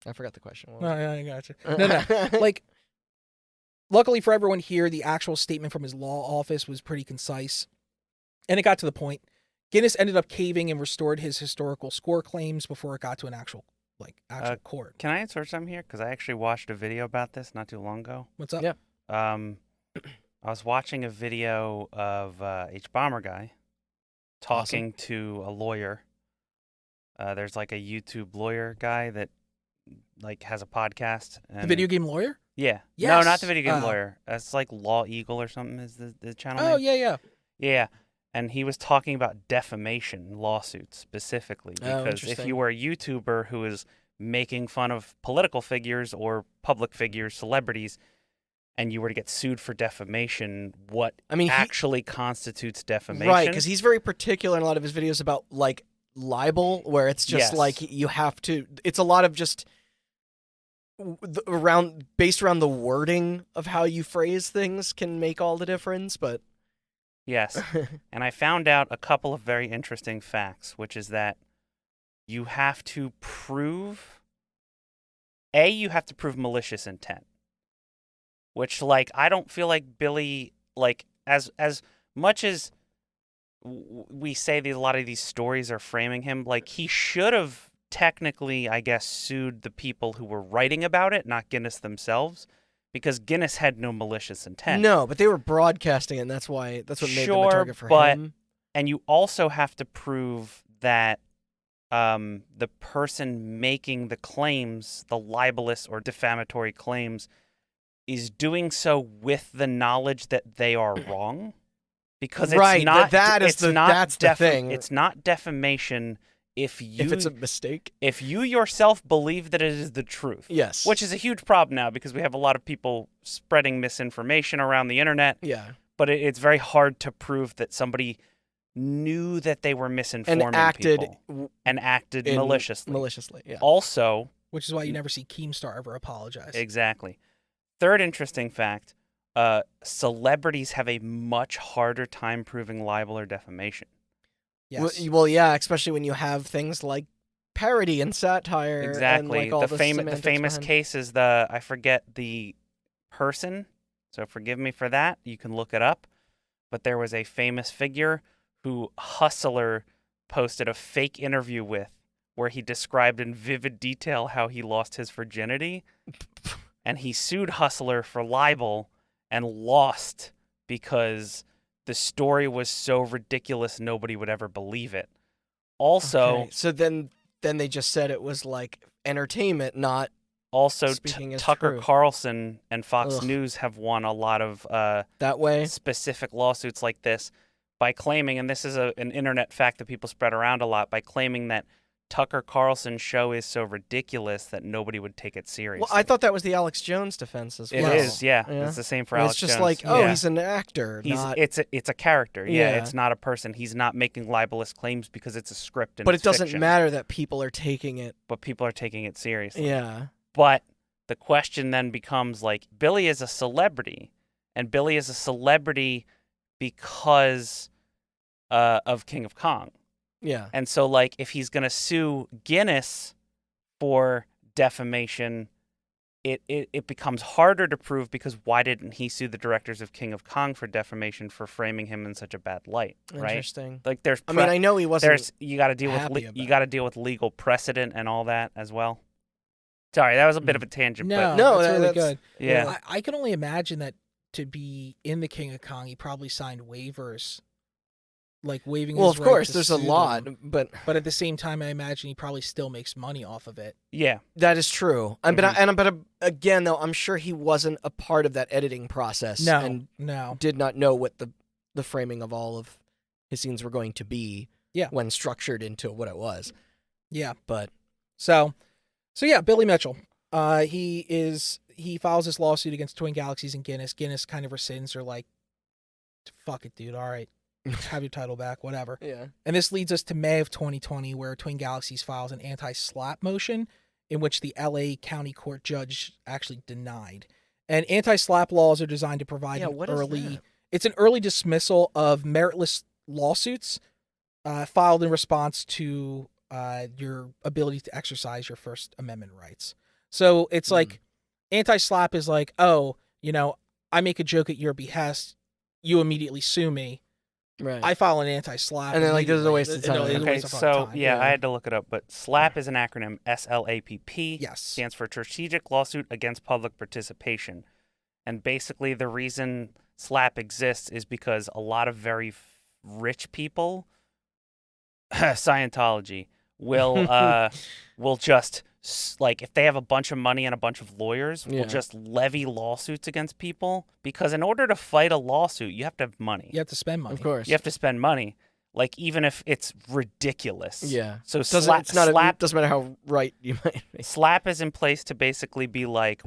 A: I forgot the question.
C: No, I gotcha. No. Like, luckily for everyone here, the actual statement from his law office was pretty concise, and it got to the point. Guinness ended up caving and restored his historical score claims before it got to an actual court.
B: Can I insert something here? Because I actually watched a video about this not too long ago.
C: What's up?
A: Yeah.
B: I was watching a video of H-Bomber guy talking to a lawyer. There's like a YouTube lawyer guy that like has a podcast. And
C: The video game lawyer?
B: Yeah.
C: Yes.
B: No, not the video game lawyer. That's like Law Eagle or something is the channel name.
C: Oh, yeah.
B: Yeah. And he was talking about defamation lawsuits specifically. Because if you were a YouTuber who is making fun of political figures or public figures, celebrities, and you were to get sued for defamation, what actually constitutes defamation?
A: Right, because he's very particular in a lot of his videos about like libel, where it's just like you have to. It's a lot of just based around the wording of how you phrase things can make all the difference, but.
B: Yes. And I found out a couple of very interesting facts, which is that you have to prove malicious intent. Which, like, I don't feel like Billy, like, as much as we say a lot of these stories are framing him, like, he should have technically, I guess, sued the people who were writing about it, not Guinness themselves. Because Guinness had no malicious intent.
A: No, but they were broadcasting it, and that's what made them a target for him.
B: And you also have to prove that the person making the claims, the libelous or defamatory claims, is doing so with the knowledge that they are wrong. Because it's not that's the thing. It's not defamation if
A: it's a mistake.
B: If you yourself believe that it is the truth.
A: Yes.
B: Which is a huge problem now because we have a lot of people spreading misinformation around the internet.
A: Yeah.
B: But it's very hard to prove that somebody knew that they were misinforming people. And acted maliciously.
A: Maliciously, yeah.
B: Also...
C: Which is why you never see Keemstar ever apologize.
B: Exactly. Third interesting fact, celebrities have a much harder time proving libel or defamation.
C: Yes.
A: Well, yeah, especially when you have things like parody and satire.
B: Exactly.
A: And like all
B: the famous case is I forget the person, so forgive me for that. You can look it up. But there was a famous figure who Hustler posted a fake interview with where he described in vivid detail how he lost his virginity. And he sued Hustler for libel and lost because the story was so ridiculous nobody would ever believe it. Also,
A: so then they just said it was like entertainment, not
B: also
A: speaking as
B: Tucker
A: true.
B: Carlson and Fox News have won a lot of
A: that way
B: specific lawsuits like this by claiming, and this is an internet fact that people spread around a lot, by claiming that Tucker Carlson's show is so ridiculous that nobody would take it seriously.
A: Well, I thought that was the Alex Jones defense as well.
B: It is, yeah. It's the same for Alex Jones.
A: It's just like, he's an actor.
B: It's a character. Yeah, it's not a person. He's not making libelous claims because it's a script and
A: but
B: it's
A: it doesn't
B: fiction.
A: matter that people are taking it.
B: But people are taking it seriously.
A: Yeah.
B: But the question then becomes, like, Billy is a celebrity, and Billy is a celebrity because of King of Kong.
A: Yeah.
B: And so, like, if he's going to sue Guinness for defamation, it becomes harder to prove because why didn't he sue the directors of King of Kong for defamation for framing him in such a bad light, right?
A: Interesting.
B: Like,
A: I know he wasn't
B: you got to deal with legal precedent and all that as well. Sorry, that was a bit of a tangent.
C: No,
B: but
C: that's really good.
B: Yeah.
C: I can only imagine that to be in the King of Kong, he probably signed waivers. Like waiving his
A: Well, of
C: right
A: course,
C: to
A: there's a
C: sue
A: lot,
C: them.
A: but
C: at the same time, I imagine he probably still makes money off of it.
B: Yeah,
A: that is true. But again, though, I'm sure he wasn't a part of that editing process.
C: No.
A: Did not know what the framing of all of his scenes were going to be.
C: Yeah.
A: When structured into what it was.
C: Yeah.
A: But
C: so yeah, Billy Mitchell. He files this lawsuit against Twin Galaxies and Guinness. Guinness kind of rescinds or like, fuck it, dude. All right. have your title back, whatever.
A: Yeah.
C: And this leads us to May of 2020, where Twin Galaxies files an anti-slap motion in which the LA County Court judge actually denied. And anti-slap laws are designed to provide
A: what is that?
C: It's an early dismissal of meritless lawsuits filed in response to your ability to exercise your First Amendment rights. So it's like anti-slap is like, oh, I make a joke at your behest, you immediately sue me.
A: Right.
C: I file an anti-slap.
A: And then, like, this is a waste of time.
B: Okay, so, I had to look it up, but SLAP is an acronym, SLAPP.
C: Yes.
B: Stands for Strategic Lawsuit Against Public Participation. And basically the reason SLAP exists is because a lot of very rich people, Scientology, will just, like, if they have a bunch of money and a bunch of lawyers, will just levy lawsuits against people. Because in order to fight a lawsuit, you have to have money.
C: You have to spend money.
A: Of course.
B: You have to spend money, like, even if it's ridiculous.
A: Yeah.
B: So
A: It
B: SLAP
A: doesn't matter how right you might be.
B: SLAP is in place to basically be like,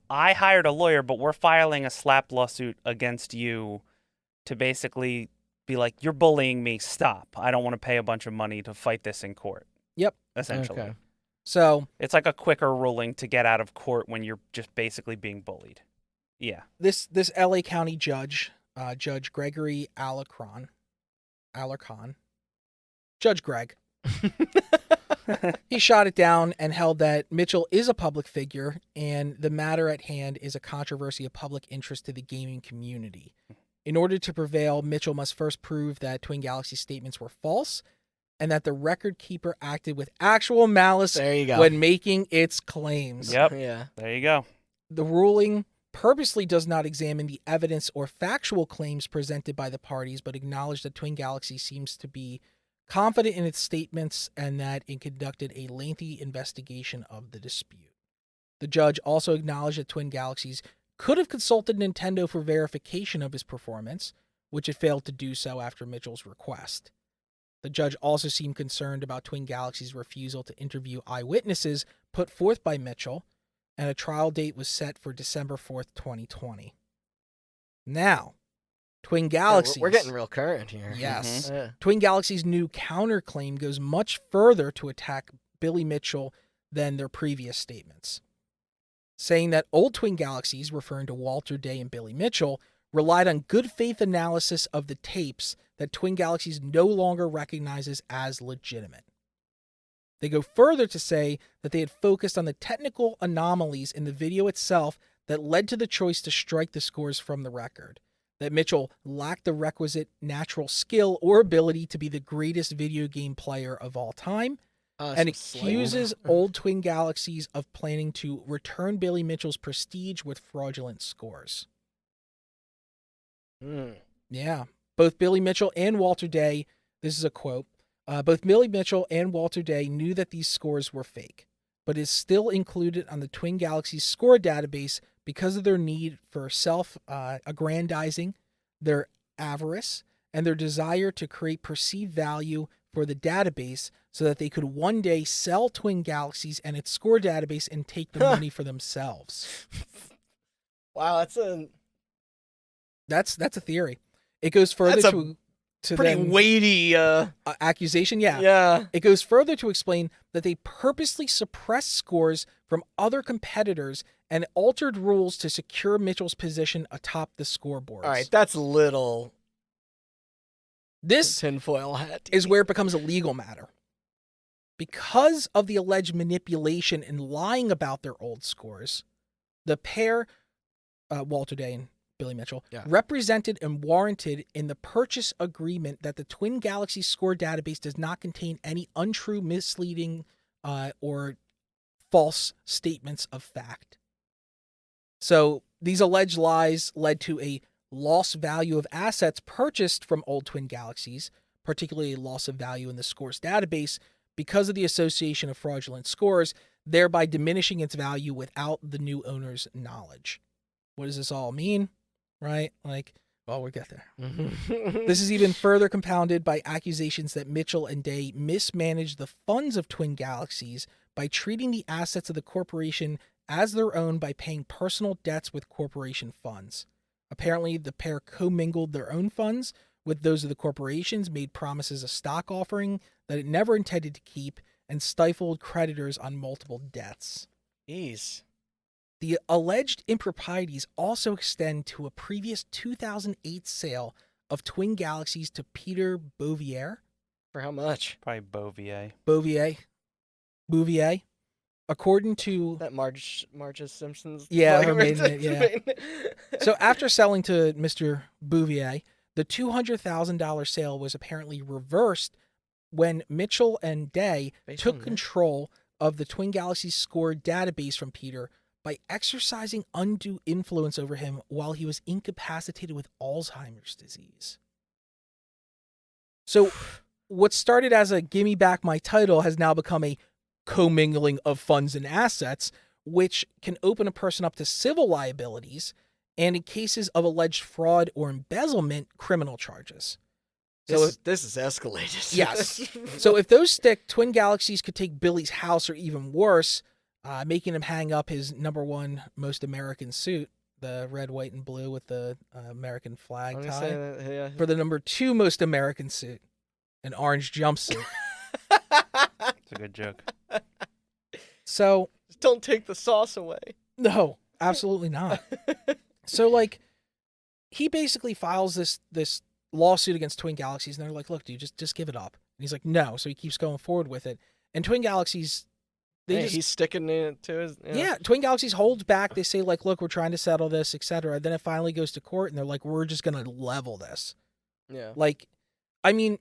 B: I hired a lawyer, but we're filing a SLAP lawsuit against you to basically be like, you're bullying me. Stop. I don't want to pay a bunch of money to fight this in court.
C: Yep.
B: Essentially.
A: Okay.
C: So
B: It's like a quicker ruling to get out of court when you're just basically being bullied. Yeah.
C: this LA County judge, Judge Gregory Alarcon, Judge Greg, he shot it down and held that Mitchell is a public figure and the matter at hand is a controversy of public interest to the gaming community. In order to prevail, Mitchell must first prove that Twin Galaxies statements were false and that the record keeper acted with actual malice
A: There you go.
C: when making its claims.
B: Yep.
A: Yeah.
B: There you go.
C: The ruling purposely does not examine the evidence or factual claims presented by the parties, but acknowledged that Twin Galaxies seems to be confident in its statements and that it conducted a lengthy investigation of the dispute. The judge also acknowledged that Twin Galaxies could have consulted Nintendo for verification of his performance, which it failed to do so after Mitchell's request. The judge also seemed concerned about Twin Galaxies' refusal to interview eyewitnesses put forth by Mitchell, and a trial date was set for December 4th, 2020. Now, Twin Galaxies...
A: We're getting real current here.
C: Yes.
A: Yeah.
C: Twin Galaxies' new counterclaim goes much further to attack Billy Mitchell than their previous statements, saying that old Twin Galaxies, referring to Walter Day and Billy Mitchell, relied on good faith analysis of the tapes that Twin Galaxies no longer recognizes as legitimate. They go further to say that they had focused on the technical anomalies in the video itself that led to the choice to strike the scores from the record, that Mitchell lacked the requisite natural skill or ability to be the greatest video game player of all time, and accuses old Twin Galaxies of planning to return Billy Mitchell's prestige with fraudulent scores. Yeah. Both Billy Mitchell and Walter Day, this is a quote, both Billy Mitchell and Walter Day knew that these scores were fake, but is still included on the Twin Galaxies score database because of their need for self-aggrandizing, their avarice, and their desire to create perceived value for the database so that they could one day sell Twin Galaxies and its score database and take the money for themselves.
A: Wow,
C: That's a theory. It goes further to
A: pretty
C: then,
A: weighty.
C: accusation. Yeah.
A: Yeah.
C: It goes further to explain that they purposely suppressed scores from other competitors and altered rules to secure Mitchell's position atop the scoreboards.
A: All right, that's little.
C: This
A: Tinfoil hat
C: is where it becomes a legal matter. Because of the alleged manipulation and lying about their old scores, the pair, Walter Day and Billy Mitchell, represented and warranted in the purchase agreement that the Twin Galaxies score database does not contain any untrue, misleading, or false statements of fact. So these alleged lies led to a lost value of assets purchased from old Twin Galaxies, particularly a loss of value in the scores database because of the association of fraudulent scores, thereby diminishing its value without the new owner's knowledge. What does this all mean? Right? Well, we'll get there. This is even further compounded by accusations that Mitchell and Day mismanaged the funds of Twin Galaxies by treating the assets of the corporation as their own by paying personal debts with corporation funds. Apparently, the pair commingled their own funds with those of the corporations, made promises of stock offering that it never intended to keep, and stifled creditors on multiple debts.
A: Jeez.
C: The alleged improprieties also extend to a previous 2008 sale of Twin Galaxies to Peter Bouvier.
A: For how much?
B: Probably Bouvier.
C: Bouvier. According to...
A: That Marge Simpson's...
C: Yeah,
A: like,
C: her maiden, yeah. So after selling to Mr. Bouvier, the $200,000 sale was apparently reversed when Mitchell and Day took control of the Twin Galaxies score database from Peter by exercising undue influence over him while he was incapacitated with Alzheimer's disease. So what started as a gimme back my title has now become a commingling of funds and assets, which can open a person up to civil liabilities and, in cases of alleged fraud or embezzlement, criminal charges. So
A: this is escalated.
C: Yes. So if those stick, Twin Galaxies could take Billy's house, or even worse, making him hang up his #1 most American suit, the red, white, and blue with the American flag tie, for the #2 most American suit, an orange jumpsuit.
B: It's a good joke.
C: So
A: just don't take the sauce away.
C: No, absolutely not. So, like, he basically files this lawsuit against Twin Galaxies, and they're like, "Look, dude, just give it up." And he's like, "No." So he keeps going forward with it, and Twin Galaxies,
A: he's sticking it to his...
C: Yeah, Twin Galaxies holds back. They say, like, "Look, we're trying to settle this, etc." Then it finally goes to court, and they're like, "We're just gonna level this."
A: Yeah.
C: Like, I mean,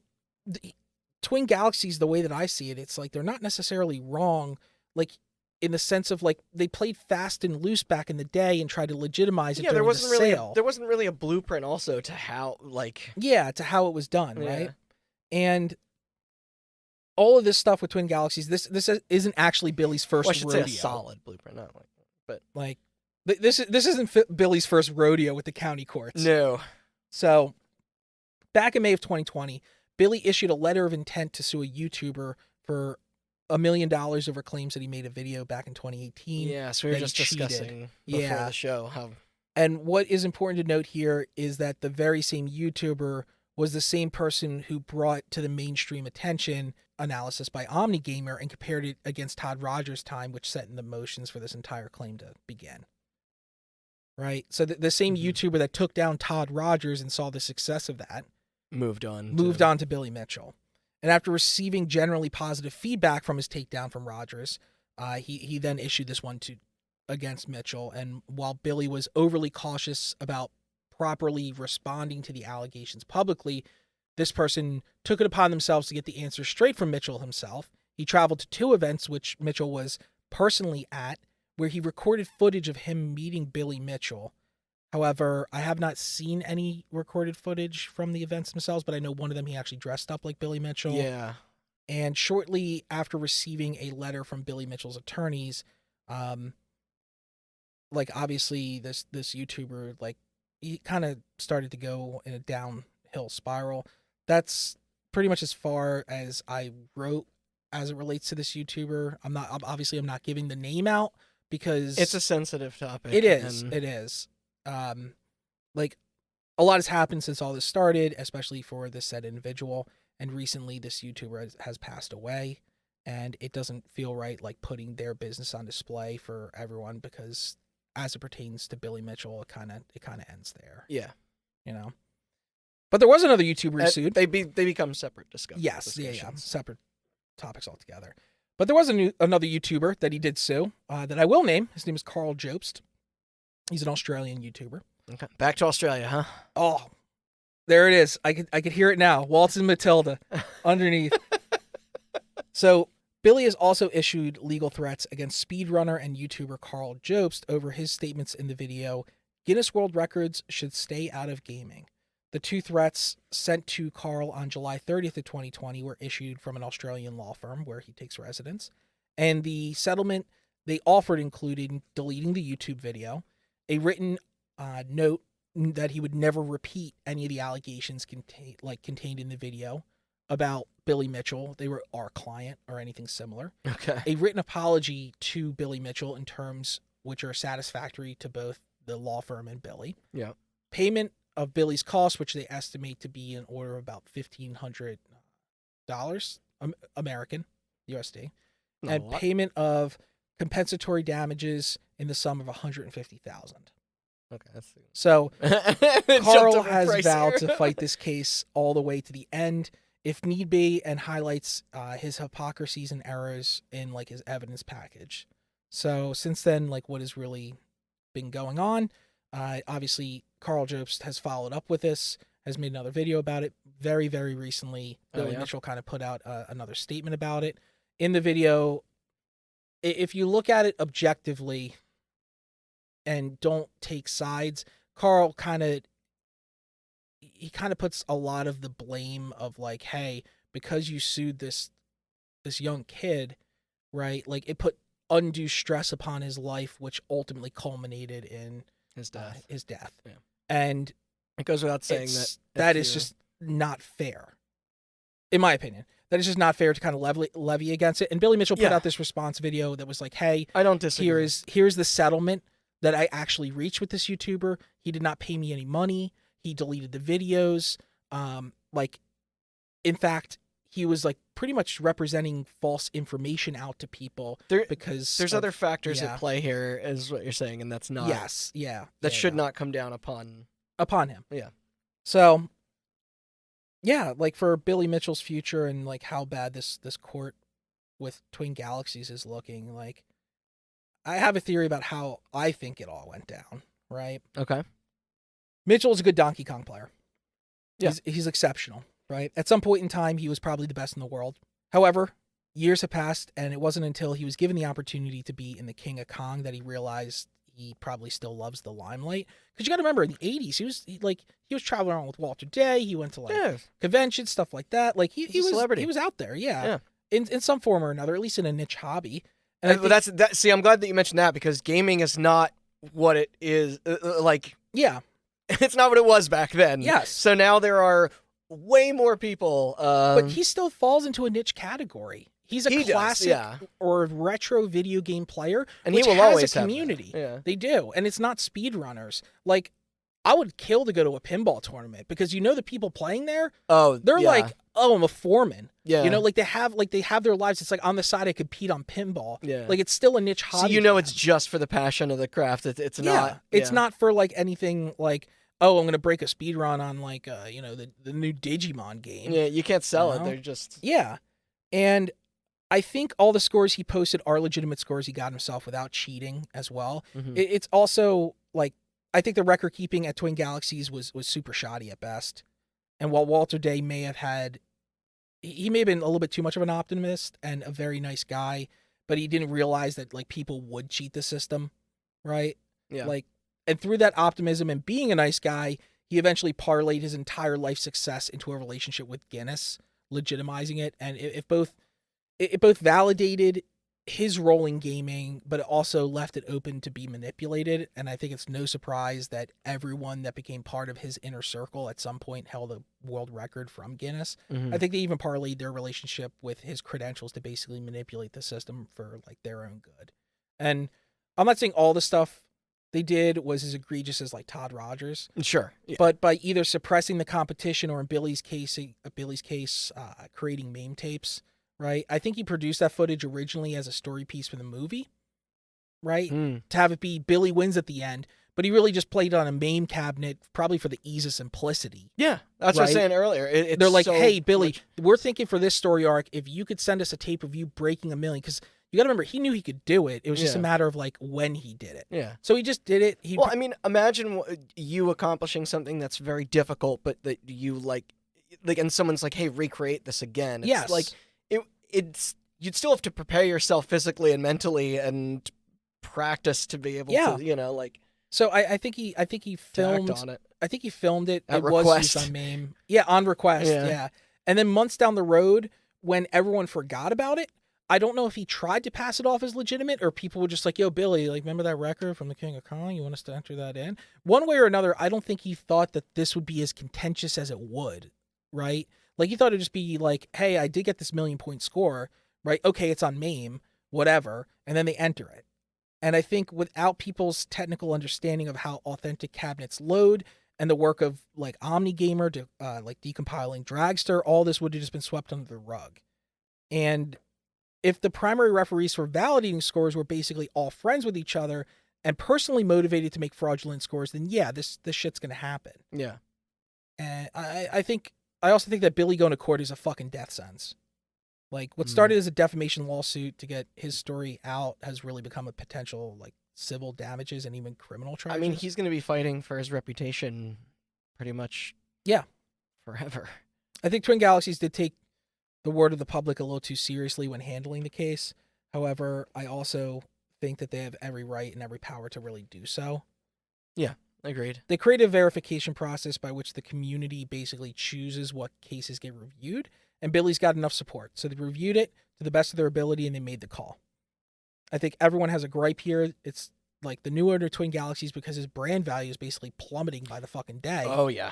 C: Twin Galaxies, the way that I see it, it's like they're not necessarily wrong, like, in the sense of, like, they played fast and loose back in the day and tried to legitimize it during the sale.
A: There wasn't really a blueprint also to how, like...
C: Yeah, to how it was done, right? And all of this stuff with Twin Galaxies, this isn't actually Billy's first rodeo.
A: Say a solid blueprint, not like... But...
C: Like, this isn't Billy's first rodeo with the county courts.
A: No.
C: So, back in May of 2020, Billy issued a letter of intent to sue a YouTuber for $1 million over claims that he made a video back in 2018.
A: Yeah, so we were just discussing before the show how...
C: And what is important to note here is that the very same YouTuber was the same person who brought to the mainstream attention analysis by OmniGamer and compared it against Todd Rogers' time, which set in the motions for this entire claim to begin. Right? So the same YouTuber that took down Todd Rogers and saw the success of that moved on to Billy Mitchell. And after receiving generally positive feedback from his takedown from Rogers, he then issued this one against Mitchell. And while Billy was overly cautious about properly responding to the allegations publicly, this person took it upon themselves to get the answer straight from Mitchell himself. He traveled to 2 events, which Mitchell was personally at, where he recorded footage of him meeting Billy Mitchell. However, I have not seen any recorded footage from the events themselves, but I know one of them he actually dressed up like Billy Mitchell.
A: Yeah.
C: And shortly after receiving a letter from Billy Mitchell's attorneys, like, obviously this YouTuber, like, he kind of started to go in a downhill spiral. That's pretty much as far as I wrote as it relates to this YouTuber. I'm not giving the name out because
A: it's a sensitive topic.
C: It is. Like, a lot has happened since all this started, especially for this said individual. And recently this YouTuber has passed away, and it doesn't feel right, like, putting their business on display for everyone, because as it pertains to Billy Mitchell, it kind of ends there.
A: Yeah.
C: You know? But there was another YouTuber who sued.
A: They become separate discussions.
C: Yes, yeah. Separate topics altogether. But there was another YouTuber that he did sue, that I will name. His name is Carl Jobst. He's an Australian YouTuber.
A: Okay. Back to Australia, huh?
C: Oh, there it is. I could hear it now. Waltz and Matilda underneath. So Billy has also issued legal threats against speedrunner and YouTuber Carl Jobst over his statements in the video, "Guinness World Records should stay out of gaming." The 2 threats sent to Carl on July 30th of 2020 were issued from an Australian law firm where he takes residence. And the settlement they offered included deleting the YouTube video, a written note that he would never repeat any of the allegations contained in the video about Billy Mitchell. They were our client or anything similar.
A: Okay.
C: A written apology to Billy Mitchell in terms which are satisfactory to both the law firm and Billy.
A: Yeah.
C: Payment of Billy's costs, which they estimate to be in order of about $1,500 American USD,
A: Not a
C: and
A: lot.
C: payment of compensatory damages in the sum of $150,000.
A: Okay, that's
C: So
A: It
C: Carl
A: jumped up in
C: has
A: price
C: vowed
A: here.
C: to fight this case all the way to the end, if need be, and highlights his hypocrisies and errors in like his evidence package. So since then, like what has really been going on? Obviously, Carl Jobst has followed up with this, has made another video about it very, very recently. Billy
A: yeah?
C: Mitchell kind of put out another statement about it. In the video, if you look at it objectively and don't take sides, Carl kind of puts a lot of the blame of like, hey, because you sued this young kid, right? Like it put undue stress upon his life, which ultimately culminated in
A: His death.
C: Yeah.
A: Yeah.
C: And
A: It goes without saying
C: that is just not fair, in my opinion. That is just not fair to kind of levy against it. And Billy Mitchell put out this response video that was like, hey,
A: I don't disagree.
C: here's the settlement that I actually reached with this YouTuber. He did not pay me any money. He deleted the videos. Like, in fact, he was like pretty much representing false information out to people because
A: there's other factors
C: yeah.
A: at play here, is what you're saying, and that's not.
C: Yes, yeah.
A: That
C: yeah,
A: should
C: yeah.
A: not come down upon
C: him.
A: Yeah.
C: So, yeah, like for Billy Mitchell's future and like how bad this court with Twin Galaxies is looking, like I have a theory about how I think it all went down, right?
A: Okay.
C: Mitchell is a good Donkey Kong player.
A: Yeah.
C: He's exceptional, right? At some point in time, he was probably the best in the world. However, years have passed, and it wasn't until he was given the opportunity to be in the King of Kong that he realized he probably still loves the limelight. Because you got to remember, in the 80s, he was traveling around with Walter Day. He went to like conventions, stuff like that. Like he was a celebrity. He was out there, yeah. In some form or another, at least in a niche hobby. And
A: See, I'm glad that you mentioned that, because gaming is not what it is.
C: Yeah.
A: It's not what it was back then.
C: Yes.
A: So now there are way more people.
C: But he still falls into a niche category. He's a classic or retro video game player,
A: and
C: which
A: he will
C: has
A: always
C: a community.
A: Have that. Yeah.
C: They do, and it's not speedrunners. Like, I would kill to go to a pinball tournament because the people playing there.
A: Oh,
C: they're like, oh, I'm a foreman.
A: Yeah.
C: Like they have their lives. It's like on the side I compete on pinball.
A: Yeah.
C: Like it's still a niche hobby.
A: So it's just for the passion of the craft. It's not.
C: It's not for like anything like, oh, I'm gonna break a speed run on like the new Digimon game.
A: Yeah, you can't sell it. They're just
C: and I think all the scores he posted are legitimate scores he got himself without cheating as well.
A: Mm-hmm.
C: It's also like I think the record keeping at Twin Galaxies was super shoddy at best. And while Walter Day may have been a little bit too much of an optimist and a very nice guy, but he didn't realize that like people would cheat the system, right?
A: Yeah.
C: Like, and through that optimism and being a nice guy, he eventually parlayed his entire life success into a relationship with Guinness, legitimizing it, and it both validated his role in gaming, but it also left it open to be manipulated. And I think it's no surprise that everyone that became part of his inner circle at some point held a world record from Guinness.
A: Mm-hmm.
C: I think they even parlayed their relationship with his credentials to basically manipulate the system for like their own good. And I'm not saying all the stuff they did was as egregious as like Todd Rogers.
A: Sure. Yeah.
C: But by either suppressing the competition or in Billy's case, creating meme tapes, right? I think he produced that footage originally as a story piece for the movie, right? To have it be Billy wins at the end, but he really just played on a meme cabinet, probably for the ease of simplicity.
A: Yeah, that's what I was saying earlier.
C: They're like, hey, Billy, we're thinking for this story arc, if you could send us a tape of you breaking 1 million, because you got to remember, he knew he could do it. It was just a matter of like when he did it.
A: Yeah.
C: So he just did it.
A: Imagine you accomplishing something that's very difficult, but that you like, and someone's like, hey, recreate this again. It's
C: yes.
A: Like, you'd still have to prepare yourself physically and mentally and practice to be able to,
C: So I think he filmed
A: on it.
C: I think he filmed it.
A: At
C: it
A: request.
C: was used on meme. Yeah, on request. Yeah. And then months down the road, when everyone forgot about it, I don't know if he tried to pass it off as legitimate or people were just like, yo, Billy, like, remember that record from the King of Kong? You want us to enter that in? One way or another, I don't think he thought that this would be as contentious as it would, right? Like, he thought it'd just be like, hey, I did get this 1 million point score, right? Okay, it's on MAME, whatever. And then they enter it. And I think without people's technical understanding of how authentic cabinets load and the work of like OmniGamer to like decompiling Dragster, all this would have just been swept under the rug. And if the primary referees for validating scores were basically all friends with each other and personally motivated to make fraudulent scores, then yeah, this shit's gonna happen.
A: Yeah.
C: And I also think that Billy going to court is a fucking death sentence. Like what started as a defamation lawsuit to get his story out has really become a potential like civil damages and even criminal charges.
A: I mean, he's going to be fighting for his reputation pretty much forever.
C: I think Twin Galaxies did take the word of the public a little too seriously when handling the case. However, I also think that they have every right and every power to really do so.
A: Yeah, agreed.
C: They created a verification process by which the community basically chooses what cases get reviewed, and Billy's got enough support. So they reviewed it to the best of their ability, and they made the call. I think everyone has a gripe here. It's like the new owner of Twin Galaxies because his brand value is basically plummeting by the fucking day.
A: Oh, yeah.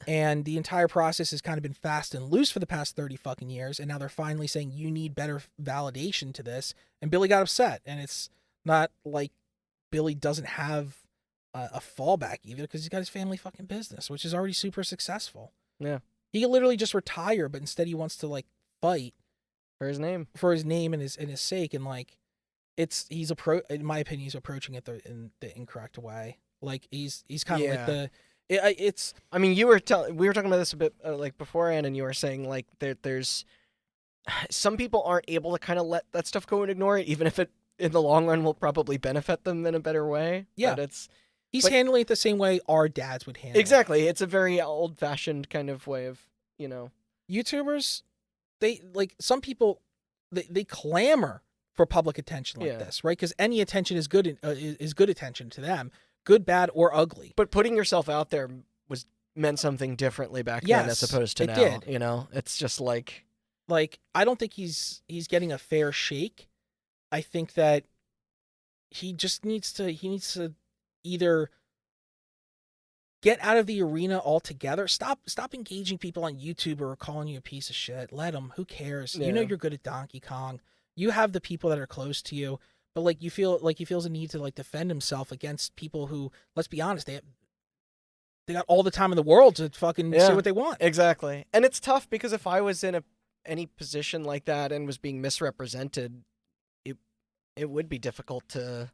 C: And the entire process has kind of been fast and loose for the past 30 fucking years, and now they're finally saying you need better validation to this, and Billy got upset. And it's not like Billy doesn't have a fallback either, because he's got his family fucking business, which is already super successful.
A: Yeah.
C: He could literally just retire, but instead he wants to like fight
A: For his name
C: and his sake, and like in my opinion, he's approaching it in the incorrect way. Like he's kind of like it's.
A: I mean, we were talking about this a bit like beforehand, and you were saying like there's some people aren't able to kind of let that stuff go and ignore it, even if it in the long run will probably benefit them in a better way.
C: Yeah,
A: but
C: he's handling it the same way our dads would handle it.
A: Exactly. It's a very old-fashioned kind of way of,
C: YouTubers, they like some people they clamor for public attention like this, right? Because any attention is good attention to them, good, bad, or ugly.
A: But putting yourself out there meant something differently back then as opposed to now.
C: Did.
A: It's just like
C: I don't think he's getting a fair shake. I think that he just needs to either get out of the arena altogether. Stop engaging people on YouTube or calling you a piece of shit. Let them. Who cares?
A: Yeah.
C: You know you're good at Donkey Kong. You have the people that are close to you, but like you feel like he feels a need to like defend himself against people who, let's be honest, they got all the time in the world to fucking say what they want.
A: Exactly. And it's tough because if I was in any position like that and was being misrepresented, it would be difficult to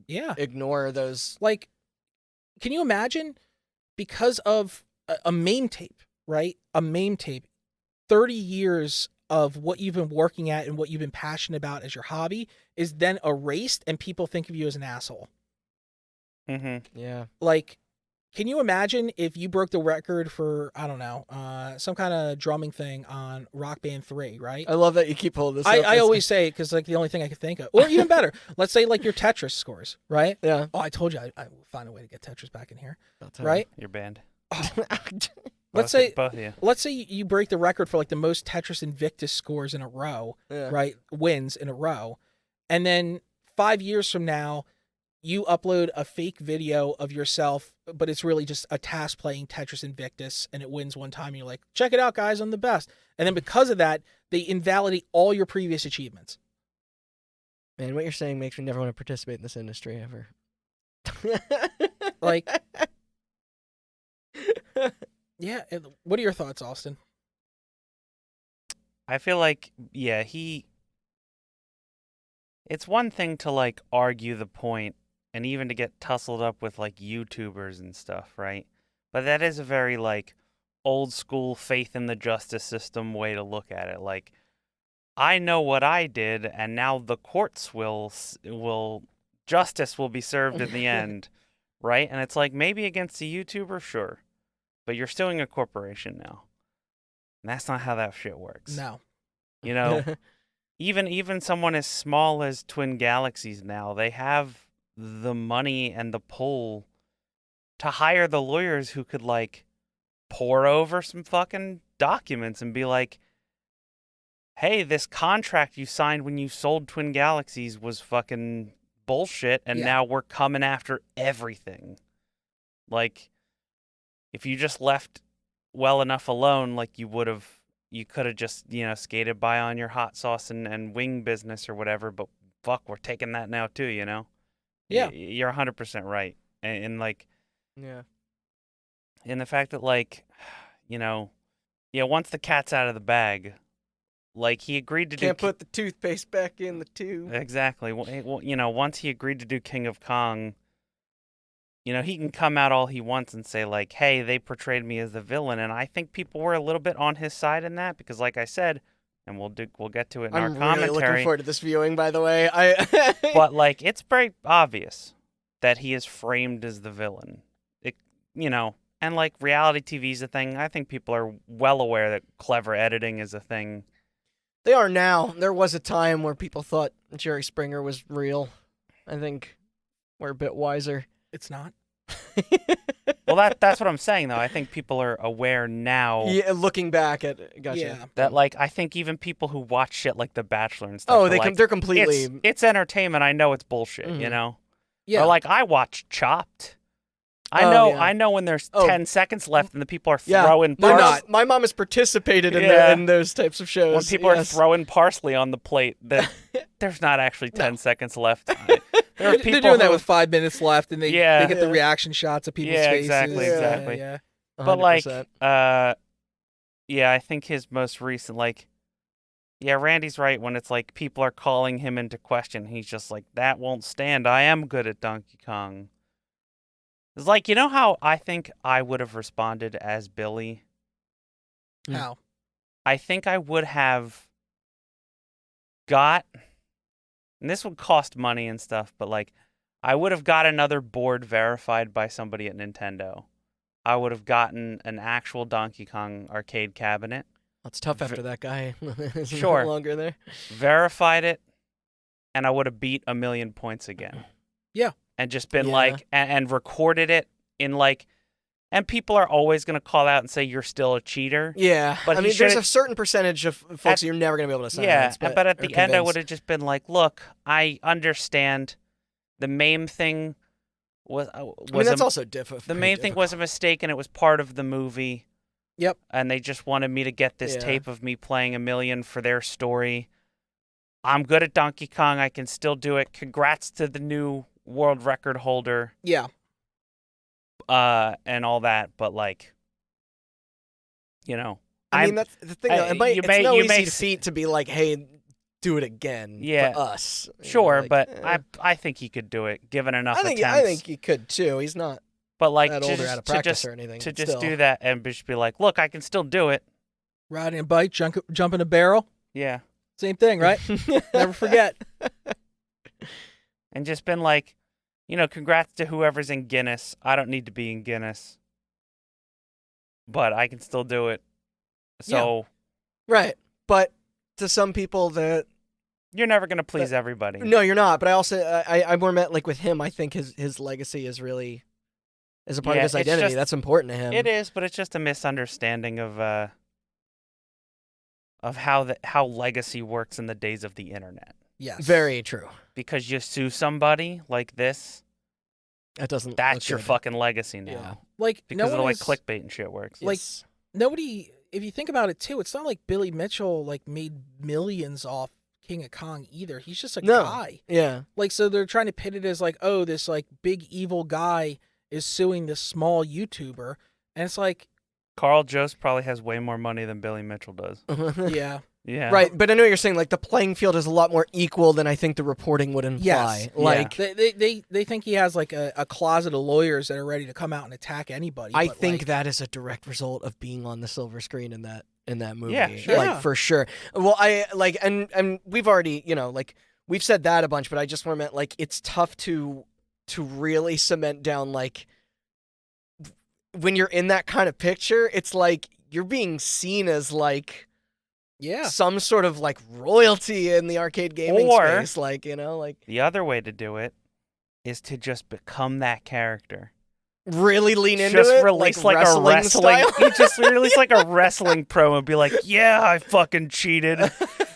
A: ignore those.
C: Like, can you imagine, because of a meme tape, right? A meme tape, 30 years of what you've been working at and what you've been passionate about as your hobby is then erased and people think of you as an asshole.
B: Mm-hmm.
A: Yeah.
C: Like, can you imagine if you broke the record for, I don't know, some kind of drumming thing on Rock Band 3, right?
A: I love that you keep pulling this up.
C: I always say it because like the only thing I can think of. Or even better, let's say like your Tetris scores, right?
A: Yeah.
C: Oh, I told you I will find a way to get Tetris back in here,
A: Right?
C: right?
B: Your band.
C: Let's say
B: both of you.
C: Let's say you break the record for like the most Tetris Invictus scores in a row, right? Wins in a row. And then 5 years from now, you upload a fake video of yourself, but it's really just a task playing Tetris Invictus and it wins one time. And you're like, check it out, guys, I'm the best. And then because of that, they invalidate all your previous achievements.
A: Man, what you're saying makes me never want to participate in this industry ever.
C: Like, yeah. What are your thoughts, Austin?
B: I feel like, it's one thing to, like, argue the point and even to get tussled up with, like, YouTubers and stuff, right? But that is a very, like, old school faith in the justice system way to look at it. Like, I know what I did, and now the courts justice will be served in the end, right? And it's like, maybe against a YouTuber, sure. But you're suing a corporation now. And that's not how that shit works.
C: No.
B: You know, even someone as small as Twin Galaxies now, they have the money and the pull to hire the lawyers who could, like, pour over some fucking documents and be like, hey, this contract you signed when you sold Twin Galaxies was fucking bullshit, and now we're coming after everything. Like, if you just left well enough alone, like you could have just, skated by on your hot sauce and wing business or whatever, but fuck, we're taking that now too,
C: Yeah.
B: You're 100% right. And like,
A: Yeah.
B: And the fact that, like, once the cat's out of the bag, like, he agreed to
A: Can't put the toothpaste back in the tube.
B: Exactly. Well, once he agreed to do King of Kong, he can come out all he wants and say, like, hey, they portrayed me as the villain. And I think people were a little bit on his side in that because, like I said, and we'll get to it in our
A: I'm
B: commentary.
A: really looking forward to this viewing, by the way.
B: But, like, it's very obvious that he is framed as the villain. And, like, reality TV's a thing. I think people are well aware that clever editing is a thing.
A: They are now. There was a time where people thought Jerry Springer was real. I think we're a bit wiser.
C: It's not.
B: Well, that's what I'm saying, though. I think people are aware now.
A: Yeah, looking back at it. Gotcha.
C: Yeah.
B: That, like, I think even people who watch shit like The Bachelor and stuff.
A: Oh,
B: like,
A: they're completely.
B: It's entertainment. I know it's bullshit.
A: Mhm.
C: Yeah.
B: Or like I watch Chopped. I know when there's 10 seconds left and the people are throwing parsley.
A: My mom has participated in those types of shows.
B: When people are throwing parsley on the plate, there's not actually 10 seconds left. There are people
C: They're doing that with 5 minutes left, and they get the
A: Yeah.
C: reaction shots of people's faces.
B: Exactly.
C: Yeah.
B: But like,
A: 100%.
B: I think his most recent, like, Randy's right when it's like people are calling him into question. He's just like, that won't stand. I am good at Donkey Kong. It's like, you know how I think I would have responded as Billy?
C: How?
B: I think I would have got, and this would cost money and stuff, but like, I would have got another board verified by somebody at Nintendo. I would have gotten an actual Donkey Kong arcade cabinet.
A: It's tough after that guy is
B: Sure.
A: no longer there.
B: Verified it, and I would have beat 1,000,000 points again.
C: Yeah.
B: And just been
A: Yeah.
B: like, and recorded it in like, and people are always going to call out and say you're still a cheater.
A: Yeah,
B: But
A: I
B: he
A: mean, there's a
B: should've-
A: certain percentage of folks you're never gonna be able to silence.
B: Yeah, but at the end, I would
A: convince.
B: have just been like, look, I understand the main thing was
A: I mean, that's also difficult.
B: the main thing was a mistake, and it was part of the movie.
C: Yep.
B: And they just wanted me to get this
A: Yeah.
B: tape of me playing 1,000,000 for their story. I'm good at Donkey Kong. I can still do it. Congrats to the new world record holder,
C: Yeah.
B: and all that. But like,
A: I mean, that's the thing. Though. It's no
B: you
A: easy
B: may
A: feat to be like, hey, do it again.
B: Yeah.
A: For us.
B: Sure,
A: Like,
B: but I think he could do it given enough
A: I think
B: attempts.
A: he could too. He's not
B: but like
A: that older out of practice or anything.
B: to
A: but
B: just
A: still.
B: do that and just be like, look, I can still do it.
C: Riding a bike, jump in a barrel.
B: Yeah.
C: Same thing, right? Never forget.
B: And just been like, congrats to whoever's in Guinness. I don't need to be in Guinness, but I can still do it. So
A: Right, but to some people that
B: you're never gonna please everybody.
A: no, you're not. But I also I more meant like with him. I think his legacy is really is a part of
B: Yeah,
A: his
B: it's
A: identity.
B: just-
A: That's important to him.
B: It is, but it's just a misunderstanding of how legacy works in the days of the internet.
C: Yes.
A: Very true.
B: Because you sue somebody like this,
A: That doesn't.
B: that's
A: look
B: your
A: good.
B: fucway legacy now.
A: Yeah.
C: Like
B: Because
C: no
B: of the
C: one
B: way
C: is,
B: clickbait and shit works.
C: Like-
A: Yes.
C: nobody. If you think about it too, it's not like Billy Mitchell like made millions off King of Kong either. He's just a
A: No.
C: guy.
A: Yeah.
C: Like, so they're trying to pit it as like, oh, this like big evil guy is suing this small YouTuber, and it's like,
B: Carl Jost probably has way more money than Billy Mitchell does.
C: yeah,
B: Yeah.
A: Right, but I know what you're saying. Like the playing field is a lot more equal than I think the reporting would imply.
C: yes,
A: Like
C: they think he has like a closet of lawyers that are ready to come out and attack anybody.
A: I
C: but,
A: think
C: like,
A: that is a direct result of being on the silver screen in that movie.
B: Yeah, sure.
A: Like
C: Yeah.
A: for sure. Well, I like and we've already, like we've said that a bunch, but I just more meant like it's tough to really cement down like when you're in that kind of picture, it's like you're being seen as like
C: yeah,
A: some sort of like royalty in the arcade gaming
B: Or-
A: space, like, like
B: The other way to do it is to just become that character.
A: really lean into
B: Just
A: it,
B: release
A: like
B: like a wrestling.
A: style.
B: You just release like a wrestling promo and be like, "Yeah, I fucking cheated,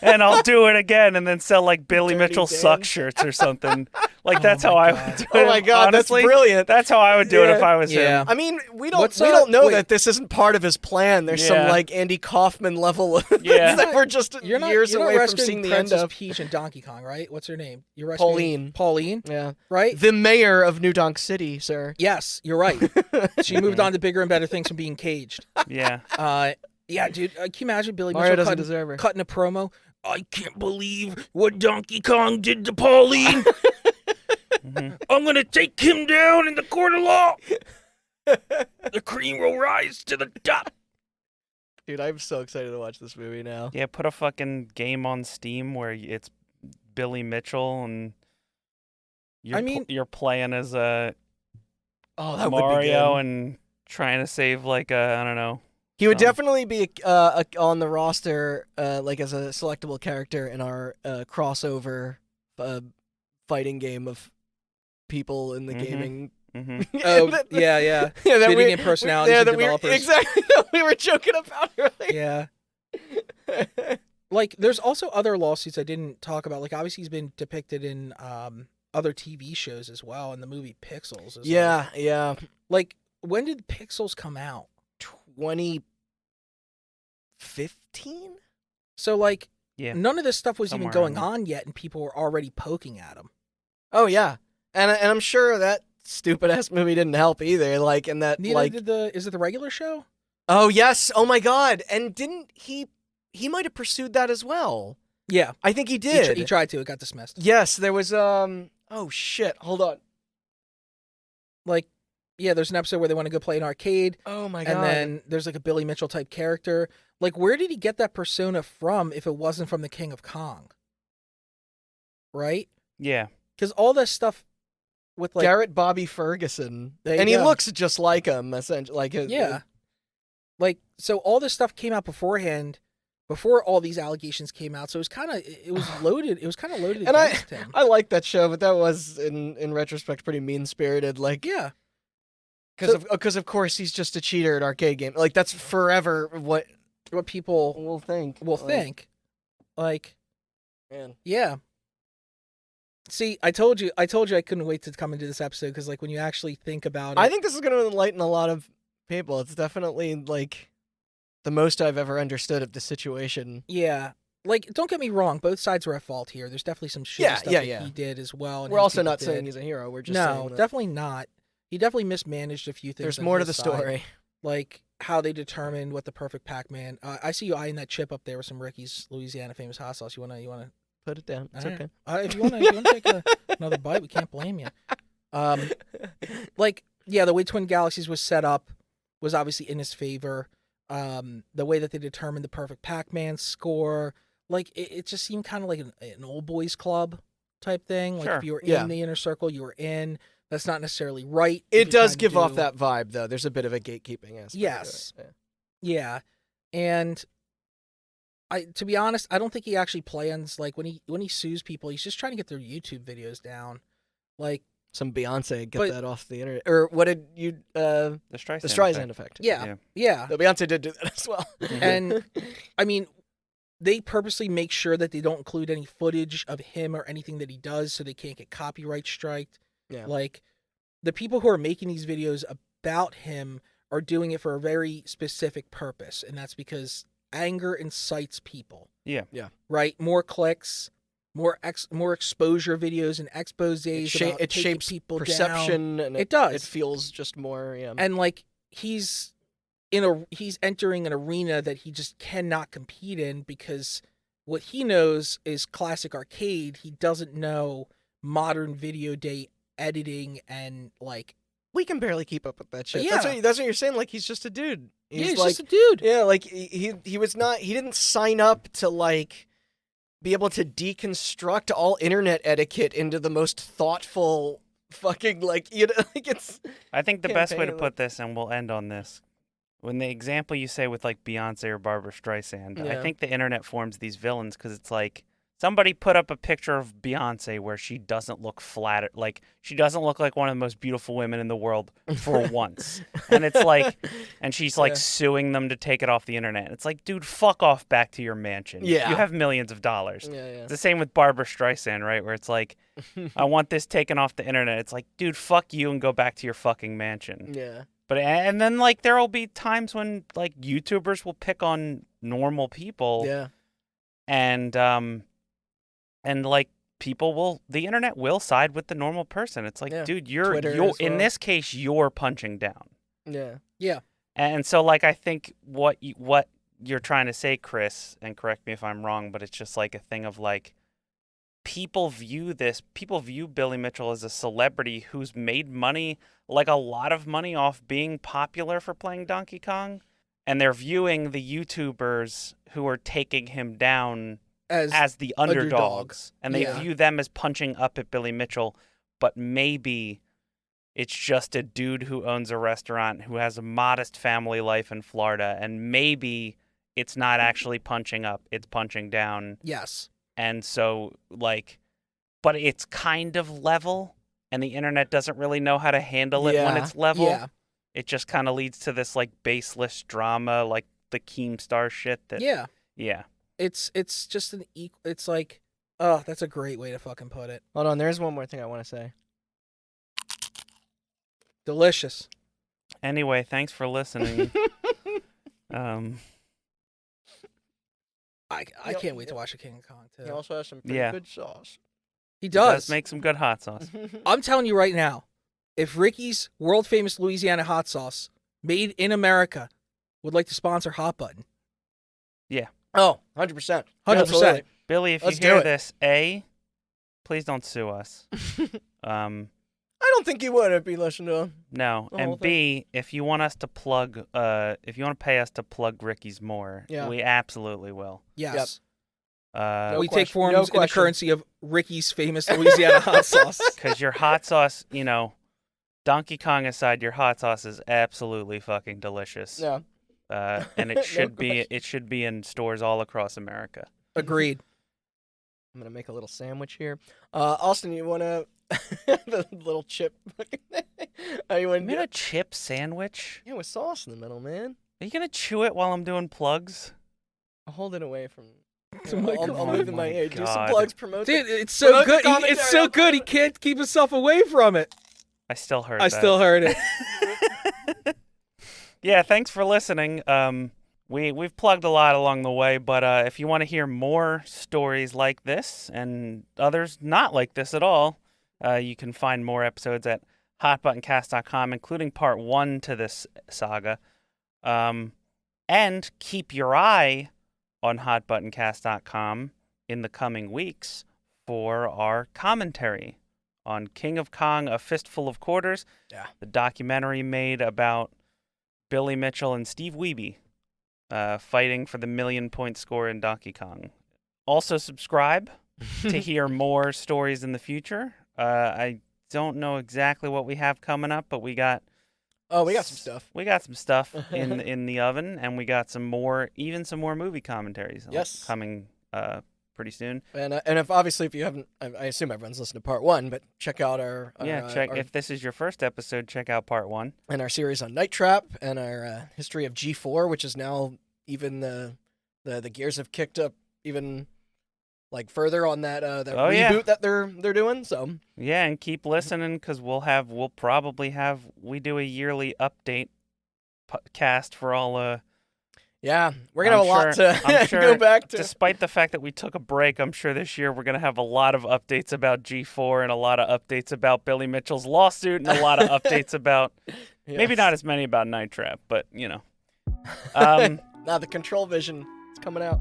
B: and I'll do it again," and then sell like Billy
A: Dirty
B: Mitchell
A: Dan.
B: suck shirts or something. Like that's
C: Oh
B: how
C: my
B: I
C: God.
B: would do it.
A: Oh my God,
B: honestly.
A: that's brilliant.
B: That's how I would do it if
A: Yeah.
B: I was
C: Yeah.
B: him.
A: I mean, we
C: What's
A: don't know
C: wait.
A: that this isn't part of his plan. There's some
B: Yeah.
A: like Andy Kaufman level of
B: Yeah.
A: that we're just
C: You're not,
A: years
C: you're not
A: away from
C: rescuing
A: seeing the
C: Princess
A: end of.
C: Peach and Donkey Kong, right? What's her name? You're rescuing
A: Pauline.
C: Pauline,
A: Yeah.
C: right?
A: The mayor of New Donk City, sir.
C: Yes, you're right. She moved on to bigger and better things from being caged.
B: Yeah.
C: Yeah, dude. Can you imagine Billy
A: Mario
C: Mitchell
A: doesn't deserve her.
C: cutting a promo? I can't believe what Donkey Kong did to Pauline. I'm gonna take him down in the court of law. The cream will rise to the top.
A: Dude, I'm so excited to watch this movie now.
B: Yeah, put a fucking game on Steam where it's Billy Mitchell and you're playing as a
A: Oh, that would be
B: Mario
A: good.
B: and trying to save like I don't know.
A: He would definitely be on the roster, like as a selectable character in our crossover fighting game of people in the gaming.
B: Mm-hmm.
C: Oh, yeah.
A: Yeah, that
C: Video
A: we-
C: game personalities
A: yeah,
C: and
A: that
C: developers.
A: Exactly, that we were joking about earlier.
C: Yeah. Like, there's also other lawsuits I didn't talk about. Like, obviously, he's been depicted in other TV shows as well, and the movie Pixels.
A: Yeah.
C: Like, when did Pixels come out?
A: 2015?
C: So, like,
B: Yeah.
C: none of this stuff was even
B: Somewhere
C: going
B: around
C: on yet, and people were already poking at him.
A: Oh yeah, and I'm sure that stupid ass movie didn't help either. Like, and that
C: Neither
A: like,
C: did is it the regular show?
A: oh yes, oh my God, and didn't he might have pursued that as well.
C: Yeah.
A: I think he
C: He,
A: did.
C: he tried to. It got dismissed.
A: Yes, there was oh shit, hold on.
C: Like, yeah, there's an episode where they want to go play an arcade,
A: Oh my God.
C: and then there's like a Billy Mitchell type character. Like, where did he get that persona from if it wasn't from the King of Kong? Right?
B: Yeah.
C: Because all this stuff with like
A: Garrett Bobby Ferguson,
C: There you
A: and he
C: go.
A: looks just like him, essentially. Like,
C: yeah, like so all this stuff came out beforehand, before all these allegations came out. So it was kind of loaded. It was kind of loaded
A: And
C: against him.
A: I like that show, but that was in retrospect pretty mean spirited. Like,
C: Yeah,
A: because of course he's just a cheater at arcade game. Like, that's forever what
C: people
A: we'll think.
C: will
A: Like,
C: think. Like,
A: Man.
C: yeah. See, I told you I couldn't wait to come into this episode because, like, when you actually think about it,
A: I think this is going to enlighten a lot of people. It's definitely like the most I've ever understood of the situation.
C: yeah. Like, don't get me wrong, both sides were at fault here. There's definitely some shitty
A: Yeah,
C: stuff
A: yeah,
C: that
A: yeah.
C: he did as well. And
A: We're
C: his
A: also
C: people
A: not saying
C: did.
A: he's a hero. We're just
C: No,
A: saying that
C: definitely not. He definitely mismanaged a few things.
A: there's
C: on
A: more to
C: his
A: the
C: side.
A: story.
C: Like how they determined what the perfect Pac-Man. I see you eyeing that chip up there with some Ricky's Louisiana famous hot sauce. You wanna?
A: Put it down. It's
C: Alright.
A: okay.
C: If you wanna take another bite, we can't blame you. Like, yeah, the way Twin Galaxies was set up was obviously in his favor. The way that they determined the perfect Pac-Man score, like it just seemed kind of like an old boys club type thing. Like
B: Sure.
C: if you were
A: Yeah.
C: in the inner circle, you were in. That's not necessarily right. if
A: It
C: you're
A: does
C: trying to
A: give off
C: do-
A: that vibe, though. There's a bit of a gatekeeping aspect. to
C: Yes.
A: it.
C: Yeah, and to be honest, I don't think he actually plans, like, when he sues people, he's just trying to get their YouTube videos down. Like,
A: Some Beyonce get
C: But-
A: that off the internet. Or what did you?
B: The Streisand.
A: The Streisand effect.
C: yeah, yeah.
A: The Beyonce did do that as well.
C: And I mean, they purposely make sure that they don't include any footage of him or anything that he does, so they can't get copyright striked.
A: Yeah.
C: Like, the people who are making these videos about him are doing it for a very specific purpose, and that's because anger incites people.
B: Yeah.
C: Right? More clicks, more exposure videos and exposés. about
A: It
C: taking
A: shapes
C: people down.
A: perception, and
C: It does.
A: It feels just more. Yeah.
C: And like he's entering an arena that he just cannot compete in because what he knows is classic arcade. He doesn't know modern video day editing and like
A: we can barely keep up with that shit.
C: Yeah.
A: That's what you're saying. Like, he's just a dude.
C: he's
A: like,
C: just a dude.
A: yeah, like he didn't sign up to like be able to deconstruct all internet etiquette into the most thoughtful fucking like like it's.
B: I think the best way to
A: campaign,
B: put this, and we'll end on this, when the example you say with like Beyonce or Barbara Streisand, I
A: Yeah.
B: think the internet forms these villains because it's like Somebody put up a picture of Beyonce where she doesn't look flat, like she doesn't look like one of the most beautiful women in the world for once. And it's like, and she's like suing them to take it off the internet. It's like, dude, fuck off back to your mansion.
A: Yeah.
B: You have millions of dollars.
A: Yeah.
B: It's the same with Barbara Streisand, right? Where it's like, I want this taken off the internet. It's like, dude, fuck you and go back to your fucking mansion.
A: Yeah.
B: But, and then like, there'll be times when like YouTubers will pick on normal people.
A: Yeah.
B: And like the internet will side with the normal person. It's like, dude, you're in this case, you're punching down.
A: Yeah.
C: Yeah.
B: And so like, I think what you're trying to say, Chris, and correct me if I'm wrong, but it's just like a thing of like, people view Billy Mitchell as a celebrity who's made money, like a lot of money off being popular for playing Donkey Kong. And they're viewing the YouTubers who are taking him down as the underdogs, and they view them as punching up at Billy Mitchell, but maybe it's just a dude who owns a restaurant who has a modest family life in Florida, and maybe it's not actually punching up, it's punching down.
C: Yes.
B: And so, like, but it's kind of level, and the internet doesn't really know how to handle it when it's level.
C: Yeah.
B: It just kind of leads to this, like, baseless drama, like the Keemstar shit that...
C: Yeah.
B: Yeah.
C: It's just it's like, oh, that's a great way to fucking put it.
A: Hold on, there's one more thing I want to say.
C: Delicious.
B: Anyway, thanks for listening.
C: I can't wait to watch the King of Kong too.
A: He also has some pretty good sauce.
C: He does
B: make some good hot sauce.
C: I'm telling you right now, if Ricky's world famous Louisiana hot sauce, made in America, would like to sponsor Hot Button.
B: Yeah.
A: Oh, 100%.
C: 100%.
B: Billy, if
A: Let's
B: you hear
A: do it.
B: this, please don't sue us.
A: I don't think you would if you listened to him.
B: No.
A: The whole
B: And B, if you want us to plug, if you want to pay us to plug Ricky's more, we absolutely will.
C: Yes.
A: No
C: we
A: question.
C: take forms
A: No
C: in the
A: question.
C: currency of Ricky's famous Louisiana hot sauce.
B: Because your hot sauce, Donkey Kong aside, your hot sauce is absolutely fucking delicious.
A: Yeah.
B: And it should be in stores all across America.
C: Agreed.
A: I'm gonna make a little sandwich here. Austin, you wanna the little chip? You
B: made a chip sandwich?
A: Yeah, with sauce in the middle, man.
B: Are you gonna chew it while I'm doing plugs?
A: I'll hold it away from.
C: Microphone.
A: I'll move the mic. Hey, do some
B: God.
A: plugs. Promote.
C: Dude, it's so good.
A: commentary.
C: It's so good. He can't keep himself away from it.
B: I still heard
C: I
B: that.
C: still heard it.
B: Yeah, thanks for listening. We've plugged a lot along the way, but if you want to hear more stories like this and others not like this at all, you can find more episodes at hotbuttoncast.com, including part 1 to this saga. And keep your eye on hotbuttoncast.com in the coming weeks for our commentary on King of Kong, A Fistful of Quarters, the documentary made about Billy Mitchell and Steve Wiebe fighting for the 1,000,000-point score in Donkey Kong. Also subscribe to hear more stories in the future. I don't know exactly what we have coming up, but we got
A: some stuff.
B: We got some stuff in the oven, and we got some more movie commentaries coming pretty soon.
A: And if you haven't, I assume everyone's listened to part 1, but check out our
B: if this is your first episode, check out part 1
A: and our series on Night Trap and our history of G4, which is now even the gears have kicked up even like further on that reboot that they're doing. So
B: yeah, and keep listening because we do a yearly update cast for all.
A: Yeah, we're gonna have a lot to go back to.
B: Despite the fact that we took a break, I'm sure this year we're gonna have a lot of updates about G4 and a lot of updates about Billy Mitchell's lawsuit and a lot of updates about maybe not as many about Night Trap, but
A: now the Control Vision is coming out.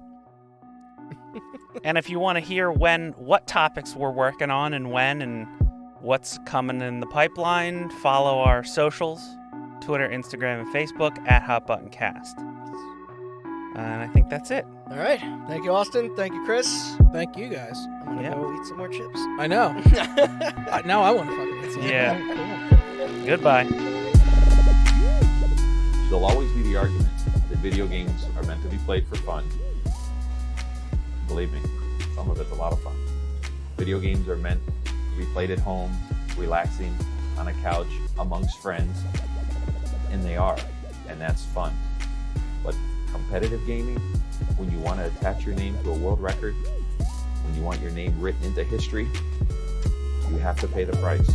B: And if you want to hear what topics we're working on and when and what's coming in the pipeline, follow our socials, Twitter, Instagram, and Facebook at HotButtonCast. And I think that's it.
A: All right. Thank you, Austin. Thank you, Chris.
C: Thank you, guys.
A: I'm going to go eat some more chips.
C: I know. Now I want to fucking eat some.
B: Yeah. Goodbye.
D: There'll always be the argument that video games are meant to be played for fun. Believe me, some of it's a lot of fun. Video games are meant to be played at home, relaxing, on a couch, amongst friends, and they are, and that's fun. But competitive gaming, when you want to attach your name to a world record, when you want your name written into history, you have to pay the price.